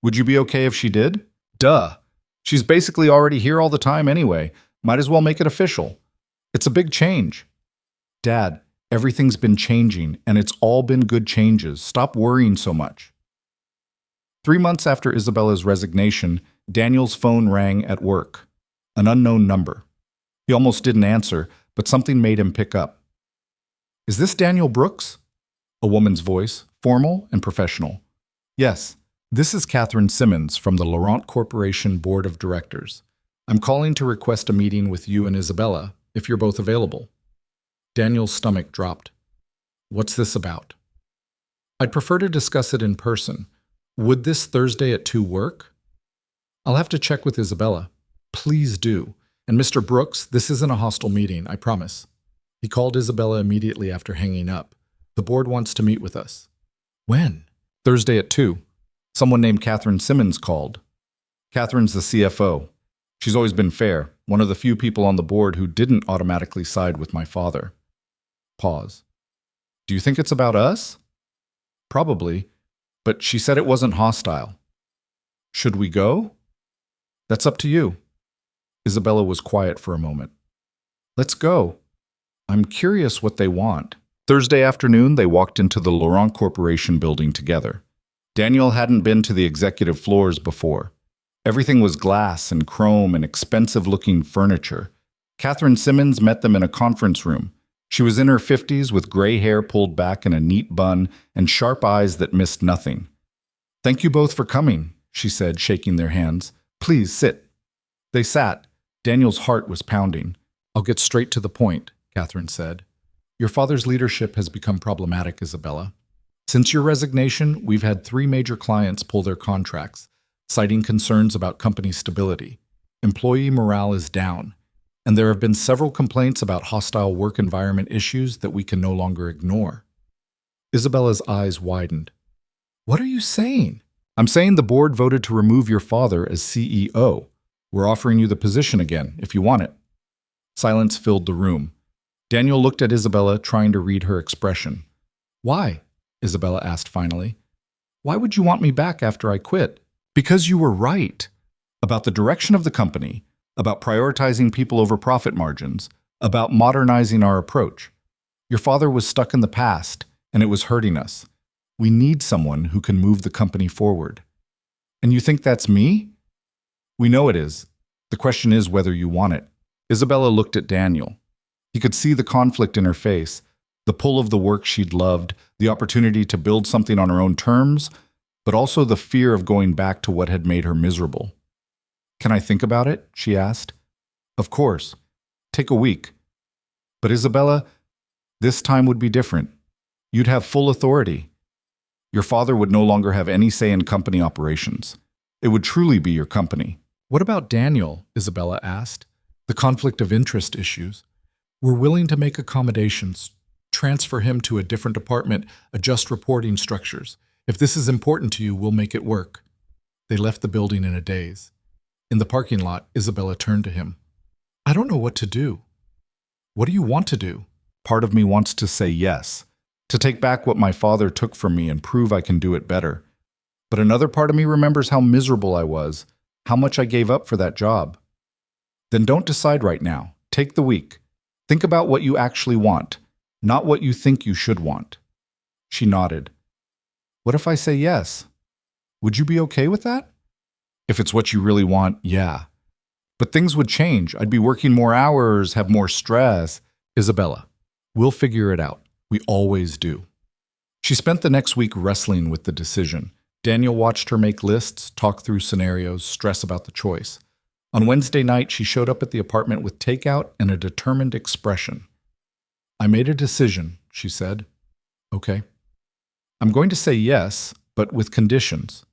Would you be okay if she did? Duh. She's basically already here all the time anyway. Might as well make it official. It's a big change. Dad, everything's been changing, and it's all been good changes. Stop worrying so much. 3 months after Isabella's resignation, Daniel's phone rang at work. An unknown number. He almost didn't answer, but something made him pick up. Is this Daniel Brooks? A woman's voice, formal and professional. Yes, this is Catherine Simmons from the Laurent Corporation Board of Directors. I'm calling to request a meeting with you and Isabella, if you're both available. Daniel's stomach dropped. What's this about? I'd prefer to discuss it in person. Would this Thursday at 2 work? I'll have to check with Isabella. Please do. And Mr. Brooks, this isn't a hostile meeting, I promise. He called Isabella immediately after hanging up. The board wants to meet with us. When? Thursday at 2. Someone named Catherine Simmons called. Catherine's the CFO. She's always been fair, one of the few people on the board who didn't automatically side with my father. Pause. Do you think it's about us? Probably, but she said it wasn't hostile. Should we go? That's up to you. Isabella was quiet for a moment. Let's go. I'm curious what they want. Thursday afternoon, they walked into the Laurent Corporation building together. Daniel hadn't been to the executive floors before. Everything was glass and chrome and expensive-looking furniture. Catherine Simmons met them in a conference room. She was in her 50s with gray hair pulled back in a neat bun and sharp eyes that missed nothing. Thank you both for coming, she said, shaking their hands. Please sit. They sat. Daniel's heart was pounding. I'll get straight to the point, Catherine said. Your father's leadership has become problematic, Isabella. Since your resignation, we've had 3 major clients pull their contracts, citing concerns about company stability. Employee morale is down, and there have been several complaints about hostile work environment issues that we can no longer ignore. Isabella's eyes widened. What are you saying? I'm saying the board voted to remove your father as CEO. We're offering you the position again, if you want it. Silence filled the room. Daniel looked at Isabella, trying to read her expression. Why? Isabella asked finally. Why would you want me back after I quit? Because you were right. About the direction of the company, about prioritizing people over profit margins, about modernizing our approach. Your father was stuck in the past, and it was hurting us. We need someone who can move the company forward. And you think that's me? We know it is. The question is whether you want it. Isabella looked at Daniel. He could see the conflict in her face, the pull of the work she'd loved, the opportunity to build something on her own terms, but also the fear of going back to what had made her miserable. Can I think about it? She asked. Of course. Take a week. But Isabella, this time would be different. You'd have full authority. Your father would no longer have any say in company operations. It would truly be your company. What about Daniel? Isabella asked. The conflict of interest issues. We're willing to make accommodations, transfer him to a different department, adjust reporting structures. If this is important to you, we'll make it work. They left the building in a daze. In the parking lot, Isabella turned to him. I don't know what to do. What do you want to do? Part of me wants to say yes, to take back what my father took from me and prove I can do it better. But another part of me remembers how miserable I was, how much I gave up for that job. Then don't decide right now. Take the week. Think about what you actually want, not what you think you should want. She nodded. What if I say yes? Would you be okay with that? If it's what you really want, yeah. But things would change. I'd be working more hours, have more stress. Isabella, we'll figure it out. We always do. She spent the next week wrestling with the decision. Daniel watched her make lists, talk through scenarios, stress about the choice. On Wednesday night, she showed up at the apartment with takeout and a determined expression. I made a decision, she said. Okay. I'm going to say yes, but with conditions.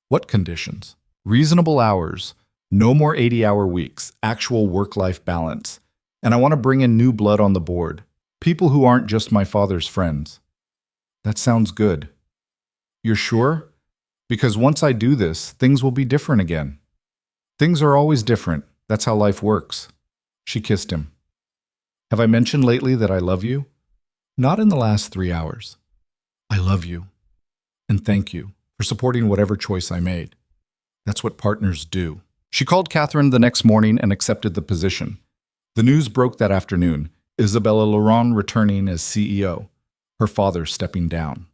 What conditions? Reasonable hours, no more 80-hour weeks, actual work-life balance. And I want to bring in new blood on the board, people who aren't just my father's friends. That sounds good. You're sure? Because once I do this, things will be different again. Things are always different. That's how life works. She kissed him. Have I mentioned lately that I love you? Not in the last 3 hours. I love you. And thank you for supporting whatever choice I made. That's what partners do. She called Catherine the next morning and accepted the position. The news broke that afternoon. Isabella Laurent returning as CEO, her father stepping down.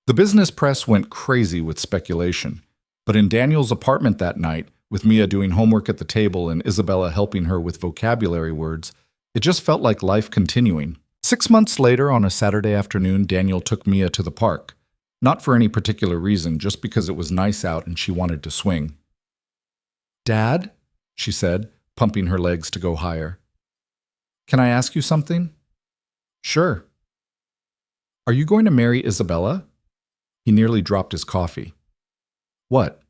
The business press went crazy with speculation, but in Daniel's apartment that night, with Mia doing homework at the table and Isabella helping her with vocabulary words, it just felt like life continuing. 6 months later, on a Saturday afternoon, Daniel took Mia to the park. Not for any particular reason, just because it was nice out and she wanted to swing. Dad, she said, pumping her legs to go higher. Can I ask you something? Sure. Are you going to marry Isabella? He nearly dropped his coffee. What?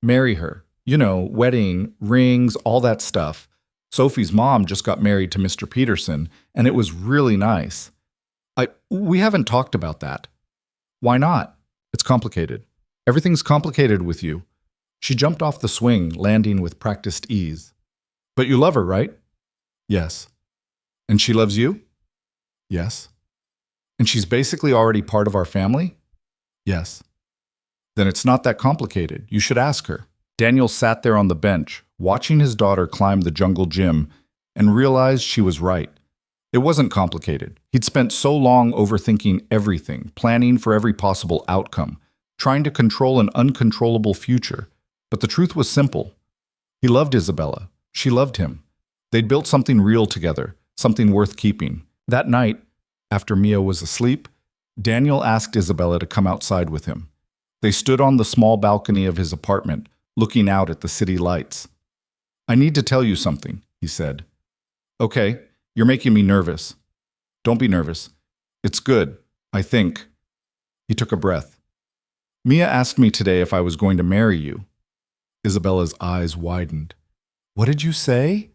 Marry her. You know, wedding, rings, all that stuff. Sophie's mom just got married to Mr. Peterson, and it was really nice. We haven't talked about that. Why not? It's complicated. Everything's complicated with you. She jumped off the swing, landing with practiced ease. But you love her, right? Yes. And she loves you? Yes. And she's basically already part of our family? Yes. Then it's not that complicated. You should ask her. Daniel sat there on the bench, watching his daughter climb the jungle gym, and realized she was right. It wasn't complicated. He'd spent so long overthinking everything, planning for every possible outcome, trying to control an uncontrollable future. But the truth was simple. He loved Isabella. She loved him. They'd built something real together, something worth keeping. That night, after Mia was asleep, Daniel asked Isabella to come outside with him. They stood on the small balcony of his apartment, looking out at the city lights. I need to tell you something, he said. Okay, you're making me nervous. Don't be nervous. It's good, I think. He took a breath. Mia asked me today if I was going to marry you. Isabella's eyes widened. What did you say?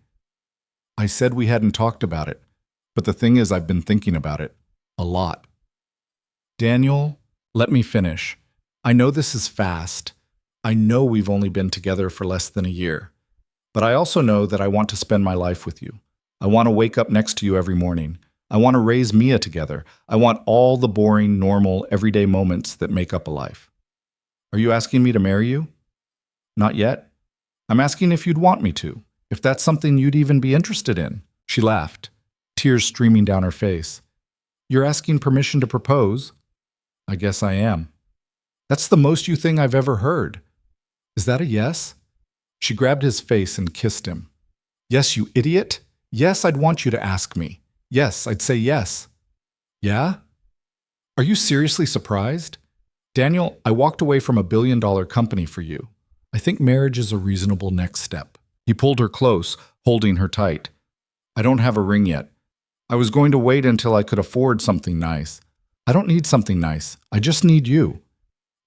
I said we hadn't talked about it, but the thing is I've been thinking about it. A lot. Daniel, let me finish. I know this is fast. I know we've only been together for less than a year. But I also know that I want to spend my life with you. I want to wake up next to you every morning. I want to raise Mia together. I want all the boring, normal, everyday moments that make up a life. Are you asking me to marry you? Not yet. I'm asking if you'd want me to, if that's something you'd even be interested in. She laughed, tears streaming down her face. You're asking permission to propose? I guess I am. That's the most you thing I've ever heard. Is that a yes? She grabbed his face and kissed him. Yes, you idiot. Yes, I'd want you to ask me. Yes, I'd say yes. Yeah? Are you seriously surprised? Daniel, I walked away from $1 billion company for you. I think marriage is a reasonable next step. He pulled her close, holding her tight. I don't have a ring yet. I was going to wait until I could afford something nice. I don't need something nice. I just need you.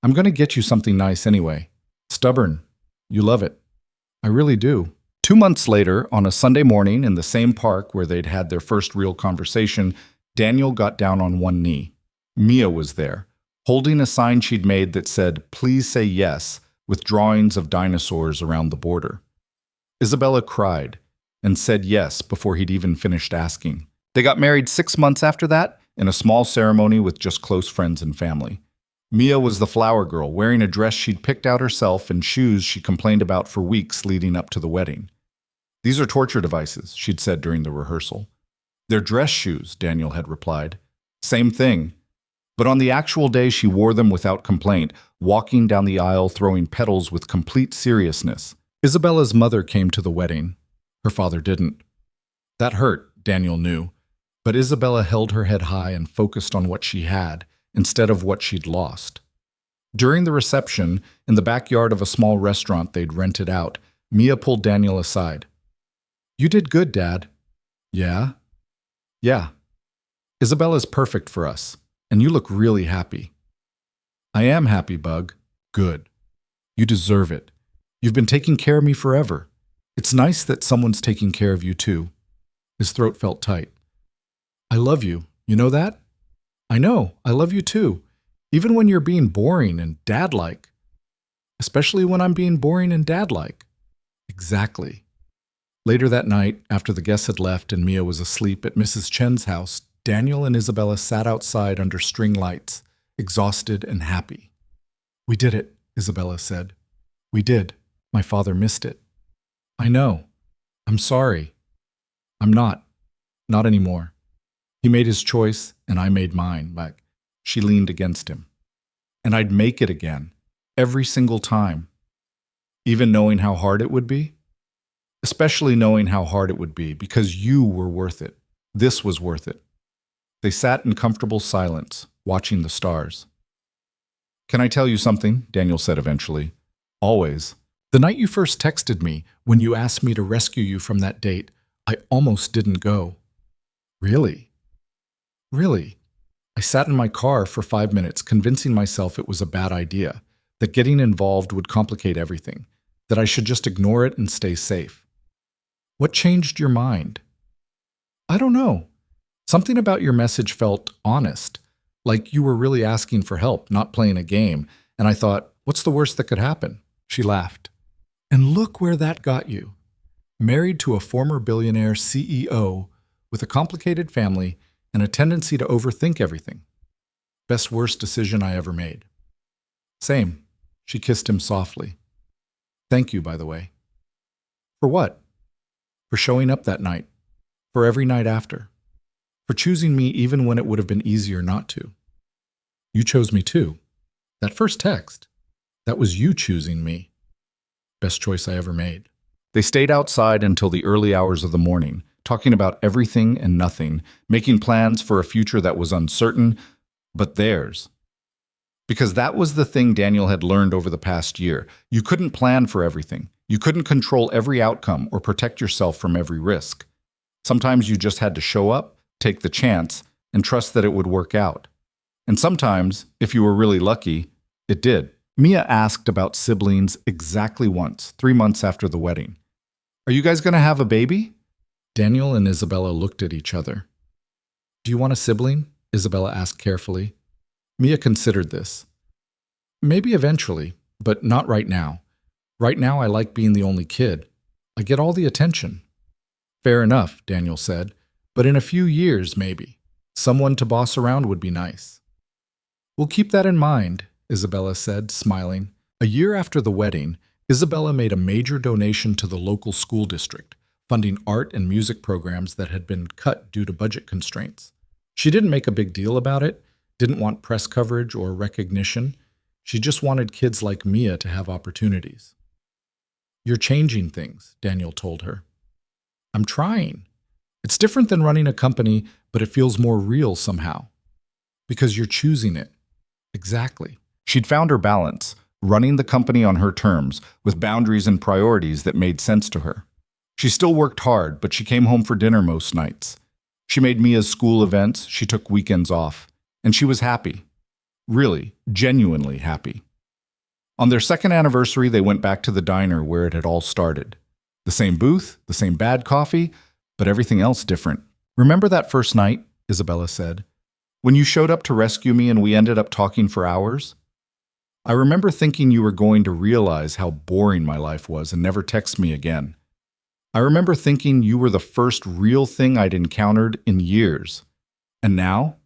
I'm going to get you something nice anyway. Stubborn. You love it. I really do. 2 months later, on a Sunday morning in the same park where they'd had their first real conversation, Daniel got down on one knee. Mia was there, holding a sign she'd made that said, "Please say yes," with drawings of dinosaurs around the border. Isabella cried and said yes before he'd even finished asking. They got married 6 months after that in a small ceremony with just close friends and family. Mia was the flower girl, wearing a dress she'd picked out herself and shoes she complained about for weeks leading up to the wedding. These are torture devices, she'd said during the rehearsal. They're dress shoes, Daniel had replied. Same thing. But on the actual day, she wore them without complaint, walking down the aisle throwing petals with complete seriousness. Isabella's mother came to the wedding. Her father didn't. That hurt, Daniel knew. But Isabella held her head high and focused on what she had, instead of what she'd lost. During the reception, in the backyard of a small restaurant they'd rented out, Mia pulled Daniel aside. You did good, Dad. Yeah? Yeah. Isabella's perfect for us, and you look really happy. I am happy, Bug. Good. You deserve it. You've been taking care of me forever. It's nice that someone's taking care of you, too. His throat felt tight. I love you. You know that? I know. I love you, too. Even when you're being boring and dad-like. Especially when I'm being boring and dad-like. Exactly. Later that night, after the guests had left and Mia was asleep at Mrs. Chen's house, Daniel and Isabella sat outside under string lights, exhausted and happy. We did it, Isabella said. We did. My father missed it. I know. I'm sorry. I'm not. Not anymore. He made his choice, and I made mine. But she leaned against him. And I'd make it again, every single time. Even knowing how hard it would be? Especially knowing how hard it would be, because you were worth it. This was worth it. They sat in comfortable silence, watching the stars. Can I tell you something? Daniel said eventually. Always. The night you first texted me, when you asked me to rescue you from that date, I almost didn't go. Really? Really? I sat in my car for 5 minutes, convincing myself it was a bad idea, that getting involved would complicate everything, that I should just ignore it and stay safe. What changed your mind? I don't know. Something about your message felt honest, like you were really asking for help, not playing a game, and I thought, what's the worst that could happen? She laughed. And look where that got you. Married to a former billionaire CEO with a complicated family and a tendency to overthink everything. Best worst decision I ever made. Same. She kissed him softly. Thank you, by the way. For what? For showing up that night. For every night after. For choosing me even when it would have been easier not to. You chose me too. That first text. That was you choosing me. Best choice I ever made. They stayed outside until the early hours of the morning, talking about everything and nothing, making plans for a future that was uncertain, but theirs. Because that was the thing Daniel had learned over the past year. You couldn't plan for everything. You couldn't control every outcome or protect yourself from every risk. Sometimes you just had to show up, take the chance, and trust that it would work out. And sometimes, if you were really lucky, it did. Mia asked about siblings exactly once, 3 months after the wedding. Are you guys going to have a baby? Daniel and Isabella looked at each other. Do you want a sibling? Isabella asked carefully. Mia considered this. Maybe eventually, but not right now. Right now, I like being the only kid. I get all the attention. Fair enough, Daniel said, but in a few years, maybe. Someone to boss around would be nice. We'll keep that in mind, Isabella said, smiling. A year after the wedding, Isabella made a major donation to the local school district, funding art and music programs that had been cut due to budget constraints. She didn't make a big deal about it, didn't want press coverage or recognition. She just wanted kids like Mia to have opportunities. You're changing things, Daniel told her. I'm trying. It's different than running a company, but it feels more real somehow. Because you're choosing it. Exactly. She'd found her balance, running the company on her terms, with boundaries and priorities that made sense to her. She still worked hard, but she came home for dinner most nights. She made Mia's school events, she took weekends off, and she was happy. Really, genuinely happy. On their second anniversary, they went back to the diner where it had all started. The same booth, the same bad coffee, but everything else different. Remember that first night, Isabella said, when you showed up to rescue me and we ended up talking for hours? I remember thinking you were going to realize how boring my life was and never text me again. I remember thinking you were the first real thing I'd encountered in years. And now?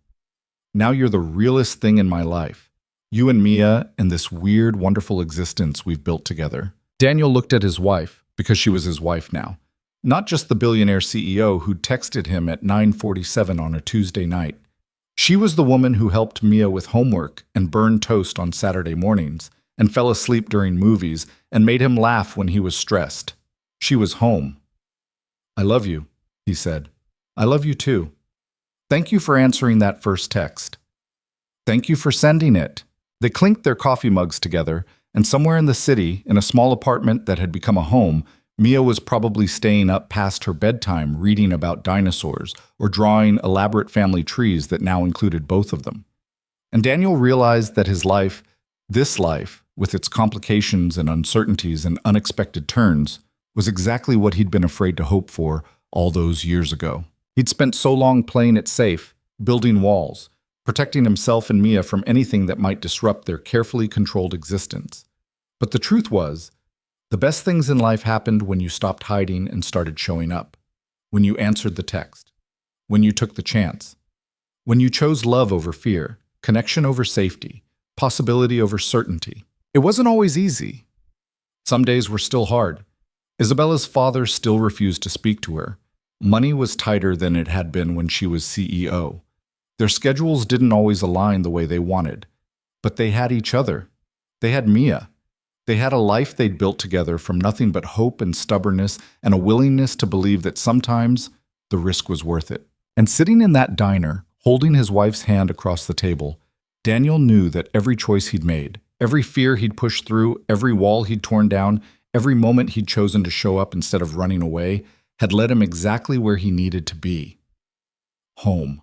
Now you're the realest thing in my life. You and Mia and this weird, wonderful existence we've built together. Daniel looked at his wife, because she was his wife now. Not just the billionaire CEO who'd texted him at 9:47 on a Tuesday night. She was the woman who helped Mia with homework and burned toast on Saturday mornings and fell asleep during movies and made him laugh when he was stressed. She was home. I love you, he said. I love you too. Thank you for answering that first text. Thank you for sending it. They clinked their coffee mugs together, and somewhere in the city, in a small apartment that had become a home, Mia was probably staying up past her bedtime reading about dinosaurs or drawing elaborate family trees that now included both of them. And Daniel realized that his life, this life, with its complications and uncertainties and unexpected turns, was exactly what he'd been afraid to hope for all those years ago. He'd spent so long playing it safe, building walls, protecting himself and Mia from anything that might disrupt their carefully controlled existence. But the truth was, the best things in life happened when you stopped hiding and started showing up, when you answered the text, when you took the chance, when you chose love over fear, connection over safety, possibility over certainty. It wasn't always easy. Some days were still hard. Isabella's father still refused to speak to her. Money was tighter than it had been when she was CEO. Their schedules didn't always align the way they wanted, but they had each other. They had Mia. They had a life they'd built together from nothing but hope and stubbornness and a willingness to believe that sometimes the risk was worth it. And sitting in that diner, holding his wife's hand across the table, Daniel knew that every choice he'd made, every fear he'd pushed through, every wall he'd torn down, every moment he'd chosen to show up instead of running away, had led him exactly where he needed to be. Home.